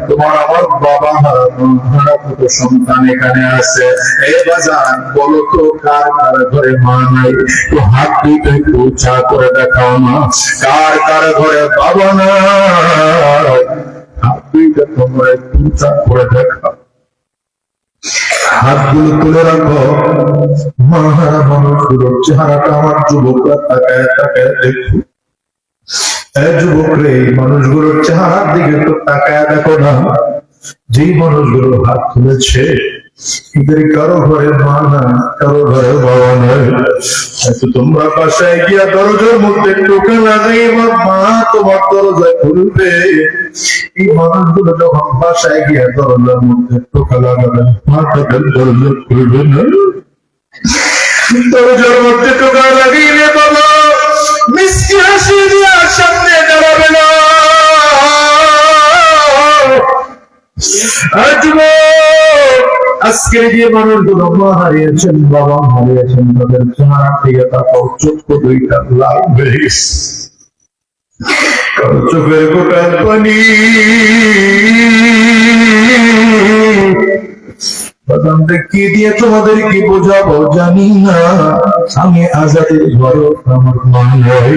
তোমার আমার বাবা হারা কত সন্তান এখানে আছে, এই বাজার বলো তো কার কার ঘরে মা নাই? তো হাত দুইটা একটু উঁচা করে দেখাও না, কার কার ঘরে বাবা নাই? হাত দুইটা তোমরা একটু উঁচা করে দেখাও, হাতগুলো তুলে রাখো। মাহারা মানুষগুলোর চেহারাটা আমার যুবকরা তাকায় তাকায় দেখো। যুবক রে, এই মানুষগুলোর চেহারার দিকে তো তাকায় দেখো না। যেই মানুষগুলো হাত তুলেছে এদের কারো ঘরে মা না, কারো ঘরে বাবা নাই। তোমরা বাসায় গিয়া দরজার মধ্যে টোকা লাগাই মা তোমার দরজায় খুলবে। এই মানুষগুলো যখন বাসায় গিয়া দরজার মধ্যে টোকা লাগাবেন, মা তাদের দরজা খুলবে না। দরজার মধ্যে টোকা লাগিয়ে বাবা মিষ্টি হাসি দিয়া সামনে দাঁড়াবে না। আজকের যে মানুষগুলো মা হারিয়েছেন, বাবা হারিয়েছেন, তাদের চেহারা থেকে তাকাও, চক্ষু দুইটা লাল হয়ে গেছে, কারো চোখের গোটাল পানি। কি দিয়ে তোমাদের কি বোঝাবো জানি না। আমি আজাদের ঘর আমার মা নয়,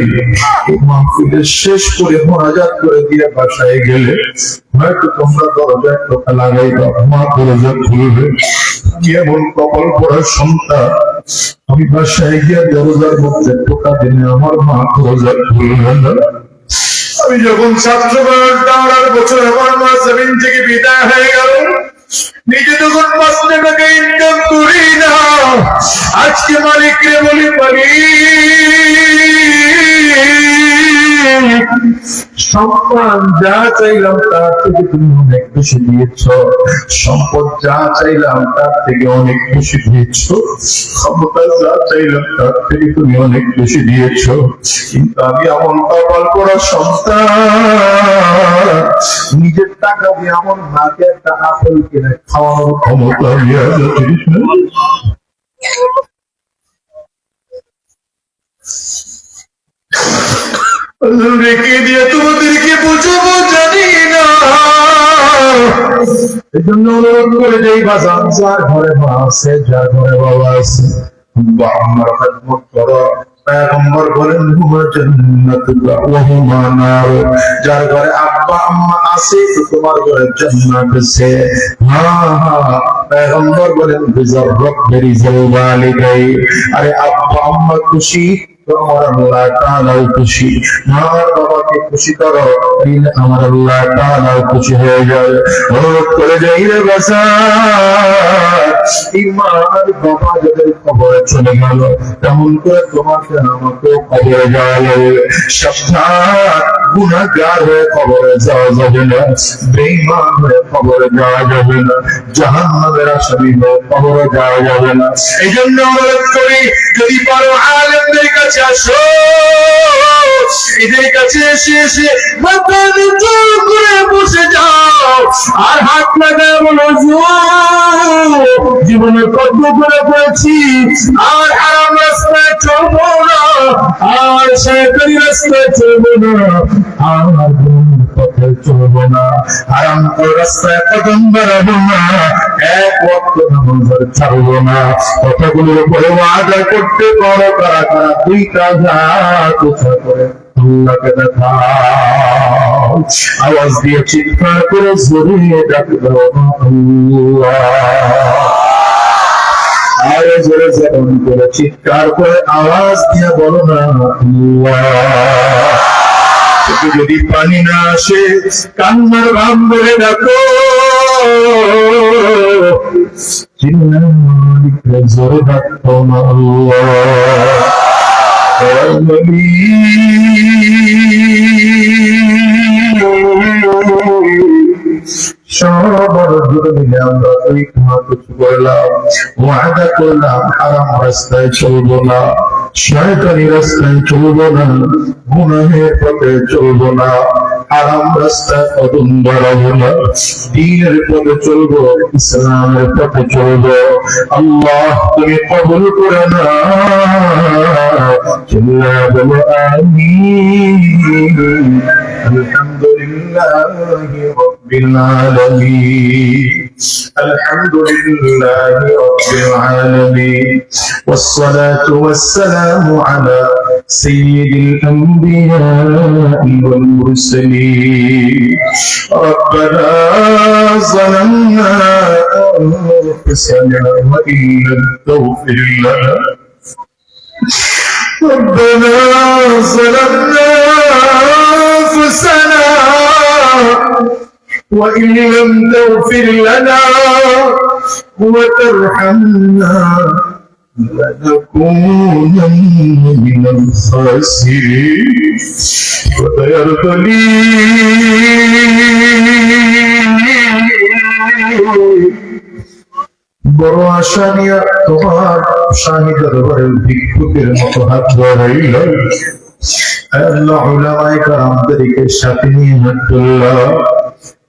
মাহফিলের শেষ করে মোনাজাত করে দিয়ে বাসায় গেলে হয়তো তোমরা দরজায় টোকা লাগাইবা, মা দরজা খুলবে। আমি এমন কপাল পড়ার সন্তান, আমি বাসায় গিয়ে দরজার মধ্যে টোকা দিলে আমার মা দরজা খুলবে না। আমি যখন ছাত্র বয়স, 18 বছর, আমার মা জমিন থেকে বিদায় হয়ে গেল। নিজে তখন 5 টাকা ইনকাম করি না, আজকে মালিককে বলি পারি সম্মান যা চাইলাম তার থেকে তুমি অনেক বেশি দিয়েছ, সম্পদ যা চাইলাম তার থেকে অনেক বেশি দিয়েছ, ক্ষমতা যা চাইলাম তার থেকে তুমি অনেক বেশি দিয়েছ। কিন্তু আমি এমন কপাল করা সন্তান, নিজের টাকা দিয়ে আমার মাকে একটা আপেল কিনে খাওয়ানোর ক্ষমতা রেখে দিয়ে তোমাদেরকে বোঝাবো জানি না। এই জন্য অনুরোধ করে যাই বাজান, যার ঘরে মা আছে, যার ঘরে বাবা আছে, আমার খেদমত করো। পয়গম্বর বলেন হুমা জান্নাতুকা ওয়া হুমা নার, যার ঘরে আব্বা আম্মা আছে তো তোমার ঘরে জান্নাত আছে। পয়গম্বর বলেন বিজার রব্বি রিজাল ওয়ালিদাই, আরে আব্বা আম্মা খুশি তো আমার আল্লাহ তাআলাও খুশি। মা বাবাকে খুশি করো, আমার আল্লাহ তাআলাও খুশি হয়ে যাবে। অনুরোধ করে যাই রে বাসা, মা আর বাবা যাদের কবরে চলে গেল, তেমন করে তোমাকে আমাকেও কবরে যাওয়া যাবে। সাবধান, গুনাহগার হয়ে কবরে যাওয়া যাবে না, বেঈমান হয়ে কবরে যাওয়া যাবে না, জাহান্নামের আসামি হয়ে কবরে যাওয়া যাবে না। এই জন্য অনুরোধ করি, যদি পারো আলেমদের কাছে আসো, এদের কাছে এসে মাথা নিচু করে বসে যাও আর হাত লাগায় বলো, জীবনে কত করে পড়েছি, আর হারাম রাস্তায় চলবো না, আর সরকারি রাস্তায় চলবো না, আর পথে চলবো না, হারাম রাস্তায় কদম বাড়াবো না, এক ওয়াক্ত নামাজ ছাড়বো না। কথাগুলোর উপরে ওয়াদা করতে পারো কারা কারা? 2টা হাত উঁচু করে আল্লাহকে দেখাও, আওয়াজ দিয়ে চিৎকার করে জড়িয়ে ডাকবো আল্লাহ। আরো জোরে যেমন করে চিৎকার করে আওয়াজ দিয়ে বলো না আল্লাহ। যদি পানি না আসে, কান্নার ভাব ধরে ডাকো, চিল্লায় জোরে ডাকো না আল্লাহ। সবার জুড়ে মিলে আমরা ওই কিছু করলাম, ওয়াদা করলাম হারাম রাস্তায় চলবো না, শয়তানি রাস্তায় চলবো না, গুনাহের পথে চলবো না, হারাম রাস্তায় কদম বাড়াবো না, দ্বীনের পথে চলবো, ইসলামের পথে চলবো। আল্লাহ তুমি কবুল করে না, চিল্লায়া বলো আমিন। আলহামদুলিল্লাহি রাব্বিল আলামিন, আলহামদুলিল্লাহি রাব্বিল আলামিন, والصلاة والسلام على سيد الأنبياء والمرسلين. ربنا ظلمنا أنفسنا وإن لم تغفر لنا، ربنا ظلمنا أنفسنا وإن لم تغفر لنا وترحمنا لنكونن من الخاسرين. ويرضى لي বড় আশা নিয়ে তোমার শাহী দরবারের ভিক্ষুকের মতো হাত ধরাইল। আল্লাহ উলামায়ে কেরামদেরকে সাথে নিয়ে হাত তুললাম,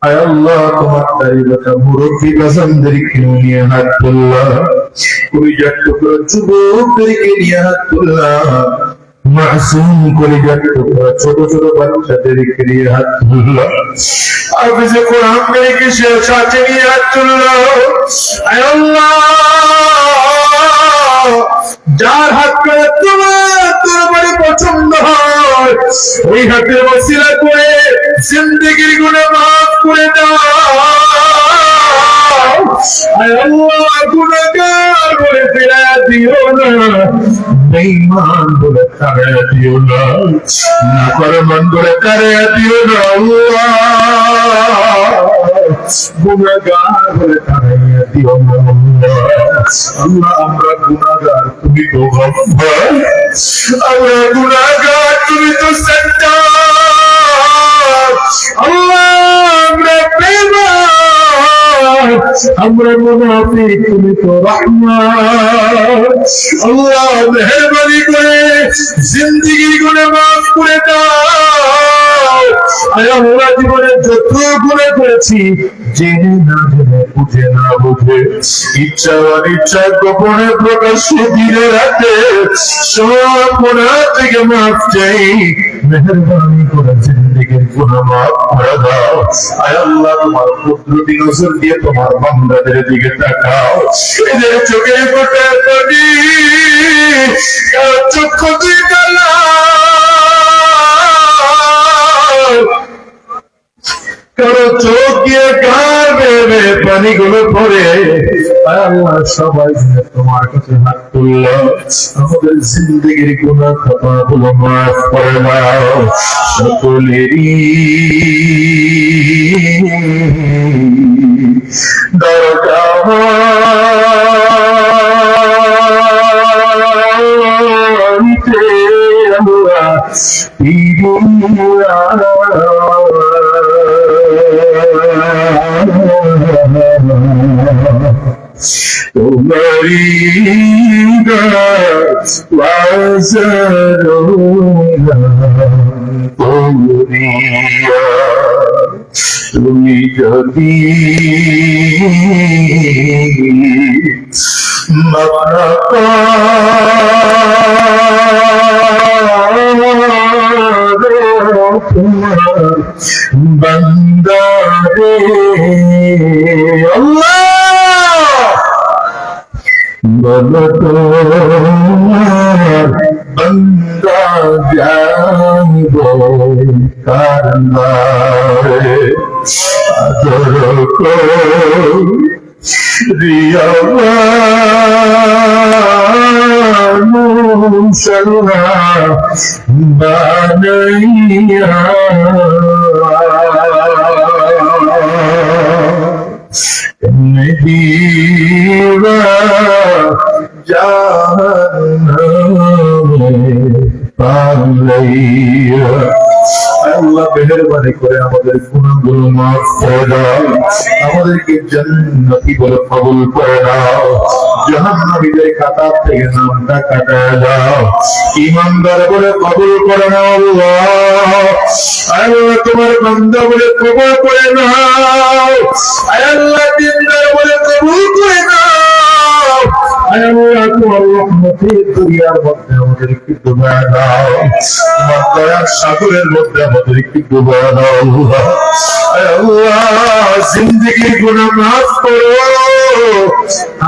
আয় আল্লাহ তোমার তারিবাটা মুরব্বী বাজানদেরকে নিয়ে হাত তুললাম, কলিজার টুকরা যুবকদেরকে নিয়ে হাত তুললাম, মাসুম কলিজার টুকরা ছোট ছোট বাচ্চাদেরকে নিয়ে হাত তুললাম, হাফেজে কোরআনদেরকে সাথে নিয়ে হাত তুললাম। আয় আল্লাহ যার হাত করে তোমার দরবারে পছন্দ হয় ওই হাতের ওসিলা করে জিন্দেগির গুনাহ মাফ করে দাও। আয় আল্লাহ গুনাহগার বলে ফেরা দিও না, বেঈমান বলে তাড়া দিও না, নাফরমান বলে তাড়া দিও না। আল্লাহ গুনাহগার বলে তাড়া দিও না। আল্লাহ আমরা গুনাহগার, তুমি তো গফফার, আমরা গুনাহগার, তুমি তো সত্তার। আল্লাহ আমরা বেঈমান, আমরা মুনাফিক, তুমি তো রহমান। আল্লাহ মেহেরবানি করে জিন্দেগির গুনাহ মাফ করে দাও। আয় আল্লাহ জীবনে যত গুনাহ করেছি জেনে না জেনে, বুঝে না বুঝে, ইচ্ছা অনিচ্ছা, গোপনে প্রকাশ্যে, দিনে রাতে সব গুনাহ থেকে মাফ চাই। মেহেরবানি করে জিন্দেগির গুনাহ মাফ করে দাও। আয় আল্লাহ তোমার কুদরতি নজর দিয়ে তোমার বান্দাদের দিকে তাকাও। এদের চোখের ফোঁটা পানি, কারো চক্ষু দুই কালা, কারো চোখ দিয়ে কার বেবে পানিগুলো পড়ে। আল্লাহ সবাই মিলে তোমার কাছে হাত তুললাম, আমাদের জিন্দেগির গুনাহ খাতাগুলো মাফ করে দাও। সকলেরই দরকার তোমারি তুমি যদি বন্দারে আল্লাহ বলো তোমার বন্দা যাইবে কারনারে আদর রিয়াবানুসল্লা বানাইয়া মেদিবা জাহান্নামে পালাইয়া। আল্লাহ মেহেরবানি করে আমাদের গুনাহগুলো মাফ করে দাও, আমাদেরকে জান্নাতি বলে কবুল করে দাও, জাহান্নামীদের খাতা থেকে নামটা কাটায় দাও, ঈমানদার বলে কবুল করে নাও। আল্লাহ আল্লাহ তোমার বান্দা বলে কবুল করে নাও, আল্লাহ দিনদার বলে কবুল করে নাও। আল্লাহ তোমার রহমতের দরিয়ার মধ্যে আমাদেরকে ডুবায় দাও, তোমার দয়ার সাগরের মধ্যে আমাদেরকে ডুবায় দাও। আল্লাহ জিন্দেগির গুনাহ মাফ করো,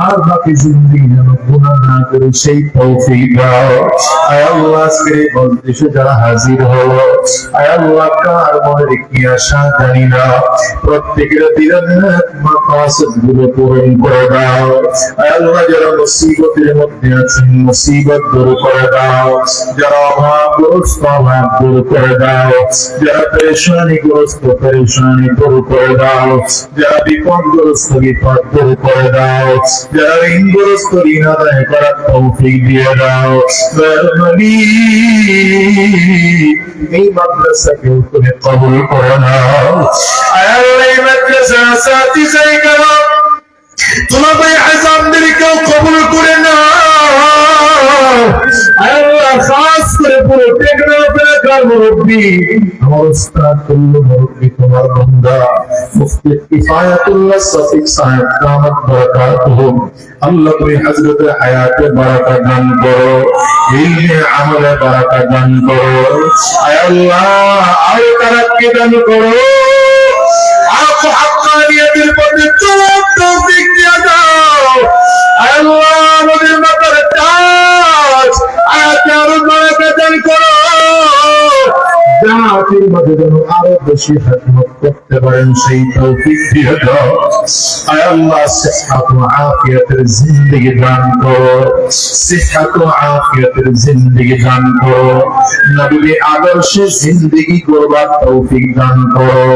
আর বাকি জিন্দেগি যেন গুনাহ না করে সেই তৌফিক দাও। আয় আল্লাহ আজকের এই মজলিসে যারা হাজির হলো, আয় আল্লাহ কার মনের কি আশা জানি না, প্রত্যেকের দিলের মাকাসদ গুলো পূরণ করে দাও। আয় আল্লাহ যারা মুসিবতের মধ্যে আছেন মুসিবত দূর করে দাও, যারা অভাবগ্রস্ত অভাব দূর করে দাও, যারা পেরেশানিগ্রস্ত পেরেশানি দূর করে দাও, যারা বিপদগ্রস্ত বিপদ দূর করে দাও, যারা ঋণগ্রস্ত ঋণ আদায় করার তৌফিক দিয়ে দাও। মেহেরবানি এই মাদ্রাসাকে তুমি কবুল করে নাও। আয় আল্লাহ এই মাদ্রাসা সাথী জায়গা তোমাদের আযামদেরকেও কবুল করে নাও। আয় আল্লাহ খাস করে পুরো টেকনাফ এলাকার মুরব্বী, আমার উস্তাদ তুল্য মুরব্বী, তোমার বান্দা মুফতি কিফায়াতুল্লাহ সফিক সাহেব দামাত বারাকাতুহুম, আল্লাহ তুমি হযরতের হায়াতে বারাকা দান করো, ইলমে আমলে বারাকা দান করো, আয় আল্লাহ আর তারাক্কি দান করো, আপ হাক্কানিয়াতের পথে চলার তৌফিক দিয়ে দাও, আয় আল্লাহ আমাদের মাথার তাজ আয়াতে আরো বারাকা দান করো, জাতির মধ্যে যেন আরো বেশি খেদমত করতে পারেন সেই তৌফিক দিয়ে দাও, আয় আল্লাহ সিহহাত ও আফিয়াতের জিন্দেগি দান করো, সিহহাত ও আফিয়াতের জিন্দেগি দান করো, নবীর আদর্শে জিন্দেগি করবার তৌফিক দান করো,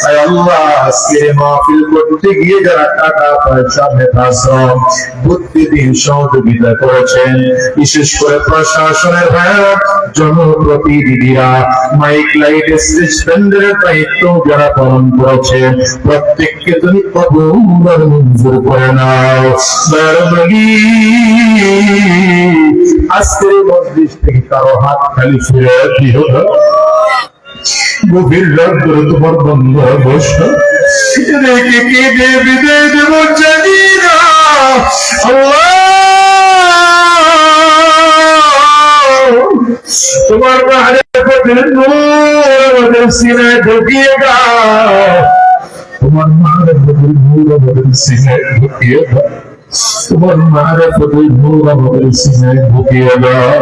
আয় আল্লাহ আজকে মাহফিল করতে গিয়ে যারা টাকা পয়সা মেধাশ্রম বুদ্ধি দিয়ে সহযোগিতা করেছেন, বিশেষ করে প্রশাসনের ভাইরা, জনপ্রতিনিধিরা, মাইক লাইট স্টেজ ব্যান্ডের দায়িত্ব যারা পালন করেছে, প্রত্যেককে তুমি কবুল আর মঞ্জুর করে নাও। আজকের মজলিস থেকে কারো হাত খালি ফিরে দিও না, গভীর রাত ধরে তোমার বন্ধু বসা রেখে কেঁদে বিদায় দেব জানি না, তোমার মারিফতের নূর আমাদের সিনায় ঢুকিয়ে দাও, তোমার মারিফতের নূর আমাদের সিনায় ঢুকিয়ে দাও, তোমার মারিফতের নূর আমাদের সিনায় ঢুকিয়ে দাও,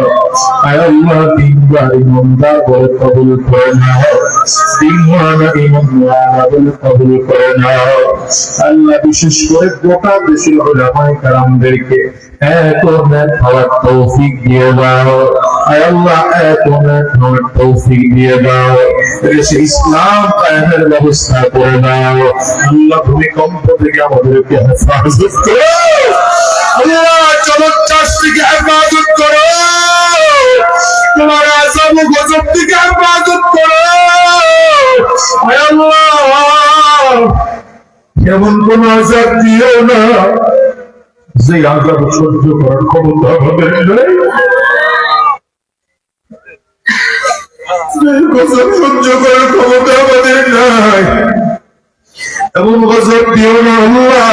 আয় আল্লাহ দিনদার ইমানদার বলে কবুল করে নাও, দিনদার ইমানদার বলে কবুল করে নাও, আল্লাহ বিশেষ করে গোটা দেশের উলামায়ে কেরামদেরকে এক নেক হওয়ার তৌফিক দিয়ে দাও, আয় আল্লাহ এক নেক হওয়ার তৌফিক দিয়ে দাও, দেশে ইসলাম কায়েমের ব্যবস্থা করে দাও, আল্লাহ ভূমিকম্প থেকে আমাদেরকে হেফাজত করো, আল্লাহ জলোচ্ছ্বাস থেকে হেফাজত করো, তোমার আযাব ও গজব থেকে হেফাজত করো, আয় আল্লাহ এমন কোন আযাব দিও না যে আযাব সহ্য করার ক্ষমতা আমাদের নেই, গজব সহ্য করার ক্ষমতা আমাদের নাই, এমন গজব দিও না আল্লাহ,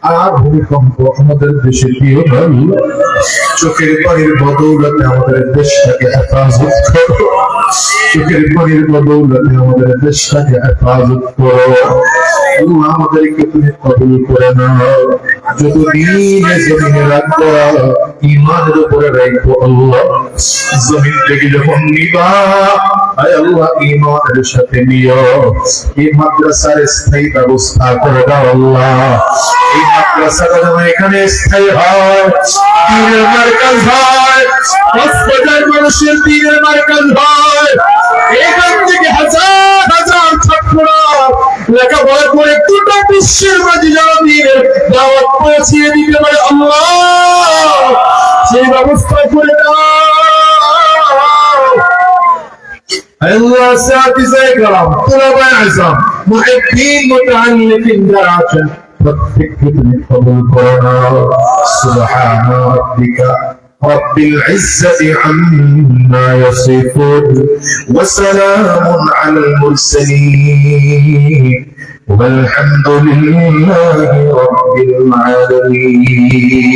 আর ভূমিকম্প আমাদের দেশে দিও না আল্লাহ, চোখের পানির বদৌলতে আমাদের দেশটাকে হেফাজত করো, চোখের পানির বদৌলতে আমাদের দেশটাকে হেফাজত করো, আল্লাহ আমাদেরকে তুমি কবুল করে নাও, যতদিন জমিনে রাখবো ঈমানের উপরে রাখবো আল্লাহ, জমিন থেকে যখন নিবা আয় আল্লাহ ঈমানের সাথে নিও, এই মাদ্রাসার স্থায়ী ব্যবস্থা করে দাও আল্লাহ, এই মাদ্রাসাটা যেন এখানে স্থায়ী হয়, দ্বীনের মারকাজ হয়, কক্সবাজার মানুষের দ্বীনের মারকাজ হয়, এখান থেকে হাজার হাজার ছাত্ররা লেখাপড়া করে গোটা বিশ্বের মাঝে যারা দ্বীনের দাওয়াত পৌঁছিয়ে দিতে পারে আল্লাহ, সেই ব্যবস্থা করে দাও আল্লাহ, সাথীয়ে کرام তুলাবায়ে আযম মুহিব্বিন মুতাআল্লিকিন যারা আছেন প্রত্যেককে তুমি কবুল করে নাও, সুবহান রাব্বিকা رب العزة عما يصفون وسلام على المرسلين والحمد لله رب العالمين.